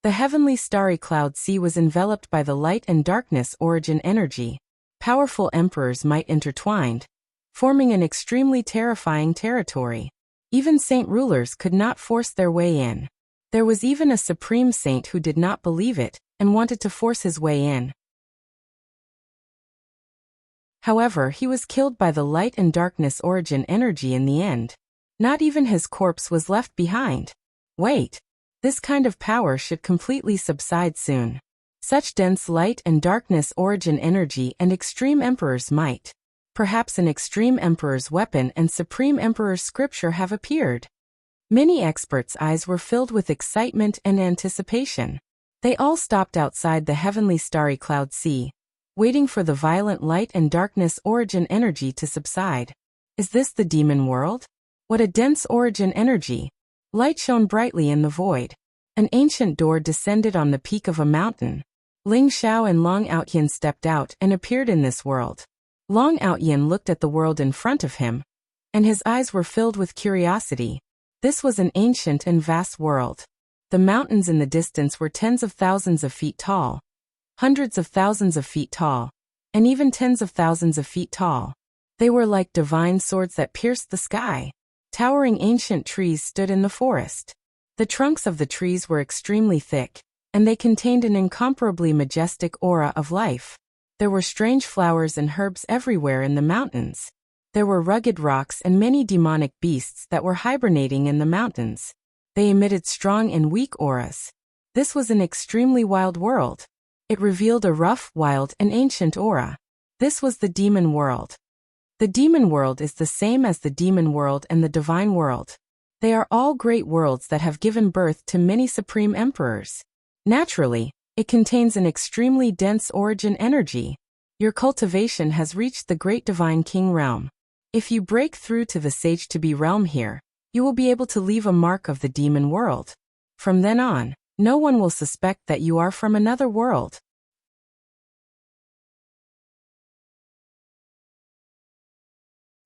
the heavenly starry cloud sea was enveloped by the light and darkness origin energy. Powerful emperors might intertwined, forming an extremely terrifying territory. Even saint rulers could not force their way in. There was even a supreme saint who did not believe it, and wanted to force his way in. However, he was killed by the light and darkness origin energy in the end. Not even his corpse was left behind. Wait. This kind of power should completely subside soon. Such dense light and darkness origin energy and extreme emperor's might. Perhaps an extreme emperor's weapon and supreme emperor's scripture have appeared. Many experts' eyes were filled with excitement and anticipation. They all stopped outside the heavenly starry cloud sea, waiting for the violent light and darkness origin energy to subside. Is this the demon world? What a dense origin energy! Light shone brightly in the void. An ancient door descended on the peak of a mountain. Ling Xiao and Long Outyin stepped out and appeared in this world. Long Outyin looked at the world in front of him, and his eyes were filled with curiosity. This was an ancient and vast world. The mountains in the distance were tens of thousands of feet tall, hundreds of thousands of feet tall, and even tens of thousands of feet tall. They were like divine swords that pierced the sky. Towering ancient trees stood in the forest. The trunks of the trees were extremely thick, and they contained an incomparably majestic aura of life. There were strange flowers and herbs everywhere in the mountains. There were rugged rocks and many demonic beasts that were hibernating in the mountains. They emitted strong and weak auras. This was an extremely wild world. It revealed a rough, wild, and ancient aura. This was the demon world. The demon world is the same as the demon world and the divine world. They are all great worlds that have given birth to many supreme emperors. Naturally, it contains an extremely dense origin energy. Your cultivation has reached the great divine king realm. If you break through to the sage-to-be realm here, you will be able to leave a mark of the demon world. From then on, no one will suspect that you are from another world.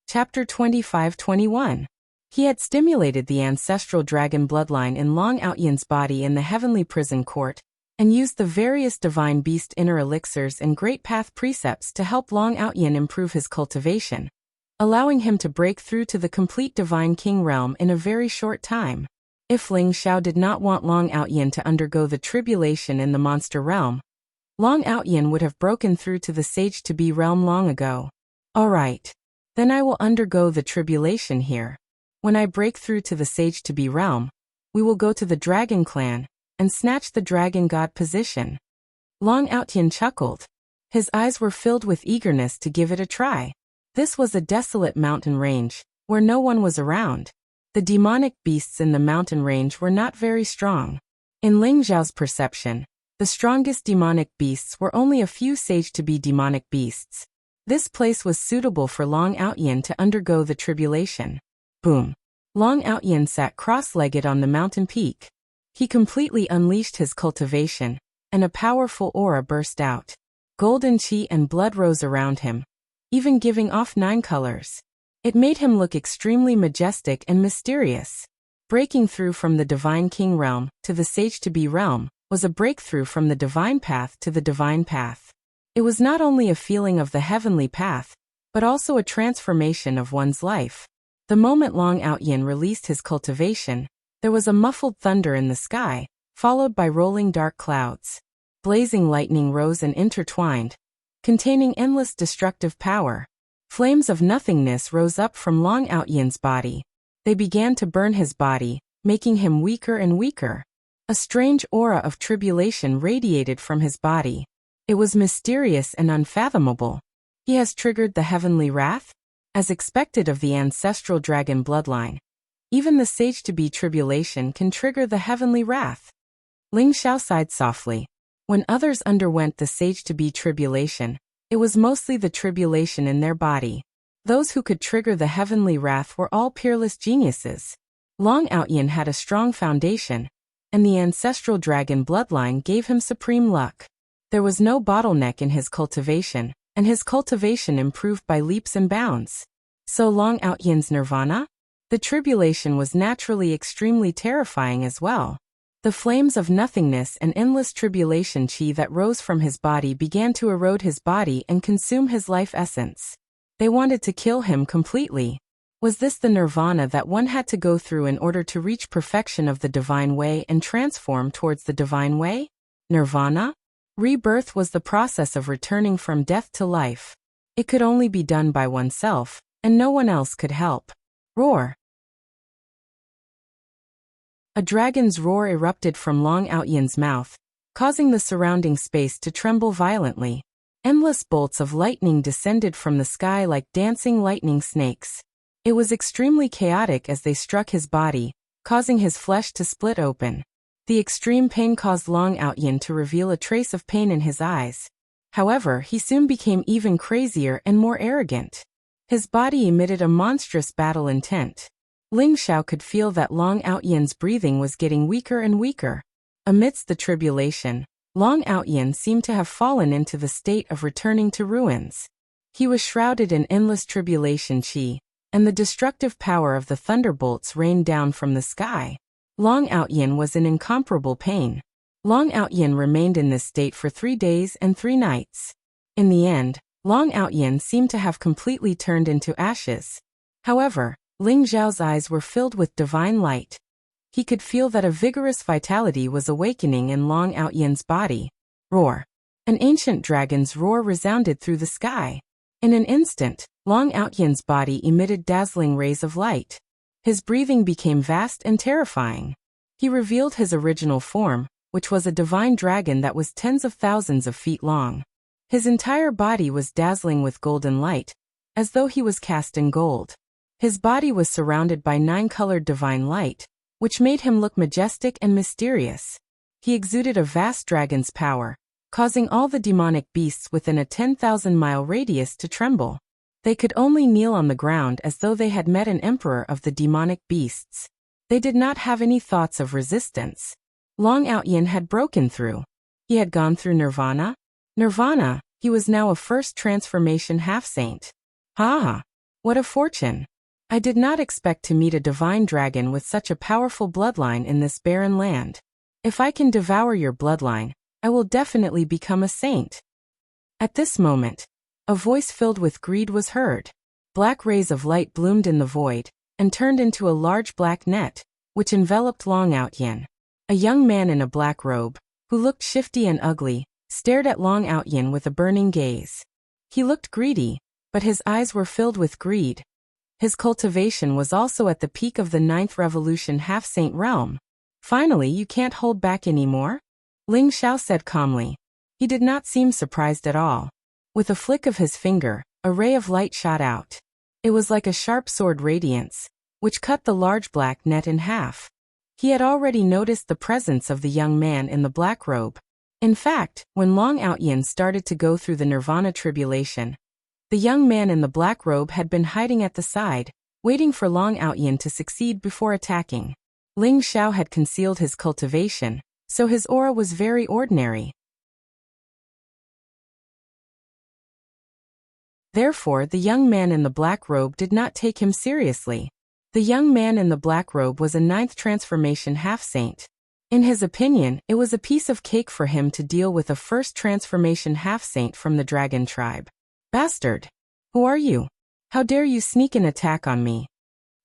Chapter 25-21. He had stimulated the ancestral dragon bloodline in Long Outyan's body in the heavenly prison court, and used the various divine beast inner elixirs and great path precepts to help Long Outyan improve his cultivation, allowing him to break through to the complete divine king realm in a very short time. If Ling Xiao did not want Long Outyan to undergo the tribulation in the monster realm, Long Outyan would have broken through to the sage-to-be realm long ago. Alright. Then I will undergo the tribulation here. When I break through to the sage-to-be realm, we will go to the dragon clan, and snatch the dragon god position. Long Outyan chuckled. His eyes were filled with eagerness to give it a try. This was a desolate mountain range, where no one was around. The demonic beasts in the mountain range were not very strong. In Ling Xiao's perception, the strongest demonic beasts were only a few sage-to-be demonic beasts. This place was suitable for Long Outyan to undergo the tribulation. Boom. Long Outyan sat cross-legged on the mountain peak. He completely unleashed his cultivation, and a powerful aura burst out. Golden qi and blood rose around him, even giving off 9 colors. It made him look extremely majestic and mysterious. Breaking through from the divine king realm to the sage-to-be realm was a breakthrough from the divine path to the divine path. It was not only a feeling of the heavenly path, but also a transformation of one's life. The moment Long Outyan released his cultivation, there was a muffled thunder in the sky, followed by rolling dark clouds. Blazing lightning rose and intertwined, containing endless destructive power. Flames of nothingness rose up from Long Outyan's body. They began to burn his body, making him weaker and weaker. A strange aura of tribulation radiated from his body. It was mysterious and unfathomable. He has triggered the heavenly wrath? As expected of the ancestral dragon bloodline, even the sage-to-be tribulation can trigger the heavenly wrath. Ling Xiao sighed softly. When others underwent the sage-to-be tribulation, it was mostly the tribulation in their body. Those who could trigger the heavenly wrath were all peerless geniuses. Long Outyan had a strong foundation, and the ancestral dragon bloodline gave him supreme luck. There was no bottleneck in his cultivation, and his cultivation improved by leaps and bounds. So Long Outyan's nirvana? The tribulation was naturally extremely terrifying as well. The flames of nothingness and endless tribulation qi that rose from his body began to erode his body and consume his life essence. They wanted to kill him completely. Was this the nirvana that one had to go through in order to reach perfection of the divine way and transform towards the divine way? Nirvana? Rebirth was the process of returning from death to life. It could only be done by oneself, and no one else could help. Roar. A dragon's roar erupted from Long Outyan's mouth, causing the surrounding space to tremble violently. Endless bolts of lightning descended from the sky like dancing lightning snakes. It was extremely chaotic as they struck his body, causing his flesh to split open. The extreme pain caused Long Outyan to reveal a trace of pain in his eyes. However, he soon became even crazier and more arrogant. His body emitted a monstrous battle intent. Ling Xiao could feel that Long Outyan's breathing was getting weaker and weaker. Amidst the tribulation, Long Outyan seemed to have fallen into the state of returning to ruins. He was shrouded in endless tribulation qi, and the destructive power of the thunderbolts rained down from the sky. Long Outyan was in incomparable pain. Long Outyan remained in this state for 3 days and 3 nights. In the end, Long Outyan seemed to have completely turned into ashes. However, Ling Xiao's eyes were filled with divine light. He could feel that a vigorous vitality was awakening in Long Outyan's body. Roar. An ancient dragon's roar resounded through the sky. In an instant, Long Outyan's body emitted dazzling rays of light. His breathing became vast and terrifying. He revealed his original form, which was a divine dragon that was tens of thousands of feet long. His entire body was dazzling with golden light, as though he was cast in gold. His body was surrounded by 9-colored divine light, which made him look majestic and mysterious. He exuded a vast dragon's power, causing all the demonic beasts within a 10,000-mile radius to tremble. They could only kneel on the ground as though they had met an emperor of the demonic beasts. They did not have any thoughts of resistance. Long Outyin had broken through. He had gone through nirvana. Nirvana, he was now a first transformation half-saint. Ha! What a fortune! I did not expect to meet a divine dragon with such a powerful bloodline in this barren land. If I can devour your bloodline, I will definitely become a saint. At this moment, a voice filled with greed was heard. Black rays of light bloomed in the void, and turned into a large black net, which enveloped Long Outyin. A young man in a black robe, who looked shifty and ugly, stared at Long Outyin with a burning gaze. He looked greedy, but his eyes were filled with greed. His cultivation was also at the peak of the 9th Revolution half-saint realm. Finally, you can't hold back anymore? Ling Xiao said calmly. He did not seem surprised at all. With a flick of his finger, a ray of light shot out. It was like a sharp sword radiance, which cut the large black net in half. He had already noticed the presence of the young man in the black robe. In fact, when Long Outyin started to go through the nirvana tribulation, the young man in the black robe had been hiding at the side, waiting for Long Outyin to succeed before attacking. Ling Xiao had concealed his cultivation, so his aura was very ordinary. Therefore, the young man in the black robe did not take him seriously. The young man in the black robe was a 9th transformation half-saint. In his opinion, it was a piece of cake for him to deal with a first transformation half-saint from the dragon tribe. Bastard! Who are you? How dare you sneak an attack on me?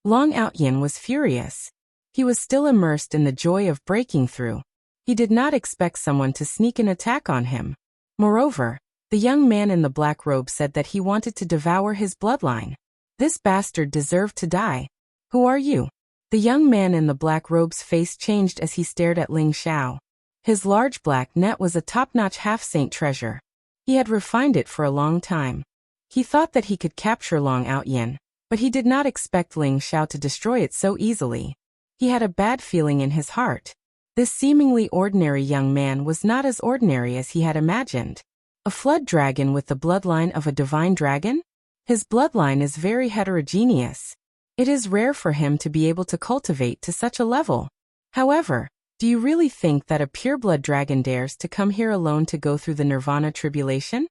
Long Outyin was furious. He was still immersed in the joy of breaking through. He did not expect someone to sneak an attack on him. Moreover, the young man in the black robe said that he wanted to devour his bloodline. This bastard deserved to die. Who are you? The young man in the black robe's face changed as he stared at Ling Xiao. His large black net was a top-notch half-saint treasure. He had refined it for a long time. He thought that he could capture Long Outyin, but he did not expect Ling Xiao to destroy it so easily. He had a bad feeling in his heart. This seemingly ordinary young man was not as ordinary as he had imagined. A flood dragon with the bloodline of a divine dragon? His bloodline is very heterogeneous. It is rare for him to be able to cultivate to such a level. However, do you really think that a pureblood dragon dares to come here alone to go through the nirvana tribulation?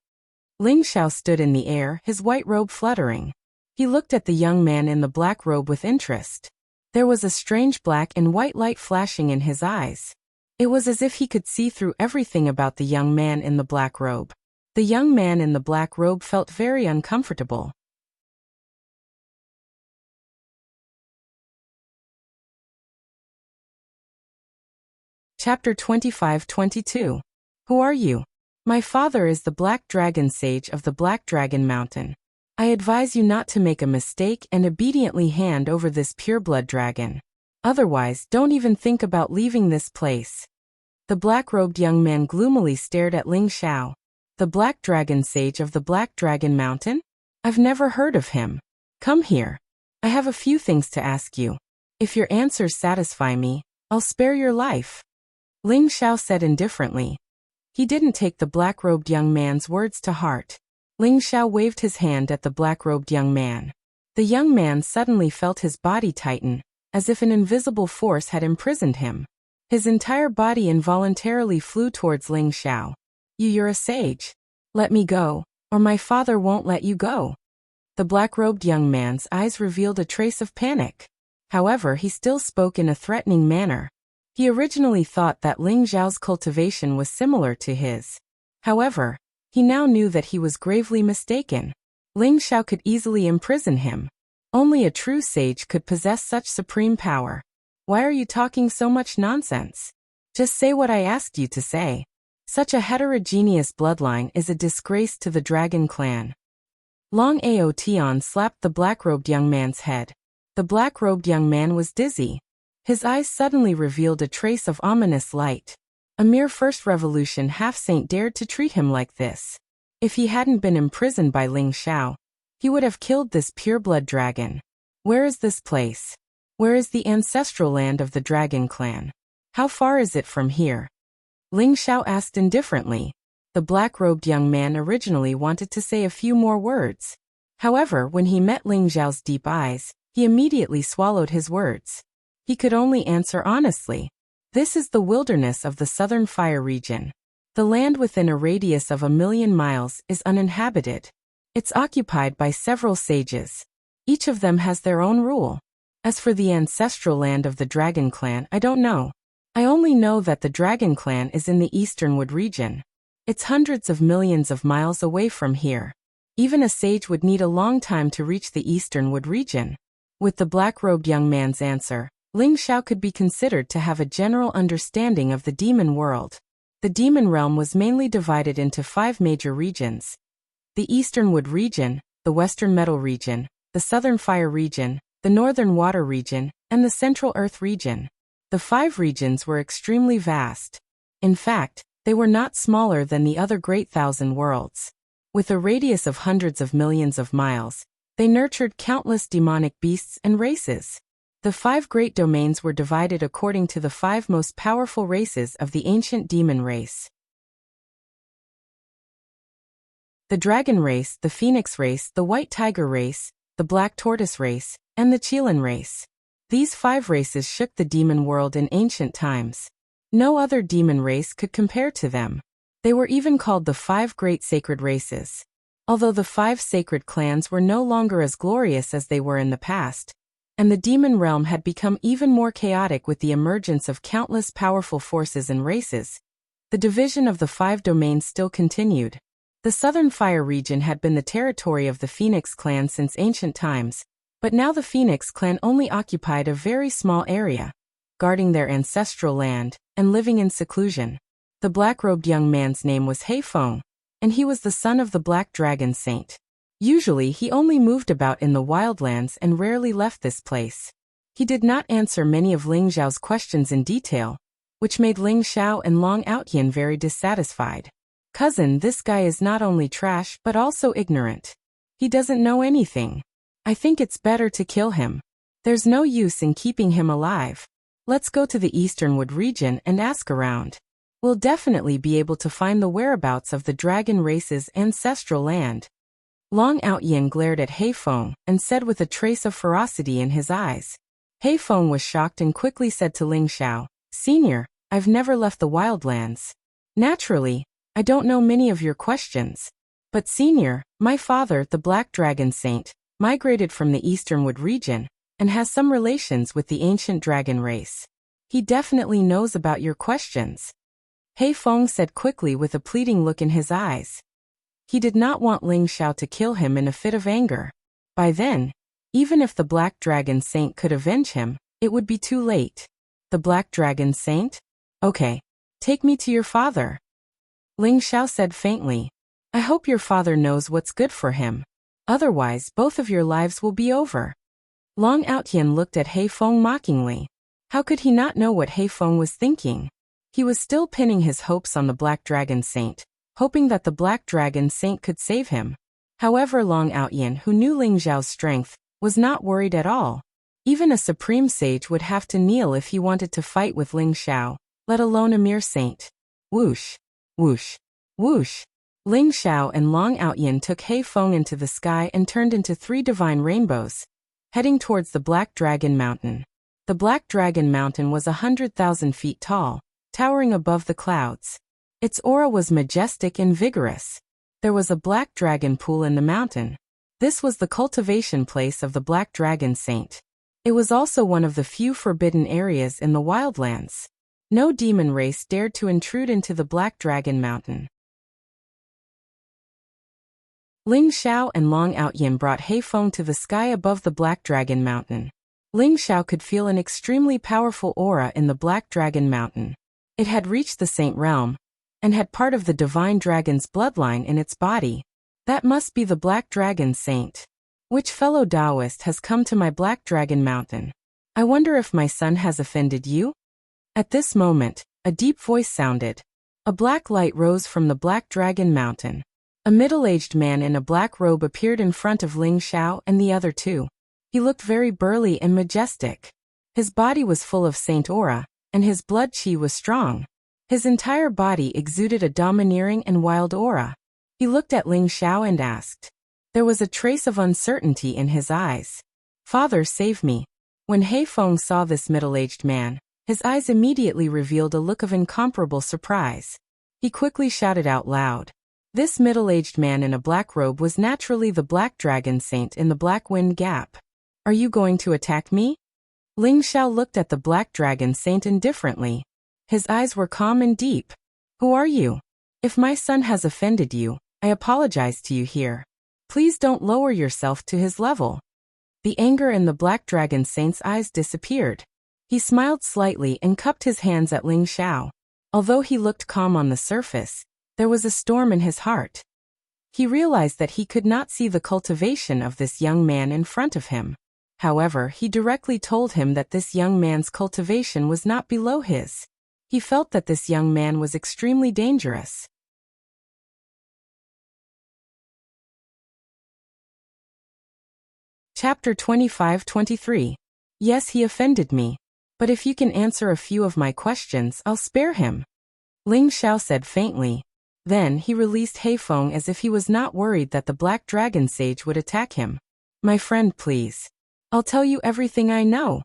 Ling Xiao stood in the air, his white robe fluttering. He looked at the young man in the black robe with interest. There was a strange black and white light flashing in his eyes. It was as if he could see through everything about the young man in the black robe. The young man in the black robe felt very uncomfortable. Chapter 25-22. Who are you? My father is the Black Dragon Sage of the Black Dragon Mountain. I advise you not to make a mistake and obediently hand over this pureblood dragon. Otherwise, don't even think about leaving this place. The black-robed young man gloomily stared at Ling Xiao. The Black Dragon Sage of the Black Dragon Mountain? I've never heard of him. Come here. I have a few things to ask you. If your answers satisfy me, I'll spare your life. Ling Xiao said indifferently. He didn't take the black-robed young man's words to heart. Ling Xiao waved his hand at the black-robed young man. The young man suddenly felt his body tighten, as if an invisible force had imprisoned him. His entire body involuntarily flew towards Ling Xiao. You're a sage. Let me go, or my father won't let you go. The black-robed young man's eyes revealed a trace of panic. However, he still spoke in a threatening manner. He originally thought that Ling Xiao's cultivation was similar to his. However, he now knew that he was gravely mistaken. Ling Xiao could easily imprison him. Only a true sage could possess such supreme power. Why are you talking so much nonsense? Just say what I asked you to say. Such a heterogeneous bloodline is a disgrace to the dragon clan. Long Aotion slapped the black-robed young man's head. The black-robed young man was dizzy. His eyes suddenly revealed a trace of ominous light. A mere first revolution half-saint dared to treat him like this. If he hadn't been imprisoned by Ling Xiao, he would have killed this pureblood dragon. Where is this place? Where is the ancestral land of the dragon clan? How far is it from here? Ling Xiao asked indifferently. The black-robed young man originally wanted to say a few more words. However, when he met Ling Xiao's deep eyes, he immediately swallowed his words. He could only answer honestly. This is the wilderness of the southern fire region. The land within a radius of 1,000,000 miles is uninhabited. It's occupied by several sages. Each of them has their own rule. As for the ancestral land of the dragon clan, I don't know. I only know that the dragon clan is in the Easternwood region. It's hundreds of millions of miles away from here. Even a sage would need a long time to reach the Easternwood region. With the black-robed young man's answer, Ling Xiao could be considered to have a general understanding of the demon world. The demon realm was mainly divided into 5 major regions: the Easternwood region, the Western Metal region, the Southern Fire region, the Northern Water region, and the Central Earth region. The 5 regions were extremely vast. In fact, they were not smaller than the other Great Thousand Worlds. With a radius of hundreds of millions of miles, they nurtured countless demonic beasts and races. The 5 great domains were divided according to the 5 most powerful races of the ancient demon race: the dragon race, the phoenix race, the white tiger race, the black tortoise race, and the Qilin race. These 5 races shook the demon world in ancient times. No other demon race could compare to them. They were even called the 5 great sacred races. Although the 5 sacred clans were no longer as glorious as they were in the past, and the demon realm had become even more chaotic with the emergence of countless powerful forces and races, the division of the 5 domains still continued. The Southern Fire region had been the territory of the Phoenix clan since ancient times, but now the Phoenix clan only occupied a very small area, guarding their ancestral land and living in seclusion. The black-robed young man's name was Heifeng, and he was the son of the Black Dragon Saint. Usually he only moved about in the wildlands and rarely left this place. He did not answer many of Ling Xiao's questions in detail, which made Ling Xiao and Long Outyin very dissatisfied. "Cousin, this guy is not only trash but also ignorant. He doesn't know anything. I think it's better to kill him. There's no use in keeping him alive. Let's go to the Easternwood region and ask around. We'll definitely be able to find the whereabouts of the dragon race's ancestral land." Long Outyin glared at Heifeng and said with a trace of ferocity in his eyes. Heifeng was shocked and quickly said to Ling Xiao, "Senior, I've never left the wildlands. Naturally, I don't know many of your questions. But senior, my father, the Black Dragon Saint, migrated from the Easternwood region and has some relations with the ancient dragon race. He definitely knows about your questions." Heifeng said quickly with a pleading look in his eyes. He did not want Ling Xiao to kill him in a fit of anger. By then, even if the Black Dragon Saint could avenge him, it would be too late. The Black Dragon Saint? Okay. Take me to your father. Ling Xiao said faintly. I hope your father knows what's good for him. Otherwise, both of your lives will be over. Long Outyin looked at Heifeng mockingly. How could he not know what Heifeng was thinking? He was still pinning his hopes on the Black Dragon Saint, hoping that the Black Dragon Saint could save him. However, Long Outyin, who knew Ling Xiao's strength, was not worried at all. Even a supreme sage would have to kneel if he wanted to fight with Ling Xiao, let alone a mere saint. Whoosh, whoosh, whoosh. Ling Xiao and Long Outyin took Heifeng into the sky and turned into 3 divine rainbows, heading towards the Black Dragon Mountain. The Black Dragon Mountain was 100,000 feet tall, towering above the clouds. Its aura was majestic and vigorous. There was a black dragon pool in the mountain. This was the cultivation place of the Black Dragon Saint. It was also one of the few forbidden areas in the wildlands. No demon race dared to intrude into the Black Dragon Mountain. Ling Xiao and Long Outyin brought Heifeng to the sky above the Black Dragon Mountain. Ling Xiao could feel an extremely powerful aura in the Black Dragon Mountain. It had reached the Saint Realm, and had part of the Divine Dragon's bloodline in its body. That must be the Black Dragon Saint. Which fellow Taoist has come to my Black Dragon Mountain? I wonder if my son has offended you? At this moment, a deep voice sounded. A black light rose from the Black Dragon Mountain. A middle-aged man in a black robe appeared in front of Ling Xiao and the other two. He looked very burly and majestic. His body was full of saint aura, and his blood qi was strong. His entire body exuded a domineering and wild aura. He looked at Ling Xiao and asked. There was a trace of uncertainty in his eyes. Father, save me. When He Feng saw this middle-aged man, his eyes immediately revealed a look of incomparable surprise. He quickly shouted out loud. This middle-aged man in a black robe was naturally the Black Dragon Saint in the Black Wind Gap. Are you going to attack me? Ling Xiao looked at the Black Dragon Saint indifferently. His eyes were calm and deep. Who are you? If my son has offended you, I apologize to you here. Please don't lower yourself to his level. The anger in the Black Dragon Saint's eyes disappeared. He smiled slightly and cupped his hands at Ling Xiao. Although he looked calm on the surface, there was a storm in his heart. He realized that he could not see the cultivation of this young man in front of him. However, he directly told him that this young man's cultivation was not below his. He felt that this young man was extremely dangerous. Chapter 25-23. Yes, he offended me. But if you can answer a few of my questions, I'll spare him. Ling Xiao said faintly. Then he released He Feng as if he was not worried that the Black Dragon Sage would attack him. My friend, please. I'll tell you everything I know.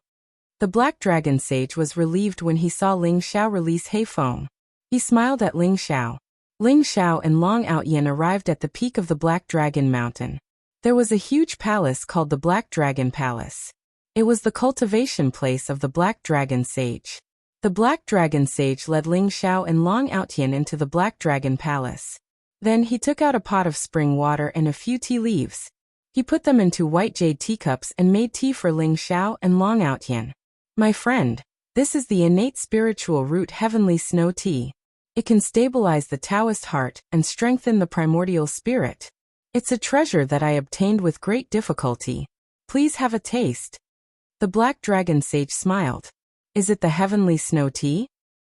The Black Dragon Sage was relieved when he saw Ling Xiao release He Feng. He smiled at Ling Xiao. Ling Xiao and Long Outyin arrived at the peak of the Black Dragon Mountain. There was a huge palace called the Black Dragon Palace. It was the cultivation place of the Black Dragon Sage. The Black Dragon Sage led Ling Xiao and Long Outyin into the Black Dragon Palace. Then he took out a pot of spring water and a few tea leaves. He put them into white jade teacups and made tea for Ling Xiao and Long Outyin. My friend, this is the innate spiritual root Heavenly Snow Tea. It can stabilize the Taoist heart and strengthen the primordial spirit. It's a treasure that I obtained with great difficulty. Please have a taste. The Black Dragon Sage smiled. Is it the Heavenly Snow Tea?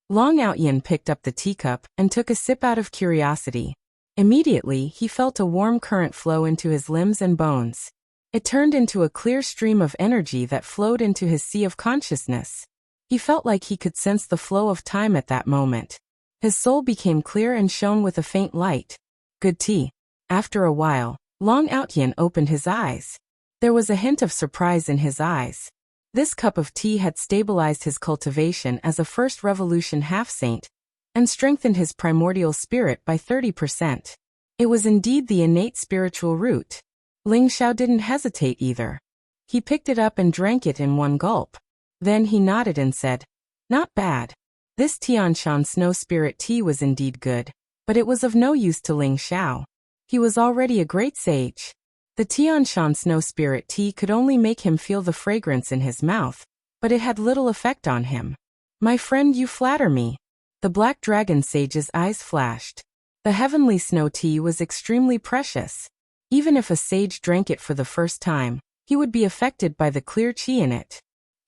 Long Outyin picked up the teacup and took a sip out of curiosity. Immediately, he felt a warm current flow into his limbs and bones. It turned into a clear stream of energy that flowed into his sea of consciousness. He felt like he could sense the flow of time at that moment. His soul became clear and shone with a faint light. Good tea. After a while, Long Outyin opened his eyes. There was a hint of surprise in his eyes. This cup of tea had stabilized his cultivation as a first revolution half-saint, and strengthened his primordial spirit by 30%. It was indeed the innate spiritual root. Ling Xiao didn't hesitate either. He picked it up and drank it in one gulp. Then he nodded and said, Not bad. This Tianshan Snow Spirit Tea was indeed good, but it was of no use to Ling Xiao. He was already a great sage. The Tianshan Snow Spirit Tea could only make him feel the fragrance in his mouth, but it had little effect on him. My friend, you flatter me. The Black Dragon Sage's eyes flashed. The Heavenly Snow Tea was extremely precious. Even if a sage drank it for the first time, he would be affected by the clear qi in it.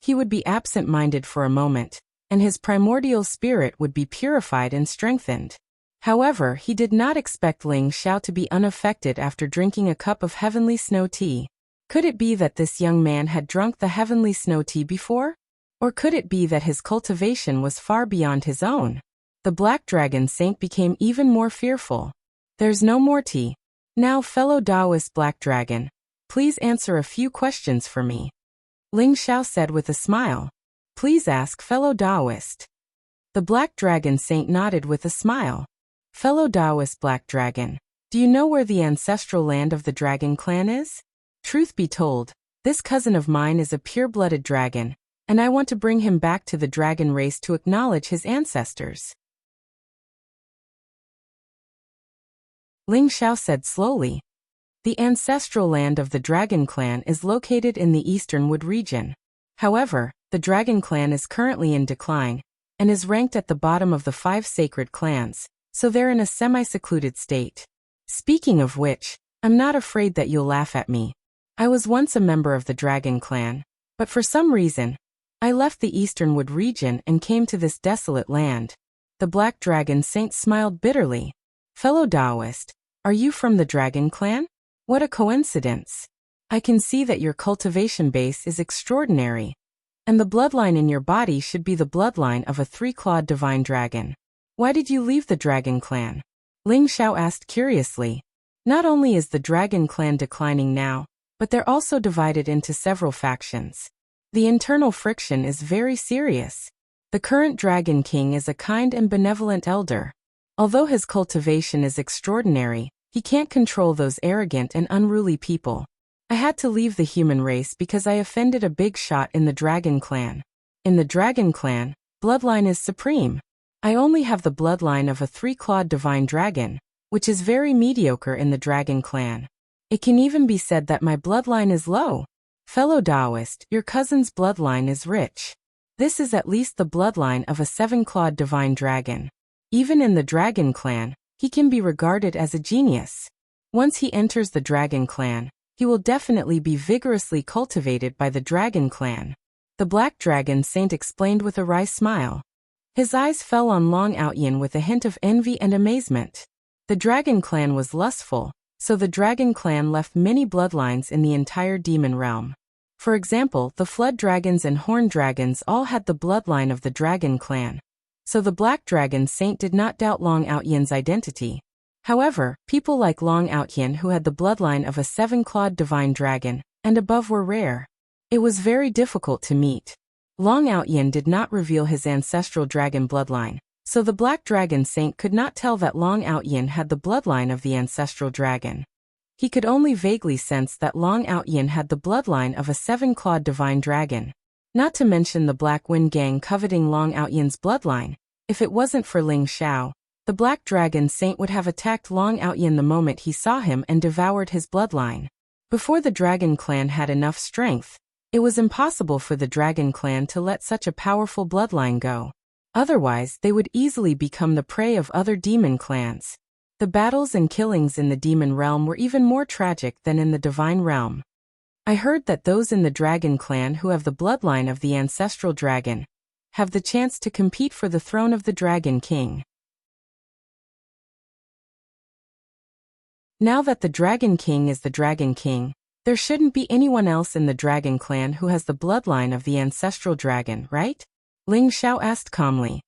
He would be absent-minded for a moment, and his primordial spirit would be purified and strengthened. However, he did not expect Ling Xiao to be unaffected after drinking a cup of Heavenly Snow Tea. Could it be that this young man had drunk the Heavenly Snow Tea before? Or could it be that his cultivation was far beyond his own? The Black Dragon Saint became even more fearful. There's no more tea. Now, fellow Taoist Black Dragon, please answer a few questions for me. Ling Xiao said with a smile. Please ask, fellow Taoist. The Black Dragon Saint nodded with a smile. Fellow Taoist Black Dragon, do you know where the ancestral land of the Dragon Clan is? Truth be told, this cousin of mine is a pure-blooded dragon, and I want to bring him back to the dragon race to acknowledge his ancestors. Ling Xiao said slowly. The ancestral land of the Dragon Clan is located in the Eastern Wood region. However, the Dragon Clan is currently in decline, and is ranked at the bottom of the 5 sacred clans, so they're in a semi-secluded state. Speaking of which, I'm not afraid that you'll laugh at me. I was once a member of the Dragon Clan, but for some reason, I left the Eastern Wood region and came to this desolate land. The Black Dragon Saint smiled bitterly. Fellow Taoist, Are you from the Dragon Clan? What a coincidence. I can see that your cultivation base is extraordinary. And the bloodline in your body should be the bloodline of a three-clawed divine dragon. Why did you leave the Dragon Clan? Ling Xiao asked curiously. Not only is the Dragon Clan declining now, but they're also divided into several factions. The internal friction is very serious. The current Dragon King is a kind and benevolent elder. Although his cultivation is extraordinary, he can't control those arrogant and unruly people. I had to leave the human race because I offended a big shot in the Dragon Clan. In the Dragon Clan, bloodline is supreme. I only have the bloodline of a three-clawed divine dragon, which is very mediocre in the Dragon Clan. It can even be said that my bloodline is low. Fellow Taoist, your cousin's bloodline is rich. This is at least the bloodline of a seven-clawed divine dragon. Even in the Dragon Clan, he can be regarded as a genius. Once he enters the Dragon Clan, he will definitely be vigorously cultivated by the Dragon Clan. The Black Dragon Saint explained with a wry smile. His eyes fell on Long Outyin with a hint of envy and amazement. The Dragon Clan was lustful, so the Dragon Clan left many bloodlines in the entire demon realm. For example, the Flood Dragons and Horn Dragons all had the bloodline of the Dragon Clan. So the Black Dragon Saint did not doubt Long Outyin's identity. However, people like Long Outyin who had the bloodline of a seven-clawed divine dragon and above were rare. It was very difficult to meet. Long Outyin did not reveal his ancestral dragon bloodline, so the Black Dragon Saint could not tell that Long Outyin had the bloodline of the ancestral dragon. He could only vaguely sense that Long Outyin had the bloodline of a seven-clawed divine dragon. Not to mention the Black Wind Gang coveting Long Outyin's bloodline. If it wasn't for Ling Xiao, the Black Dragon Saint would have attacked Long Outyin the moment he saw him and devoured his bloodline. Before the Dragon Clan had enough strength, it was impossible for the Dragon Clan to let such a powerful bloodline go. Otherwise, they would easily become the prey of other demon clans. The battles and killings in the demon realm were even more tragic than in the divine realm. I heard that those in the Dragon Clan who have the bloodline of the ancestral dragon have the chance to compete for the throne of the Dragon King. Now that the Dragon King is the Dragon King, there shouldn't be anyone else in the Dragon Clan who has the bloodline of the ancestral dragon, right? Ling Xiao asked calmly.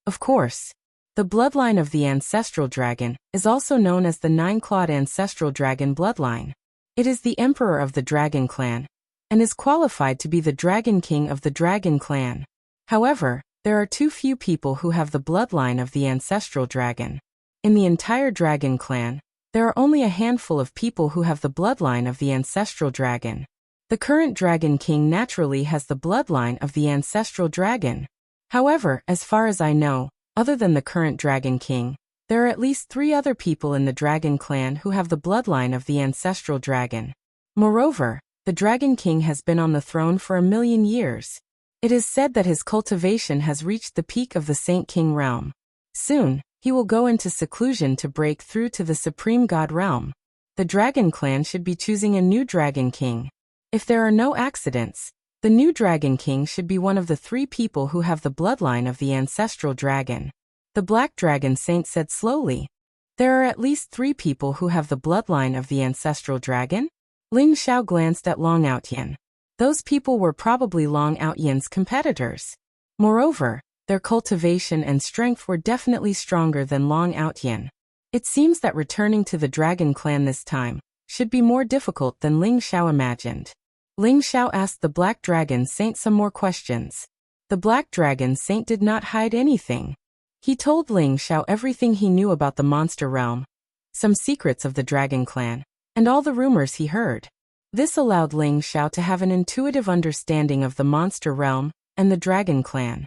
Of course. The bloodline of the ancestral dragon is also known as the nine-clawed ancestral dragon bloodline. It is the emperor of the Dragon Clan, and is qualified to be the Dragon King of the Dragon Clan. However, there are too few people who have the bloodline of the ancestral dragon. In the entire Dragon Clan, there are only a handful of people who have the bloodline of the ancestral dragon. The current Dragon King naturally has the bloodline of the ancestral dragon. However, as far as I know, other than the current Dragon King, there are at least 3 other people in the Dragon Clan who have the bloodline of the ancestral dragon. Moreover, the Dragon King has been on the throne for 1,000,000 years. It is said that his cultivation has reached the peak of the Saint King realm. Soon, he will go into seclusion to break through to the Supreme God realm. The Dragon Clan should be choosing a new Dragon King. If there are no accidents, the new Dragon King should be one of the 3 people who have the bloodline of the ancestral dragon. The Black Dragon Saint said slowly. There are at least 3 people who have the bloodline of the ancestral dragon? Ling Xiao glanced at Long Outyin. Those people were probably Long Outyin's competitors. Moreover, their cultivation and strength were definitely stronger than Long Outyin. It seems that returning to the Dragon Clan this time should be more difficult than Ling Xiao imagined. Ling Xiao asked the Black Dragon Saint some more questions. The Black Dragon Saint did not hide anything. He told Ling Xiao everything he knew about the monster realm, some secrets of the Dragon Clan, and all the rumors he heard. This allowed Ling Xiao to have an intuitive understanding of the monster realm and the Dragon Clan.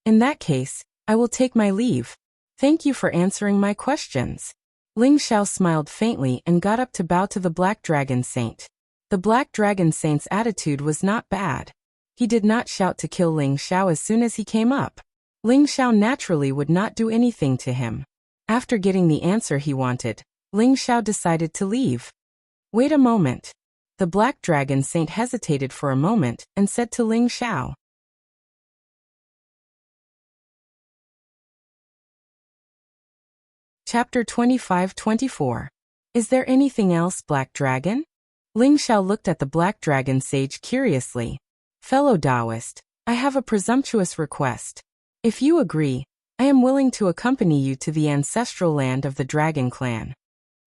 In that case, I will take my leave. Thank you for answering my questions. Ling Xiao smiled faintly and got up to bow to the Black Dragon Saint. The Black Dragon Saint's attitude was not bad. He did not shout to kill Ling Xiao as soon as he came up. Ling Xiao naturally would not do anything to him. After getting the answer he wanted, Ling Xiao decided to leave. Wait a moment. The Black Dragon Saint hesitated for a moment and said to Ling Xiao. Chapter 25-24. Is there anything else, Black Dragon? Ling Xiao looked at the Black Dragon sage curiously. Fellow Taoist, I have a presumptuous request. If you agree, I am willing to accompany you to the ancestral land of the Dragon Clan.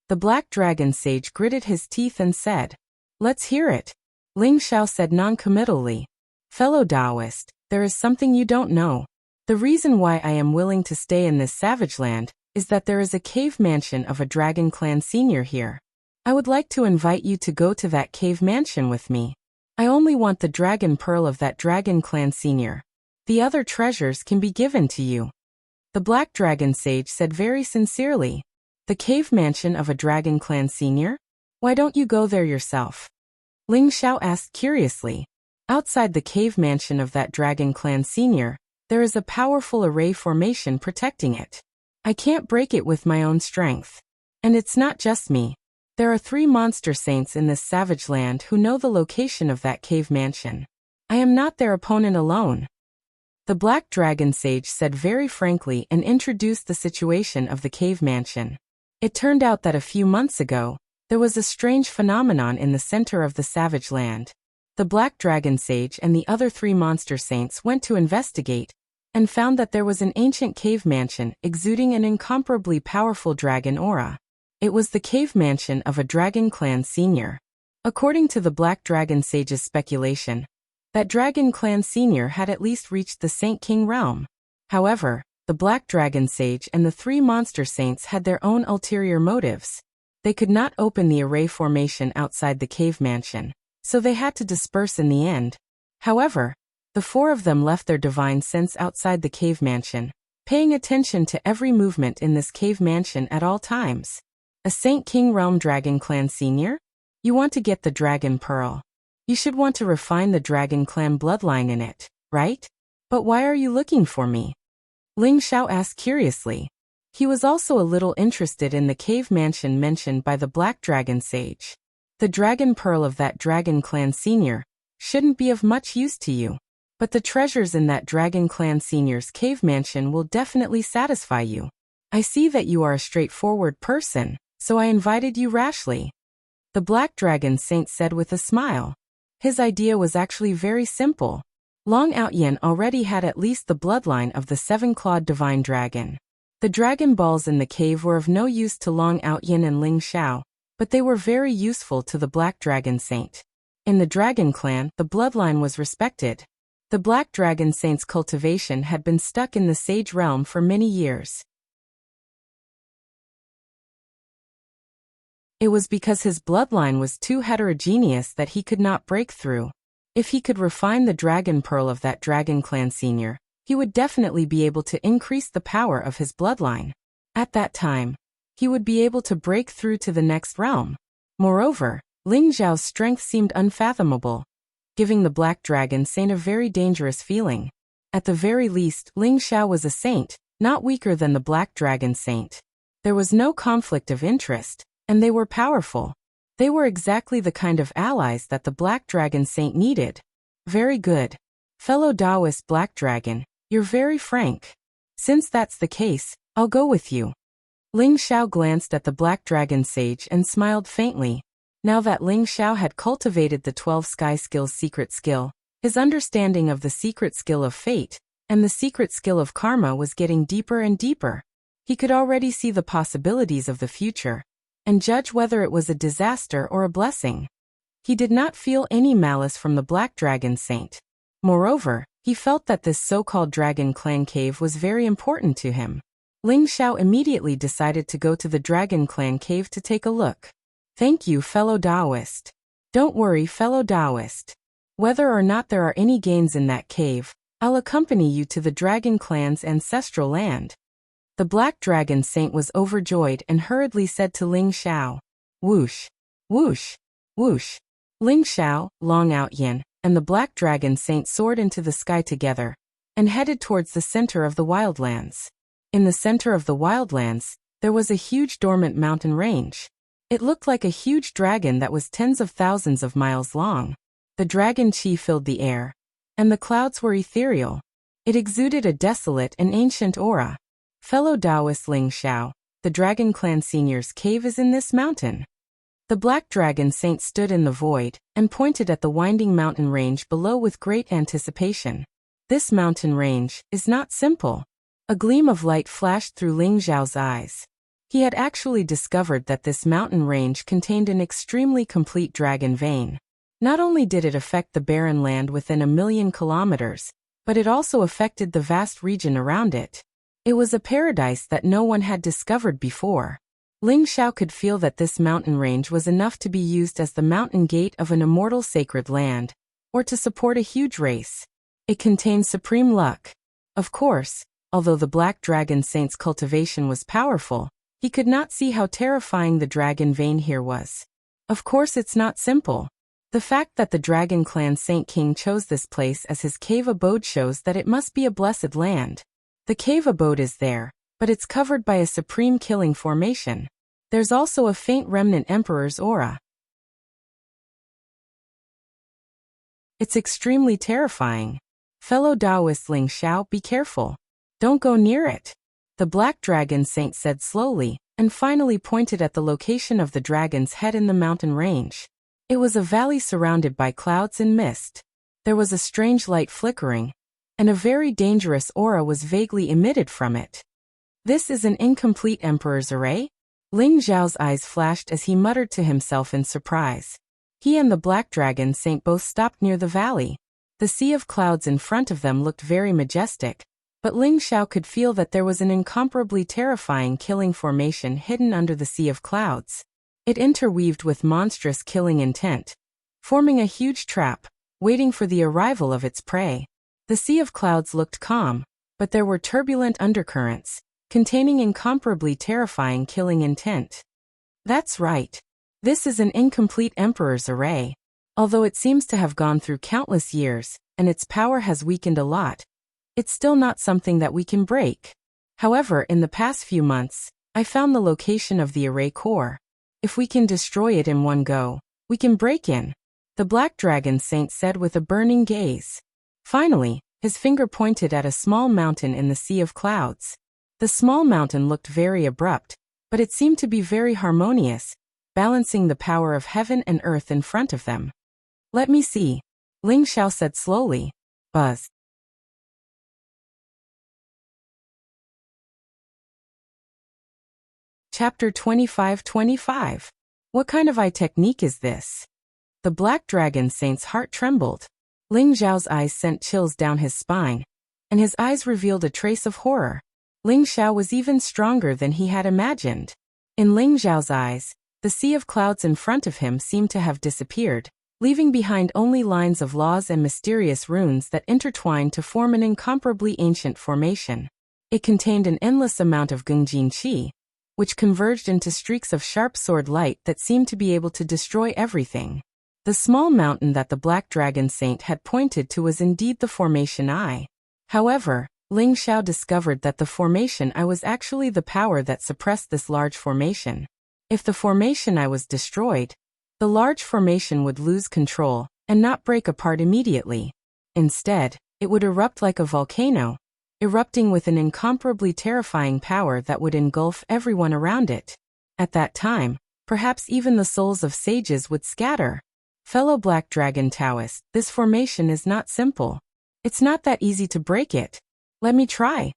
The Black Dragon sage gritted his teeth and said, Let's hear it. Ling Xiao said non-committally. Fellow Taoist, there is something you don't know. The reason why I am willing to stay in this savage land is that there is a cave mansion of a Dragon Clan senior here. I would like to invite you to go to that cave mansion with me. I only want the dragon pearl of that Dragon Clan senior. The other treasures can be given to you. The Black Dragon sage said very sincerely. The cave mansion of a Dragon Clan senior? Why don't you go there yourself? Ling Xiao asked curiously. Outside the cave mansion of that Dragon Clan senior, there is a powerful array formation protecting it. I can't break it with my own strength. And it's not just me. There are 3 monster saints in this savage land who know the location of that cave mansion. I am not their opponent alone. The Black Dragon sage said very frankly and introduced the situation of the cave mansion. It turned out that a few months ago, there was a strange phenomenon in the center of the savage land. The Black Dragon sage and the other 3 monster saints went to investigate and found that there was an ancient cave mansion exuding an incomparably powerful dragon aura. It was the cave mansion of a Dragon Clan senior. According to the Black Dragon sage's speculation, that Dragon Clan senior had at least reached the Saint King realm. However, the Black Dragon sage and the 3 monster saints had their own ulterior motives. They could not open the array formation outside the cave mansion, so they had to disperse in the end. However, the 4 of them left their divine sense outside the cave mansion, paying attention to every movement in this cave mansion at all times. A Saint King Realm Dragon Clan senior? You want to get the Dragon Pearl. You should want to refine the Dragon Clan bloodline in it, right? But why are you looking for me? Ling Xiao asked curiously. He was also a little interested in the cave mansion mentioned by the Black Dragon sage. The Dragon Pearl of that Dragon Clan senior shouldn't be of much use to you. But the treasures in that Dragon Clan senior's cave mansion will definitely satisfy you. I see that you are a straightforward person, so I invited you rashly. The Black Dragon Saint said with a smile. His idea was actually very simple. Long Outyen already had at least the bloodline of the 7-clawed divine dragon. The dragon balls in the cave were of no use to Long Outyen and Ling Xiao, but they were very useful to the Black Dragon Saint. In the Dragon Clan, the bloodline was respected. The Black Dragon Saint's cultivation had been stuck in the Sage realm for many years. It was because his bloodline was too heterogeneous that he could not break through. If he could refine the Dragon Pearl of that Dragon Clan senior, he would definitely be able to increase the power of his bloodline. At that time, he would be able to break through to the next realm. Moreover, Ling Xiao's strength seemed unfathomable, giving the Black Dragon Saint a very dangerous feeling. At the very least, Ling Xiao was a saint, not weaker than the Black Dragon Saint. There was no conflict of interest, and they were powerful. They were exactly the kind of allies that the Black Dragon Saint needed. Very good. Fellow Taoist Black Dragon, you're very frank. Since that's the case, I'll go with you. Ling Xiao glanced at the Black Dragon Sage and smiled faintly. Now that Ling Xiao had cultivated the 12 Sky Skills secret skill, his understanding of the secret skill of fate and the secret skill of karma was getting deeper and deeper. He could already see the possibilities of the future and judge whether it was a disaster or a blessing. He did not feel any malice from the Black Dragon Saint. Moreover, he felt that this so-called Dragon Clan cave was very important to him. Ling Xiao immediately decided to go to the Dragon Clan cave to take a look. Thank you, fellow Taoist. Don't worry, fellow Taoist. Whether or not there are any gains in that cave, I'll accompany you to the Dragon Clan's ancestral land. The Black Dragon Saint was overjoyed and hurriedly said to Ling Xiao, Whoosh, whoosh, whoosh. Ling Xiao, Long Outyen, and the Black Dragon Saint soared into the sky together and headed towards the center of the wildlands. In the center of the wildlands, there was a huge dormant mountain range. It looked like a huge dragon that was tens of thousands of miles long. The dragon chi filled the air, and the clouds were ethereal. It exuded a desolate and ancient aura. Fellow Taoist Ling Xiao, the Dragon Clan Senior's cave is in this mountain. The Black Dragon Saint stood in the void and pointed at the winding mountain range below with great anticipation. This mountain range is not simple. A gleam of light flashed through Ling Xiao's eyes. He had actually discovered that this mountain range contained an extremely complete dragon vein. Not only did it affect the barren land within 1,000,000 kilometers, but it also affected the vast region around it. It was a paradise that no one had discovered before. Ling Xiao could feel that this mountain range was enough to be used as the mountain gate of an immortal sacred land, or to support a huge race. It contained supreme luck. Of course, although the Black Dragon Saint's cultivation was powerful, he could not see how terrifying the dragon vein here was. Of course it's not simple. The fact that the Dragon Clan Saint King chose this place as his cave abode shows that it must be a blessed land. The cave abode is there, but it's covered by a supreme killing formation. There's also a faint remnant Emperor's aura. It's extremely terrifying. Fellow Taoist Ling Xiao, be careful. Don't go near it. The Black Dragon Saint said slowly, and finally pointed at the location of the dragon's head in the mountain range. It was a valley surrounded by clouds and mist. There was a strange light flickering, and a very dangerous aura was vaguely emitted from it. This is an incomplete Emperor's array? Ling Xiao's eyes flashed as he muttered to himself in surprise. He and the Black Dragon Saint both stopped near the valley. The sea of clouds in front of them looked very majestic, but Ling Xiao could feel that there was an incomparably terrifying killing formation hidden under the sea of clouds. It interweaved with monstrous killing intent, forming a huge trap, waiting for the arrival of its prey. The sea of clouds looked calm, but there were turbulent undercurrents, containing incomparably terrifying killing intent. That's right. This is an incomplete Emperor's array. Although it seems to have gone through countless years, and its power has weakened a lot, it's still not something that we can break. However, in the past few months, I found the location of the array core. If we can destroy it in one go, we can break in, the Black Dragon Saint said with a burning gaze. Finally, his finger pointed at a small mountain in the sea of clouds. The small mountain looked very abrupt, but it seemed to be very harmonious, balancing the power of heaven and earth in front of them. Let me see, Ling Xiao said slowly. Buzz. Chapter 25-25. What kind of eye technique is this? The Black Dragon Saint's heart trembled. Ling Xiao's eyes sent chills down his spine, and his eyes revealed a trace of horror. Ling Xiao was even stronger than he had imagined. In Ling Xiao's eyes, the sea of clouds in front of him seemed to have disappeared, leaving behind only lines of laws and mysterious runes that intertwined to form an incomparably ancient formation. It contained an endless amount of Gungjin Qi, which converged into streaks of sharp sword light that seemed to be able to destroy everything. The small mountain that the Black Dragon Saint had pointed to was indeed the formation eye. However, Ling Xiao discovered that the formation eye was actually the power that suppressed this large formation. If the formation eye was destroyed, the large formation would lose control and not break apart immediately. Instead, it would erupt like a volcano, erupting with an incomparably terrifying power that would engulf everyone around it. At that time, perhaps even the souls of sages would scatter. Fellow Black Dragon Taoist, this formation is not simple. It's not that easy to break it. Let me try.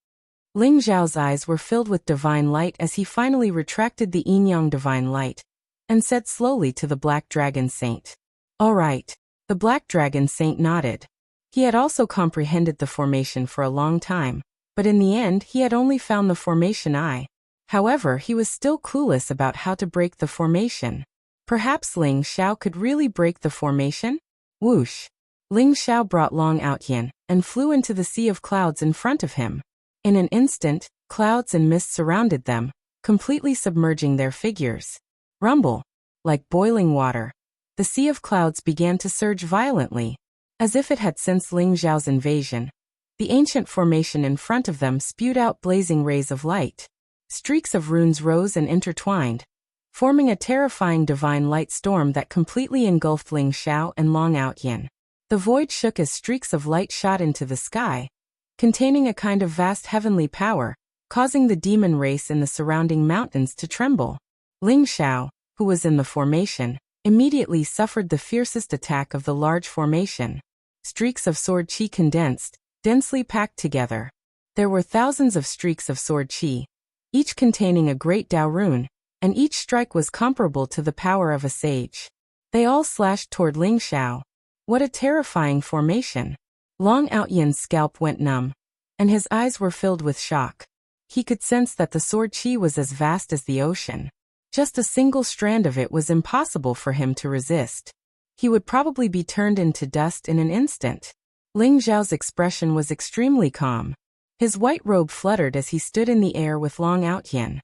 Ling Xiao's eyes were filled with divine light as he finally retracted the yin-yang divine light, and said slowly to the Black Dragon Saint. All right. The Black Dragon Saint nodded. He had also comprehended the formation for a long time, but in the end he had only found the formation eye. However, he was still clueless about how to break the formation. Perhaps Ling Xiao could really break the formation? Whoosh! Ling Xiao brought Long Outyin and flew into the sea of clouds in front of him. In an instant, clouds and mist surrounded them, completely submerging their figures. Rumble! Like boiling water, the sea of clouds began to surge violently. As if it had sensed Ling Xiao's invasion, the ancient formation in front of them spewed out blazing rays of light. Streaks of runes rose and intertwined, forming a terrifying divine light storm that completely engulfed Ling Xiao and Long Outyin. The void shook as streaks of light shot into the sky, containing a kind of vast heavenly power causing the demon race in the surrounding mountains to tremble. Ling Xiao, who was in the formation, immediately suffered the fiercest attack of the large formation. Streaks of sword qi condensed, densely packed together. There were thousands of streaks of sword qi, each containing a great Dao rune, and each strike was comparable to the power of a sage. They all slashed toward Ling Xiao. What a terrifying formation! Long Outyan's scalp went numb, and his eyes were filled with shock. He could sense that the sword qi was as vast as the ocean. Just a single strand of it was impossible for him to resist. He would probably be turned into dust in an instant. Ling Xiao's expression was extremely calm. His white robe fluttered as he stood in the air with Long Outyan.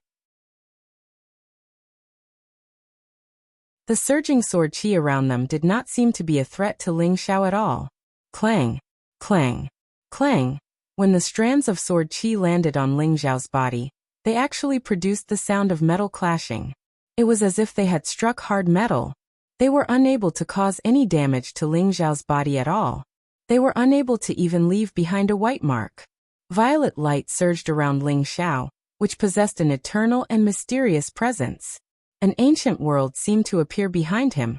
The surging sword qi around them did not seem to be a threat to Ling Xiao at all. Clang, clang, clang. When the strands of sword qi landed on Ling Xiao's body, they actually produced the sound of metal clashing. It was as if they had struck hard metal. They were unable to cause any damage to Ling Xiao's body at all. They were unable to even leave behind a white mark. Violet light surged around Ling Xiao, which possessed an eternal and mysterious presence. An ancient world seemed to appear behind him,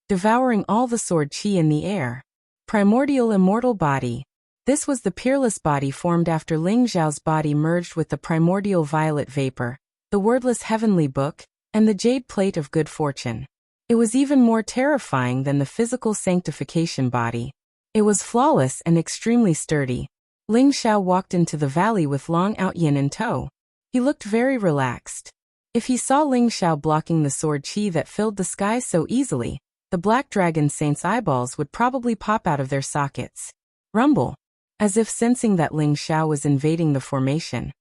devouring all the sword qi in the air. Primordial immortal body. This was the peerless body formed after Ling Xiao's body merged with the primordial violet vapor, the wordless heavenly book, and the jade plate of good fortune. It was even more terrifying than the physical sanctification body. It was flawless and extremely sturdy. Ling Xiao walked into the valley with Long Outyan in tow. He looked very relaxed. If he saw Ling Xiao blocking the sword qi that filled the sky so easily, the Black Dragon Saint's eyeballs would probably pop out of their sockets. Rumble. As if sensing that Ling Xiao was invading the formation,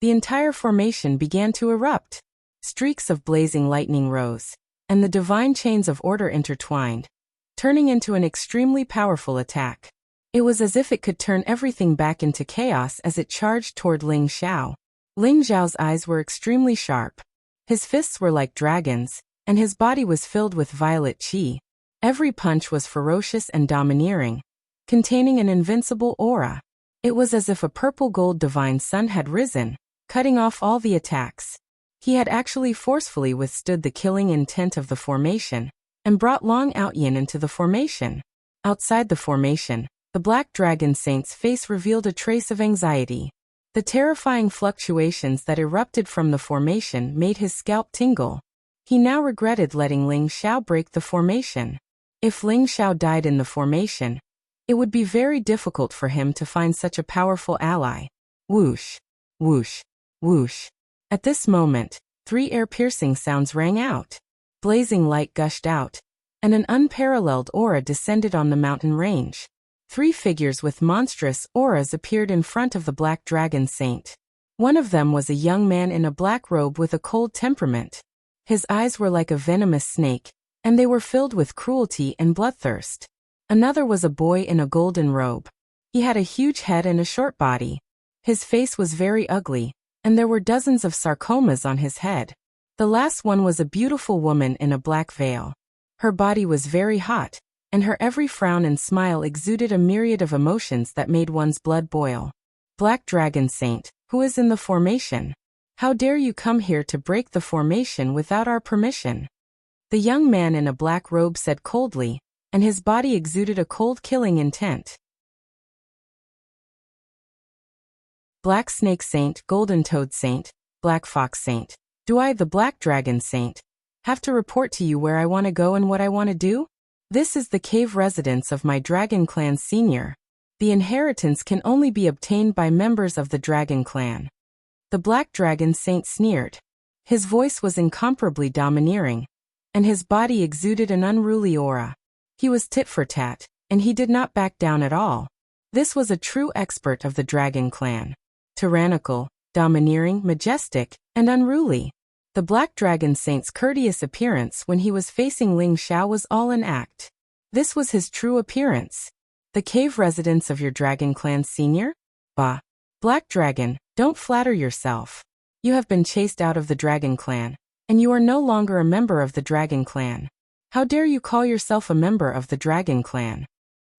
the entire formation began to erupt. Streaks of blazing lightning rose, and the divine chains of order intertwined, turning into an extremely powerful attack. It was as if it could turn everything back into chaos as it charged toward Ling Xiao. Ling Xiao's eyes were extremely sharp. His fists were like dragons, and his body was filled with violet qi. Every punch was ferocious and domineering, containing an invincible aura. It was as if a purple-gold divine sun had risen, cutting off all the attacks. He had actually forcefully withstood the killing intent of the formation, and brought Long Outyan into the formation. Outside the formation, the Black Dragon Saint's face revealed a trace of anxiety. The terrifying fluctuations that erupted from the formation made his scalp tingle. He now regretted letting Ling Xiao break the formation. If Ling Xiao died in the formation, it would be very difficult for him to find such a powerful ally. Whoosh, whoosh, whoosh. At this moment, 3 air-piercing sounds rang out. Blazing light gushed out, and an unparalleled aura descended on the mountain range. 3 figures with monstrous auras appeared in front of the Black Dragon Saint. One of them was a young man in a black robe with a cold temperament. His eyes were like a venomous snake, and they were filled with cruelty and bloodthirst. Another was a boy in a golden robe. He had a huge head and a short body. His face was very ugly, and there were dozens of sarcomas on his head. The last one was a beautiful woman in a black veil. Her body was very hot, and her every frown and smile exuded a myriad of emotions that made one's blood boil. Black Dragon Saint, who is in the formation? How dare you come here to break the formation without our permission? The young man in a black robe said coldly, and his body exuded a cold killing intent. Black Snake Saint, Golden Toad Saint, Black Fox Saint. Do I, the Black Dragon Saint, have to report to you where I want to go and what I want to do? This is the cave residence of my Dragon Clan senior. The inheritance can only be obtained by members of the Dragon Clan. The Black Dragon Saint sneered. His voice was incomparably domineering, and his body exuded an unruly aura. He was tit for tat, and he did not back down at all. This was a true expert of the Dragon Clan. Tyrannical, domineering, majestic, and unruly. The Black Dragon Saint's courteous appearance when he was facing Ling Xiao was all an act. This was his true appearance. The cave residence of your Dragon Clan senior? Bah. Black Dragon, don't flatter yourself. You have been chased out of the Dragon Clan, and you are no longer a member of the Dragon Clan. How dare you call yourself a member of the Dragon Clan?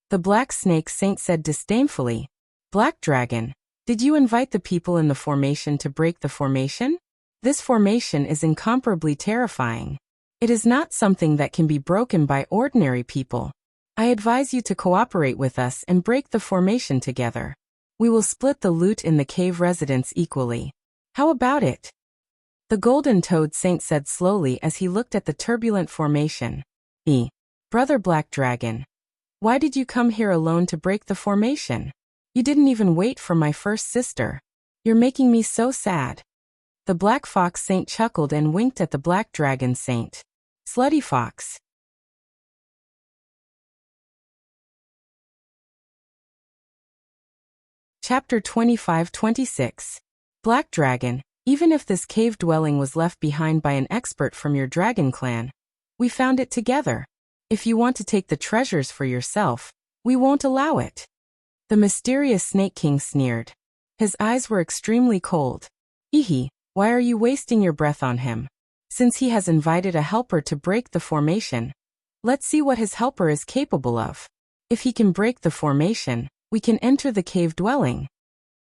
The Black Snake Saint said disdainfully. Black Dragon, Did you invite the people in the formation to break the formation? This formation is incomparably terrifying. It is not something that can be broken by ordinary people. I advise you to cooperate with us and break the formation together. We will split the loot in the cave residence equally. How about it? The golden-toed saint said slowly as he looked at the turbulent formation. Brother Black Dragon. Why did you come here alone to break the formation? You didn't even wait for my first sister. You're making me so sad. The Black Fox Saint chuckled and winked at the Black Dragon Saint. Slutty fox. Chapter 25-26. Black Dragon, even if this cave dwelling was left behind by an expert from your dragon clan, we found it together. If you want to take the treasures for yourself, we won't allow it. The mysterious Snake King sneered. His eyes were extremely cold. Why are you wasting your breath on him? Since he has invited a helper to break the formation, let's see what his helper is capable of. If he can break the formation, we can enter the cave dwelling.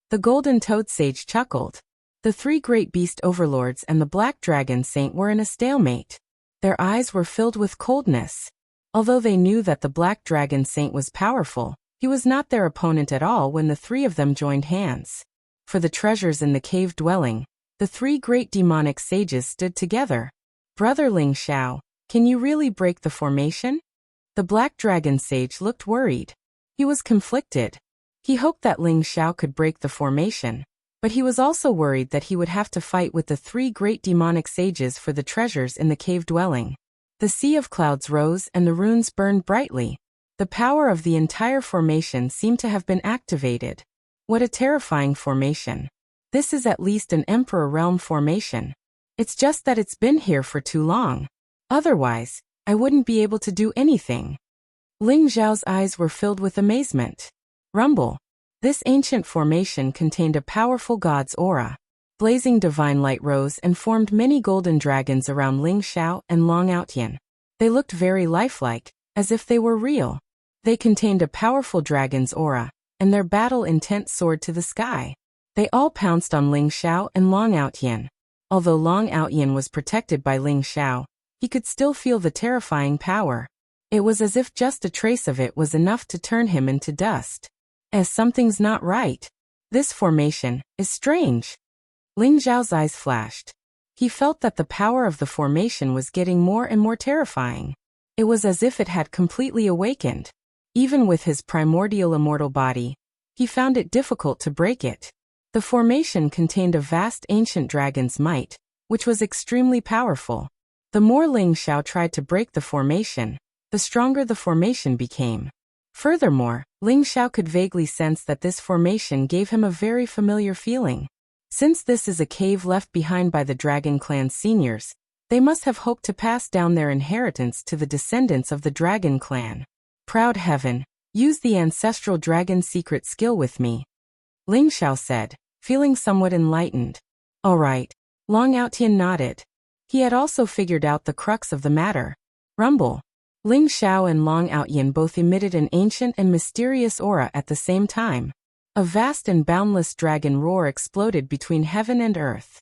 The Golden Toad Sage chuckled. The three great beast overlords and the Black Dragon Saint were in a stalemate. Their eyes were filled with coldness. Although they knew that the Black Dragon Saint was powerful, he was not their opponent at all when the three of them joined hands. For the treasures in the cave dwelling, the three great demonic sages stood together. Brother Ling Xiao, can you really break the formation? The Black Dragon Sage looked worried. He was conflicted. He hoped that Ling Xiao could break the formation, but he was also worried that he would have to fight with the three great demonic sages for the treasures in the cave dwelling. The sea of clouds rose and the runes burned brightly. The power of the entire formation seemed to have been activated. What a terrifying formation. This is at least an Emperor Realm formation. It's just that it's been here for too long. Otherwise, I wouldn't be able to do anything. Ling Xiao's eyes were filled with amazement. Rumble. This ancient formation contained a powerful god's aura. Blazing divine light rose and formed many golden dragons around Ling Xiao and Long Outyan. They looked very lifelike, as if they were real. They contained a powerful dragon's aura, and their battle intent soared to the sky. They all pounced on Ling Xiao and Long Outyan. Although Long Outyan was protected by Ling Xiao, he could still feel the terrifying power. It was as if just a trace of it was enough to turn him into dust. As something's not right. This formation is strange. Ling Xiao's eyes flashed. He felt that the power of the formation was getting more and more terrifying. It was as if it had completely awakened. Even with his primordial immortal body, he found it difficult to break it. The formation contained a vast ancient dragon's might, which was extremely powerful. The more Ling Xiao tried to break the formation, the stronger the formation became. Furthermore, Ling Xiao could vaguely sense that this formation gave him a very familiar feeling. Since this is a cave left behind by the Dragon Clan's seniors, they must have hoped to pass down their inheritance to the descendants of the Dragon Clan. Proud heaven, use the ancestral dragon secret skill with me. Ling Xiao said, feeling somewhat enlightened. All right. Long Outyan nodded. He had also figured out the crux of the matter. Rumble. Ling Xiao and Long Outyan both emitted an ancient and mysterious aura at the same time. A vast and boundless dragon roar exploded between heaven and earth.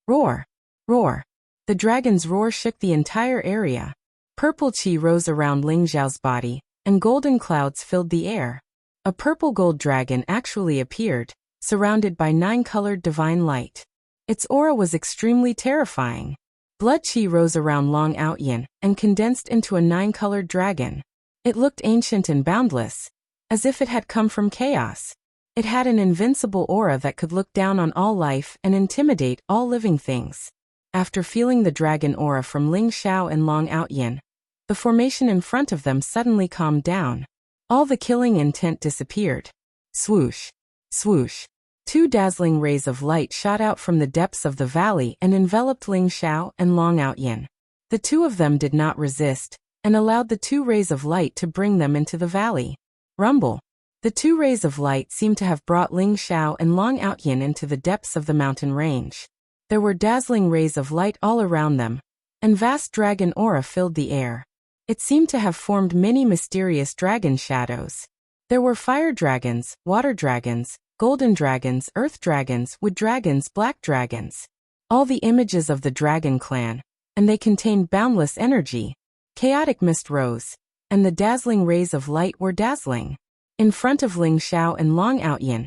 Roar! Roar! The dragon's roar shook the entire area. Purple qi rose around Ling Xiao's body, and golden clouds filled the air. A purple-gold dragon actually appeared, surrounded by 9-colored divine light. Its aura was extremely terrifying. Blood qi rose around Long Outyan and condensed into a 9-colored dragon. It looked ancient and boundless, as if it had come from chaos. It had an invincible aura that could look down on all life and intimidate all living things. After feeling the dragon aura from Ling Xiao and Long Outyan, the formation in front of them suddenly calmed down. All the killing intent disappeared. Swoosh! Swoosh! 2 dazzling rays of light shot out from the depths of the valley and enveloped Ling Xiao and Long Outyan. The two of them did not resist, and allowed the 2 rays of light to bring them into the valley. Rumble! The 2 rays of light seemed to have brought Ling Xiao and Long Outyan into the depths of the mountain range. There were dazzling rays of light all around them, and vast dragon aura filled the air. It seemed to have formed many mysterious dragon shadows. There were fire dragons, water dragons, golden dragons, earth dragons, wood dragons, black dragons. All the images of the dragon clan, and they contained boundless energy. Chaotic mist rose, and the dazzling rays of light were dazzling. In front of Ling Xiao and Long Outyin,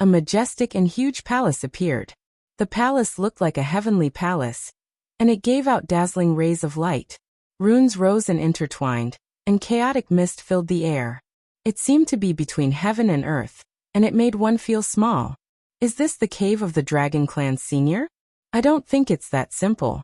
a majestic and huge palace appeared. The palace looked like a heavenly palace, and it gave out dazzling rays of light. Runes rose and intertwined, and chaotic mist filled the air. It seemed to be between heaven and earth, and it made one feel small. Is this the cave of the Dragon Clan Senior? I don't think it's that simple.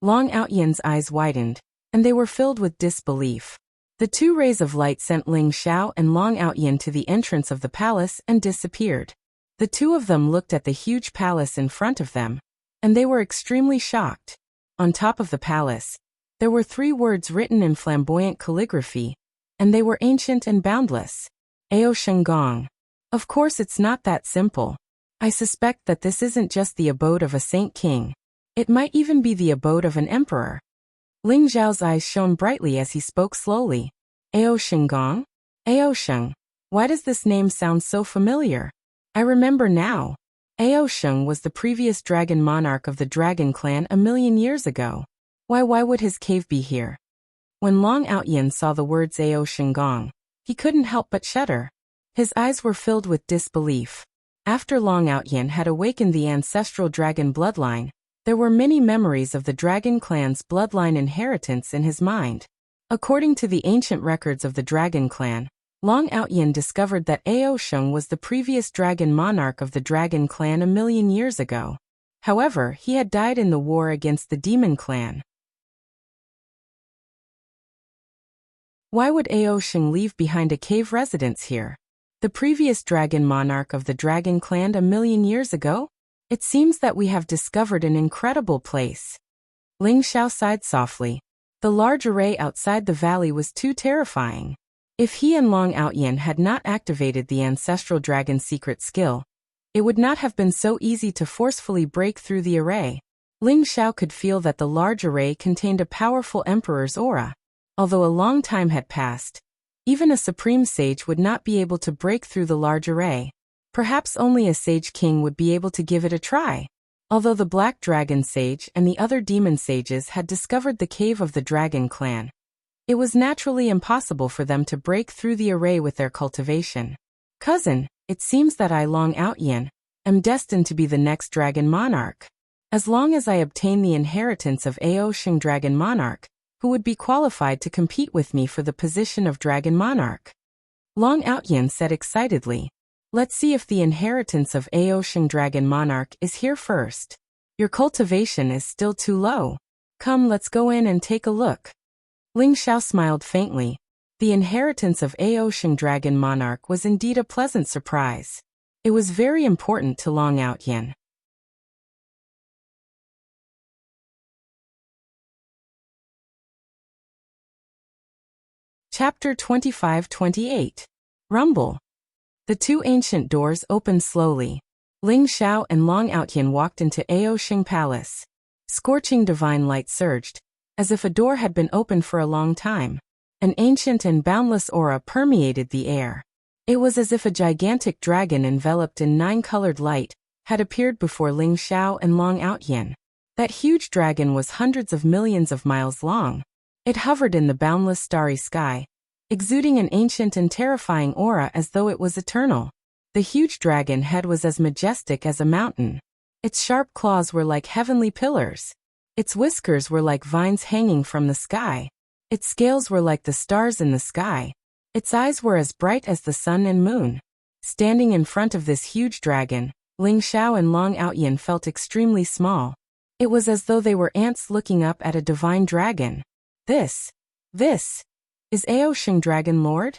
Long Outyin's eyes widened, and they were filled with disbelief. The two rays of light sent Ling Xiao and Long Outyin to the entrance of the palace and disappeared. The two of them looked at the huge palace in front of them, and they were extremely shocked. On top of the palace, there were 3 words written in flamboyant calligraphy, and they were ancient and boundless. Ao Shenggong. Of course it's not that simple. I suspect that this isn't just the abode of a saint king. It might even be the abode of an emperor. Ling Zhao's eyes shone brightly as he spoke slowly. Ao Shenggong? Ao Sheng. Why does this name sound so familiar? I remember now. Ao Sheng was the previous dragon monarch of the Dragon Clan 1,000,000 years ago. Why would his cave be here? When Long Outyin saw the words Ao Shenggong, he couldn't help but shudder. His eyes were filled with disbelief. After Long Outyin had awakened the ancestral dragon bloodline, there were many memories of the Dragon Clan's bloodline inheritance in his mind. According to the ancient records of the Dragon Clan, Long Outyin discovered that Ao Sheng was the previous dragon monarch of the Dragon Clan 1,000,000 years ago. However, he had died in the war against the Demon Clan. Why would Ao Sheng leave behind a cave residence here? The previous dragon monarch of the Dragon Clan 1,000,000 years ago? It seems that we have discovered an incredible place. Ling Xiao sighed softly. The large array outside the valley was too terrifying. If he and Long Outyin had not activated the ancestral dragon secret skill, it would not have been so easy to forcefully break through the array. Ling Xiao could feel that the large array contained a powerful emperor's aura. Although a long time had passed, even a supreme sage would not be able to break through the large array. Perhaps only a sage king would be able to give it a try. Although the Black Dragon Sage and the other demon sages had discovered the cave of the Dragon Clan, it was naturally impossible for them to break through the array with their cultivation. Cousin, it seems that I, Long Outyin, am destined to be the next dragon monarch. As long as I obtain the inheritance of Ao Sheng Dragon Monarch, who would be qualified to compete with me for the position of Dragon Monarch? Long Outyin said excitedly. Let's see if the inheritance of Ao Sheng Dragon Monarch is here first. Your cultivation is still too low. Come, let's go in and take a look. Ling Xiao smiled faintly. The inheritance of Ao Sheng Dragon Monarch was indeed a pleasant surprise. It was very important to Long Outyin. Chapter 25-28. Rumble. The 2 ancient doors opened slowly. Ling Xiao and Long Outyin walked into Ao Sheng Palace. Scorching divine light surged, as if a door had been open for a long time. An ancient and boundless aura permeated the air. It was as if a gigantic dragon enveloped in 9-colored light had appeared before Ling Xiao and Long Outyin. That huge dragon was hundreds of millions of miles long. It hovered in the boundless starry sky, exuding an ancient and terrifying aura as though it was eternal. The huge dragon head was as majestic as a mountain. Its sharp claws were like heavenly pillars. Its whiskers were like vines hanging from the sky. Its scales were like the stars in the sky. Its eyes were as bright as the sun and moon. Standing in front of this huge dragon, Ling Xiao and Long Outyin felt extremely small. It was as though they were ants looking up at a divine dragon. This is Ao Sheng Dragon Lord?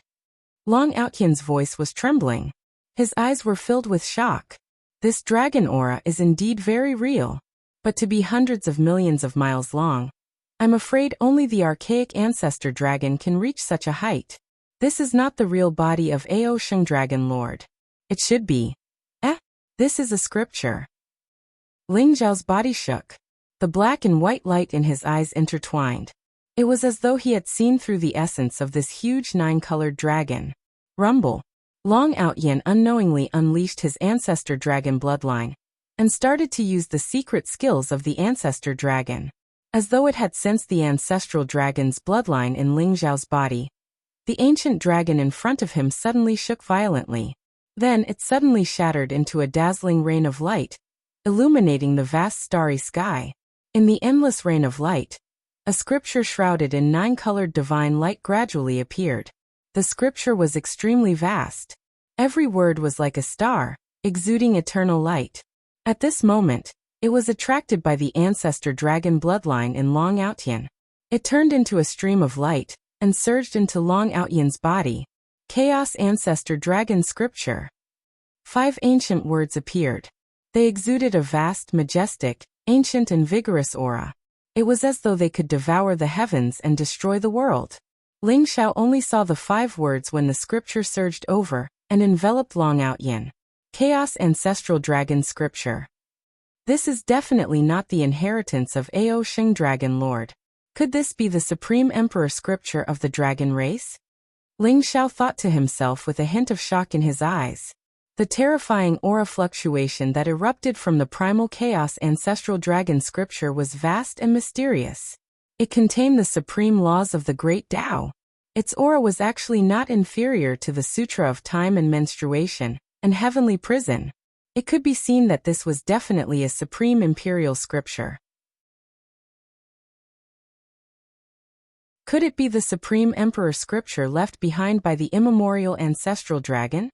Long Outyin's voice was trembling. His eyes were filled with shock. This dragon aura is indeed very real. But to be hundreds of millions of miles long, I'm afraid only the archaic ancestor dragon can reach such a height. This is not the real body of Ao Sheng Dragon Lord. It should be. This is a scripture. Ling Zhao's body shook. The black and white light in his eyes intertwined. It was as though he had seen through the essence of this huge 9-colored dragon. Rumble. Long Outyin unknowingly unleashed his ancestor dragon bloodline and started to use the secret skills of the ancestor dragon. As though it had sensed the ancestral dragon's bloodline in Ling Xiao's body, the ancient dragon in front of him suddenly shook violently. Then it suddenly shattered into a dazzling rain of light, illuminating the vast starry sky. In the endless rain of light, a scripture shrouded in 9-colored divine light gradually appeared. The scripture was extremely vast. Every word was like a star, exuding eternal light. At this moment, it was attracted by the ancestor dragon bloodline in Long Outyin. It turned into a stream of light and surged into Long Outyin's body. Chaos Ancestor Dragon Scripture. 5 ancient words appeared. They exuded a vast, majestic, ancient and vigorous aura. It was as though they could devour the heavens and destroy the world. Ling Xiao only saw the 5 words when the scripture surged over and enveloped Long Outyin. Chaos Ancestral Dragon Scripture. This is definitely not the inheritance of Ao Sheng Dragon Lord. Could this be the Supreme Emperor Scripture of the dragon race? Ling Xiao thought to himself with a hint of shock in his eyes. The terrifying aura fluctuation that erupted from the primal chaos ancestral dragon scripture was vast and mysterious. It contained the supreme laws of the great Tao. Its aura was actually not inferior to the Sutra of Time and Menstruation and Heavenly Prison. It could be seen that this was definitely a supreme imperial scripture. Could it be the supreme emperor scripture left behind by the immemorial ancestral dragon?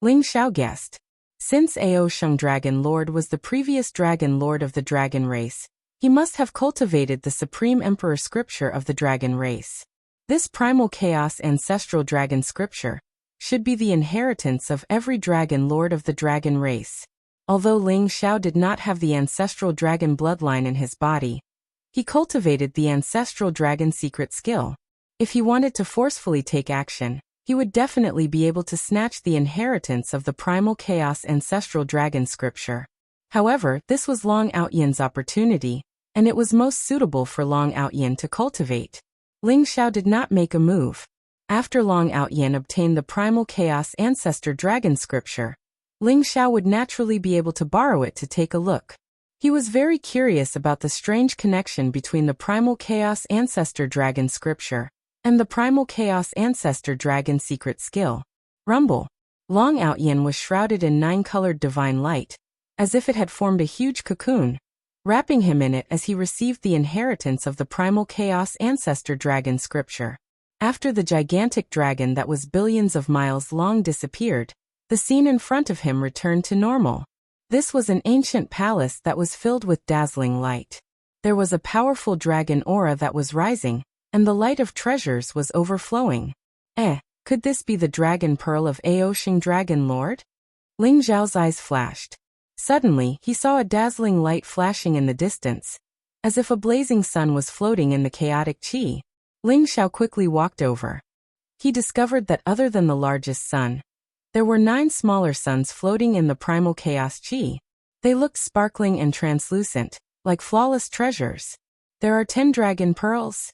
Ling Xiao guessed. Since Ao Sheng Dragon Lord was the previous dragon lord of the dragon race, he must have cultivated the supreme emperor scripture of the dragon race. This primal chaos ancestral dragon scripture should be the inheritance of every dragon lord of the dragon race. Although Ling Xiao did not have the ancestral dragon bloodline in his body, he cultivated the ancestral dragon secret skill. If he wanted to forcefully take action, he would definitely be able to snatch the inheritance of the primal chaos ancestral dragon scripture. However, this was Long Outyin's opportunity, and it was most suitable for Long Outyin to cultivate. Ling Xiao did not make a move. After Long Outyin obtained the primal chaos ancestor dragon scripture, Ling Xiao would naturally be able to borrow it to take a look. He was very curious about the strange connection between the primal chaos ancestor dragon scripture and the primal chaos ancestor dragon secret skill. Rumble. Long Outyin was shrouded in 9-colored divine light, as if it had formed a huge cocoon, wrapping him in it as he received the inheritance of the primal chaos ancestor dragon scripture. After the gigantic dragon that was billions of miles long disappeared, the scene in front of him returned to normal. This was an ancient palace that was filled with dazzling light. There was a powerful dragon aura that was rising, and the light of treasures was overflowing. Could this be the dragon pearl of Ao Sheng Dragon Lord? Ling Xiao's eyes flashed. Suddenly, he saw a dazzling light flashing in the distance, as if a blazing sun was floating in the chaotic qi. Ling Xiao quickly walked over. He discovered that other than the largest sun, there were 9 smaller suns floating in the primal chaos qi. They looked sparkling and translucent, like flawless treasures. There are 10 dragon pearls.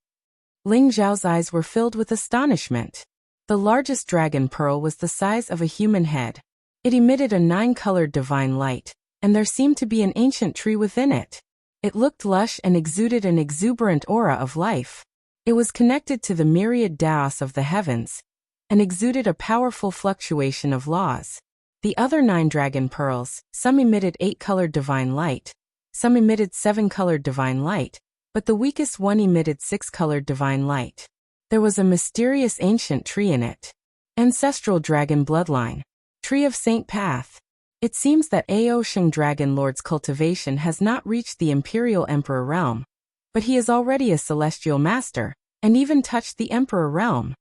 Ling Xiao's eyes were filled with astonishment. The largest dragon pearl was the size of a human head. It emitted a 9-colored divine light, and there seemed to be an ancient tree within it. It looked lush and exuded an exuberant aura of life. It was connected to the myriad Daos of the heavens, and exuded a powerful fluctuation of laws. The other 9 dragon pearls, some emitted 8-colored divine light, some emitted 7-colored divine light, but the weakest one emitted 6-colored divine light. There was a mysterious ancient tree in it. Ancestral Dragon Bloodline. Tree of Saint Path. It seems that Ao Sheng Dragon Lord's cultivation has not reached the Imperial Emperor realm, but he is already a celestial master, and even touched the Emperor realm.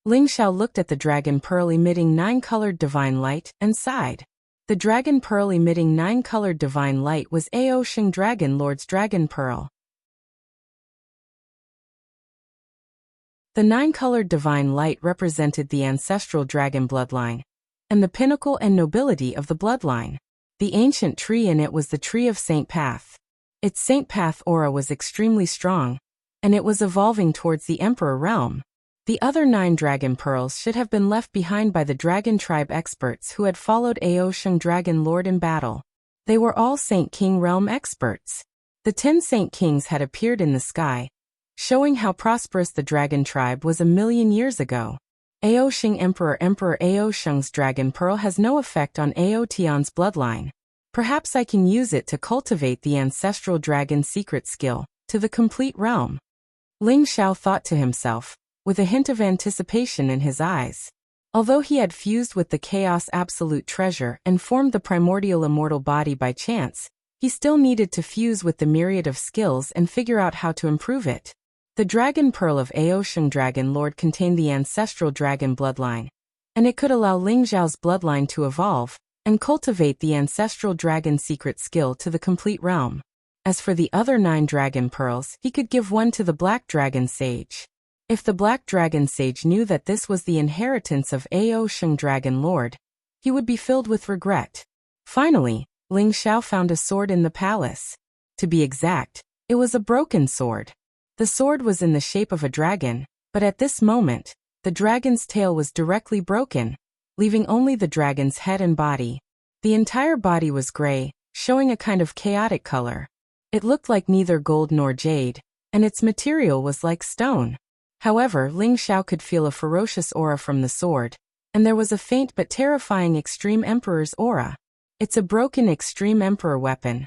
Ling Xiao looked at the dragon pearl emitting 9-colored divine light and sighed. The dragon pearl emitting 9-colored divine light was Ao Sheng Dragon Lord's dragon pearl. The 9-colored divine light represented the ancestral dragon bloodline, and the pinnacle and nobility of the bloodline. The ancient tree in it was the Tree of Saint Path. Its Saint Path aura was extremely strong, and it was evolving towards the Emperor realm. The other 9 dragon pearls should have been left behind by the dragon tribe experts who had followed Aosheng Dragon Lord in battle. They were all Saint King realm experts. The 10 Saint Kings had appeared in the sky, showing how prosperous the dragon tribe was a million years ago. Aosheng Emperor Aosheng's dragon pearl has no effect on Aotion's bloodline. Perhaps I can use it to cultivate the ancestral dragon secret skill to the complete realm. Ling Xiao thought to himself, with a hint of anticipation in his eyes. Although he had fused with the chaos absolute treasure and formed the primordial immortal body by chance, he still needed to fuse with the myriad of skills and figure out how to improve it. The dragon pearl of Aosheng Dragon Lord contained the ancestral dragon bloodline, and it could allow Ling Xiao's bloodline to evolve and cultivate the ancestral dragon secret skill to the complete realm. As for the other 9 dragon pearls, he could give one to the black dragon sage. If the black dragon sage knew that this was the inheritance of Aosheng Dragon Lord, he would be filled with regret. Finally, Ling Xiao found a sword in the palace. To be exact, it was a broken sword. The sword was in the shape of a dragon, but at this moment, the dragon's tail was directly broken, leaving only the dragon's head and body. The entire body was gray, showing a kind of chaotic color. It looked like neither gold nor jade, and its material was like stone. However, Ling Xiao could feel a ferocious aura from the sword, and there was a faint but terrifying Extreme Emperor's aura. It's a broken Extreme Emperor weapon.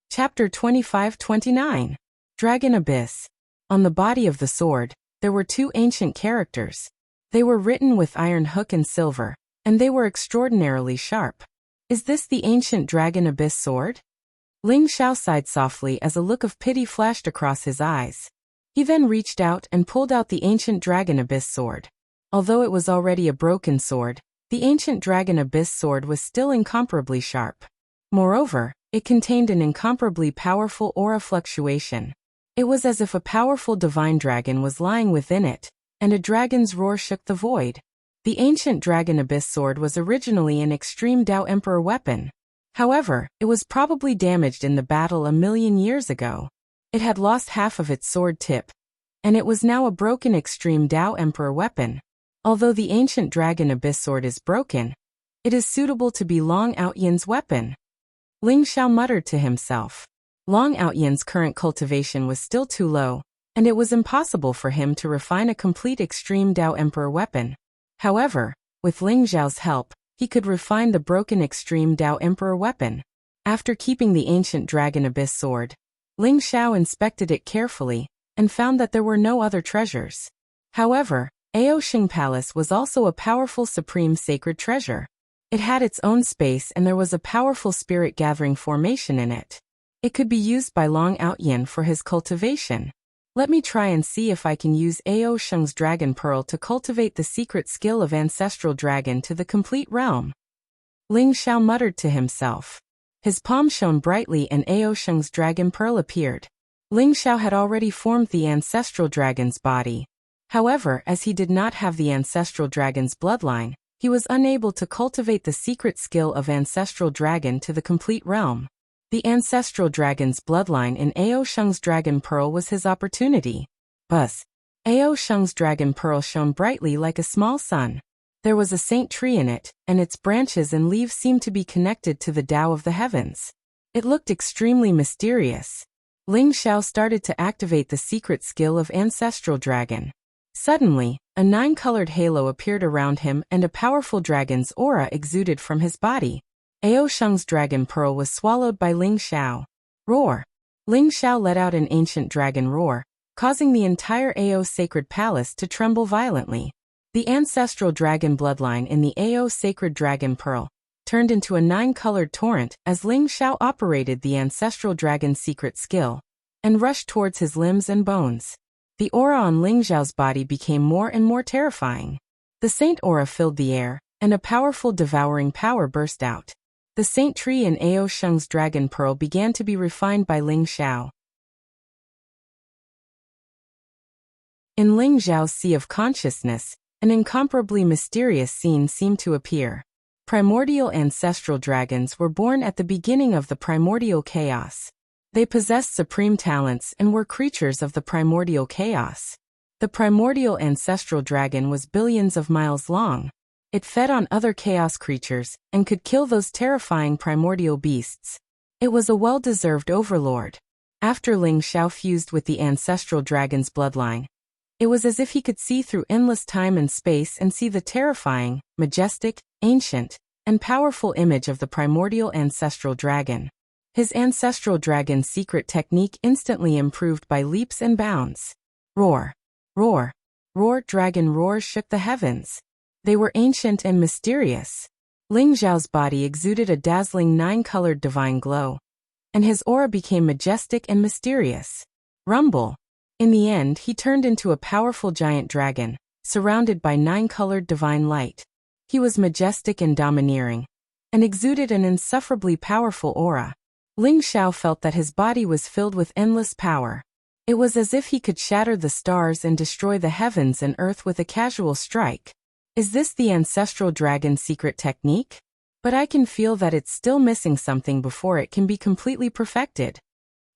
Chapter 25-29. Dragon Abyss. On the body of the sword, there were 2 ancient characters. They were written with iron hook and silver, and they were extraordinarily sharp. Is this the ancient Dragon Abyss sword? Ling Xiao sighed softly as a look of pity flashed across his eyes. He then reached out and pulled out the ancient Dragon Abyss sword. Although it was already a broken sword, the ancient Dragon Abyss sword was still incomparably sharp. Moreover, it contained an incomparably powerful aura fluctuation. It was as if a powerful divine dragon was lying within it, and a dragon's roar shook the void. The ancient Dragon Abyss sword was originally an extreme Dao Emperor weapon. However, it was probably damaged in the battle a million years ago. It had lost half of its sword tip, and it was now a broken extreme Dao Emperor weapon. Although the ancient Dragon Abyss sword is broken, it is suitable to be Long Outyan's weapon. Ling Xiao muttered to himself. Long Outyan's current cultivation was still too low, and it was impossible for him to refine a complete extreme Dao Emperor weapon. However, with Ling Xiao's help, he could refine the broken extreme Dao Emperor weapon. After keeping the ancient Dragon Abyss sword, Ling Xiao inspected it carefully and found that there were no other treasures. However, Aosheng Palace was also a powerful supreme sacred treasure. It had its own space and there was a powerful spirit gathering formation in it. It could be used by Long Outyan for his cultivation. Let me try and see if I can use Aosheng's Dragon Pearl to cultivate the secret skill of Ancestral Dragon to the complete realm. Ling Xiao muttered to himself. His palm shone brightly and Aosheng's Dragon Pearl appeared. Ling Xiao had already formed the Ancestral Dragon's body. However, as he did not have the Ancestral Dragon's bloodline, he was unable to cultivate the secret skill of Ancestral Dragon to the complete realm. The Ancestral Dragon's bloodline in Aosheng's Dragon Pearl was his opportunity. Buzz. Aosheng's Dragon Pearl shone brightly like a small sun. There was a saint tree in it, and its branches and leaves seemed to be connected to the Tao of the heavens. It looked extremely mysterious. Ling Xiao started to activate the secret skill of Ancestral Dragon. Suddenly, a 9-colored halo appeared around him and a powerful dragon's aura exuded from his body. Aosheng's Dragon Pearl was swallowed by Ling Xiao. Roar! Ling Xiao let out an ancient dragon roar, causing the entire Ao Sacred Palace to tremble violently. The ancestral dragon bloodline in the Ao Sacred Dragon Pearl turned into a 9-colored torrent as Ling Xiao operated the ancestral dragon secret skill and rushed towards his limbs and bones. The aura on Ling Xiao's body became more and more terrifying. The saint aura filled the air, and a powerful devouring power burst out. The saint tree in Aosheng's Dragon Pearl began to be refined by Ling Xiao. In Ling Xiao's sea of consciousness, an incomparably mysterious scene seemed to appear. Primordial ancestral dragons were born at the beginning of the primordial chaos. They possessed supreme talents and were creatures of the primordial chaos. The primordial ancestral dragon was billions of miles long. It fed on other chaos creatures and could kill those terrifying primordial beasts. It was a well-deserved overlord. After Ling Xiao fused with the ancestral dragon's bloodline, it was as if he could see through endless time and space and see the terrifying, majestic, ancient, and powerful image of the primordial ancestral dragon. His ancestral dragon's secret technique instantly improved by leaps and bounds. Roar! Roar! Roar! Dragon roars shook the heavens. They were ancient and mysterious. Ling Xiao's body exuded a dazzling 9-colored divine glow, and his aura became majestic and mysterious. Rumble! In the end, he turned into a powerful giant dragon, surrounded by 9-colored divine light. He was majestic and domineering, and exuded an insufferably powerful aura. Ling Xiao felt that his body was filled with endless power. It was as if he could shatter the stars and destroy the heavens and earth with a casual strike. Is this the ancestral dragon's secret technique? But I can feel that it's still missing something before it can be completely perfected.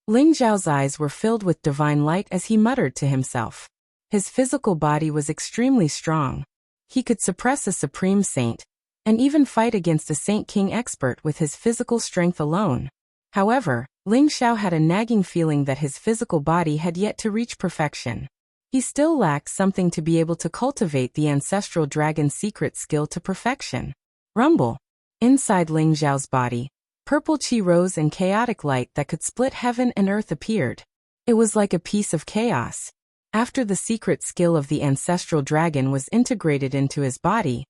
Ling Xiao's eyes were filled with divine light as he muttered to himself. His physical body was extremely strong. He could suppress a supreme saint, and even fight against a Saint King expert with his physical strength alone. However, Ling Xiao had a nagging feeling that his physical body had yet to reach perfection. He still lacked something to be able to cultivate the ancestral dragon's secret skill to perfection. Rumble! Inside Ling Xiao's body, purple qi rose and chaotic light that could split heaven and earth appeared. It was like a piece of chaos. After the secret skill of the ancestral dragon was integrated into his body,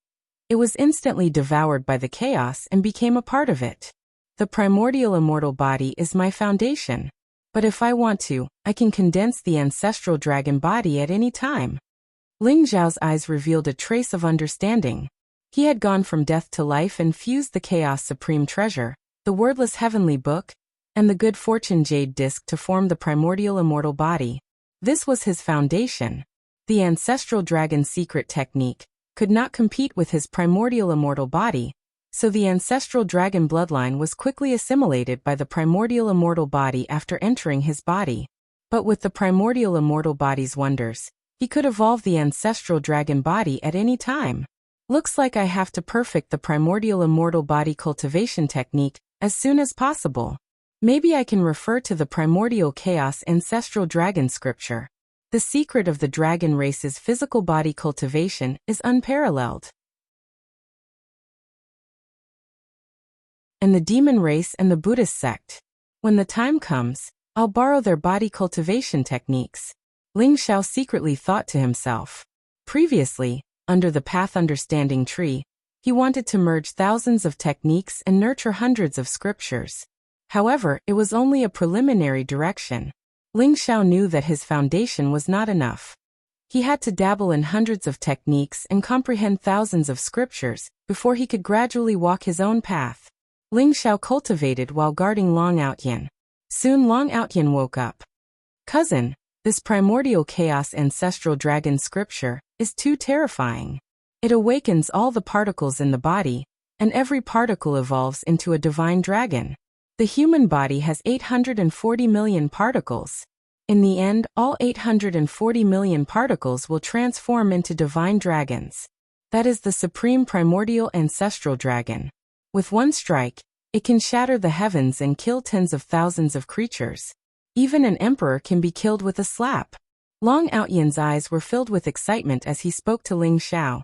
it was instantly devoured by the chaos and became a part of it. The primordial immortal body is my foundation. But if I want to, I can condense the ancestral dragon body at any time. Ling Xiao's eyes revealed a trace of understanding. He had gone from death to life and fused the chaos supreme treasure, the wordless heavenly book, and the good fortune jade disc to form the primordial immortal body. This was his foundation. The ancestral dragon's secret technique could not compete with his primordial immortal body, so the ancestral dragon bloodline was quickly assimilated by the primordial immortal body after entering his body. But with the primordial immortal body's wonders, he could evolve the ancestral dragon body at any time. Looks like I have to perfect the primordial immortal body cultivation technique as soon as possible. Maybe I can refer to the primordial chaos ancestral dragon scripture. The secret of the dragon race's physical body cultivation is unparalleled. And the demon race and the Buddhist sect. When the time comes, I'll borrow their body cultivation techniques. Ling Xiao secretly thought to himself. Previously, under the path understanding tree, he wanted to merge thousands of techniques and nurture hundreds of scriptures. However, it was only a preliminary direction. Ling Xiao knew that his foundation was not enough. He had to dabble in hundreds of techniques and comprehend thousands of scriptures before he could gradually walk his own path. Ling Xiao cultivated while guarding Long Outyin. Soon Long Outyin woke up. Cousin, this primordial chaos ancestral dragon scripture is too terrifying. It awakens all the particles in the body, and every particle evolves into a divine dragon. The human body has 840 million particles. In the end, all 840 million particles will transform into divine dragons. That is the supreme primordial ancestral dragon. With one strike, it can shatter the heavens and kill tens of thousands of creatures. Even an emperor can be killed with a slap. Long Outyin's eyes were filled with excitement as he spoke to Ling Xiao.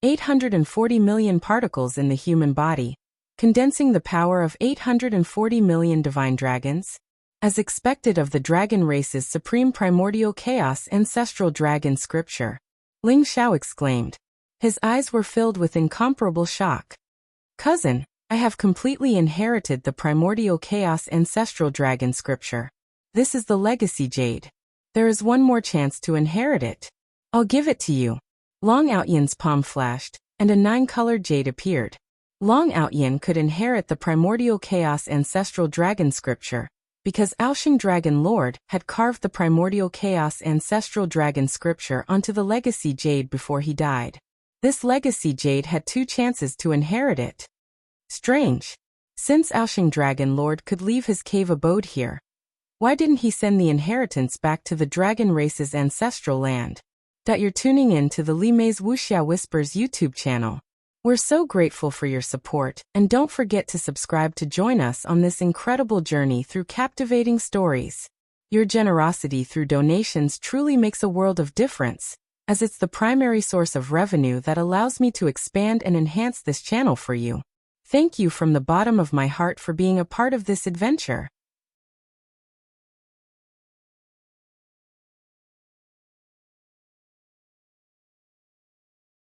840 million particles in the human body, condensing the power of 840 million divine dragons. As expected of the dragon race's supreme primordial chaos ancestral dragon scripture, Ling Xiao exclaimed. His eyes were filled with incomparable shock. Cousin, I have completely inherited the primordial chaos ancestral dragon scripture. This is the legacy jade. There is one more chance to inherit it. I'll give it to you. Long Outyin's palm flashed, and a 9-colored jade appeared. Long Outyin could inherit the primordial chaos ancestral dragon scripture, because Aoshing Dragon Lord had carved the primordial chaos ancestral dragon scripture onto the legacy jade before he died. This legacy jade had 2 chances to inherit it. Strange. Since Aoshing Dragon Lord could leave his cave abode here, why didn't he send the inheritance back to the dragon race's ancestral land? You're tuning in to the Li Mei's Wuxia Whispers YouTube channel. We're so grateful for your support, and don't forget to subscribe to join us on this incredible journey through captivating stories. Your generosity through donations truly makes a world of difference, as it's the primary source of revenue that allows me to expand and enhance this channel for you. Thank you from the bottom of my heart for being a part of this adventure.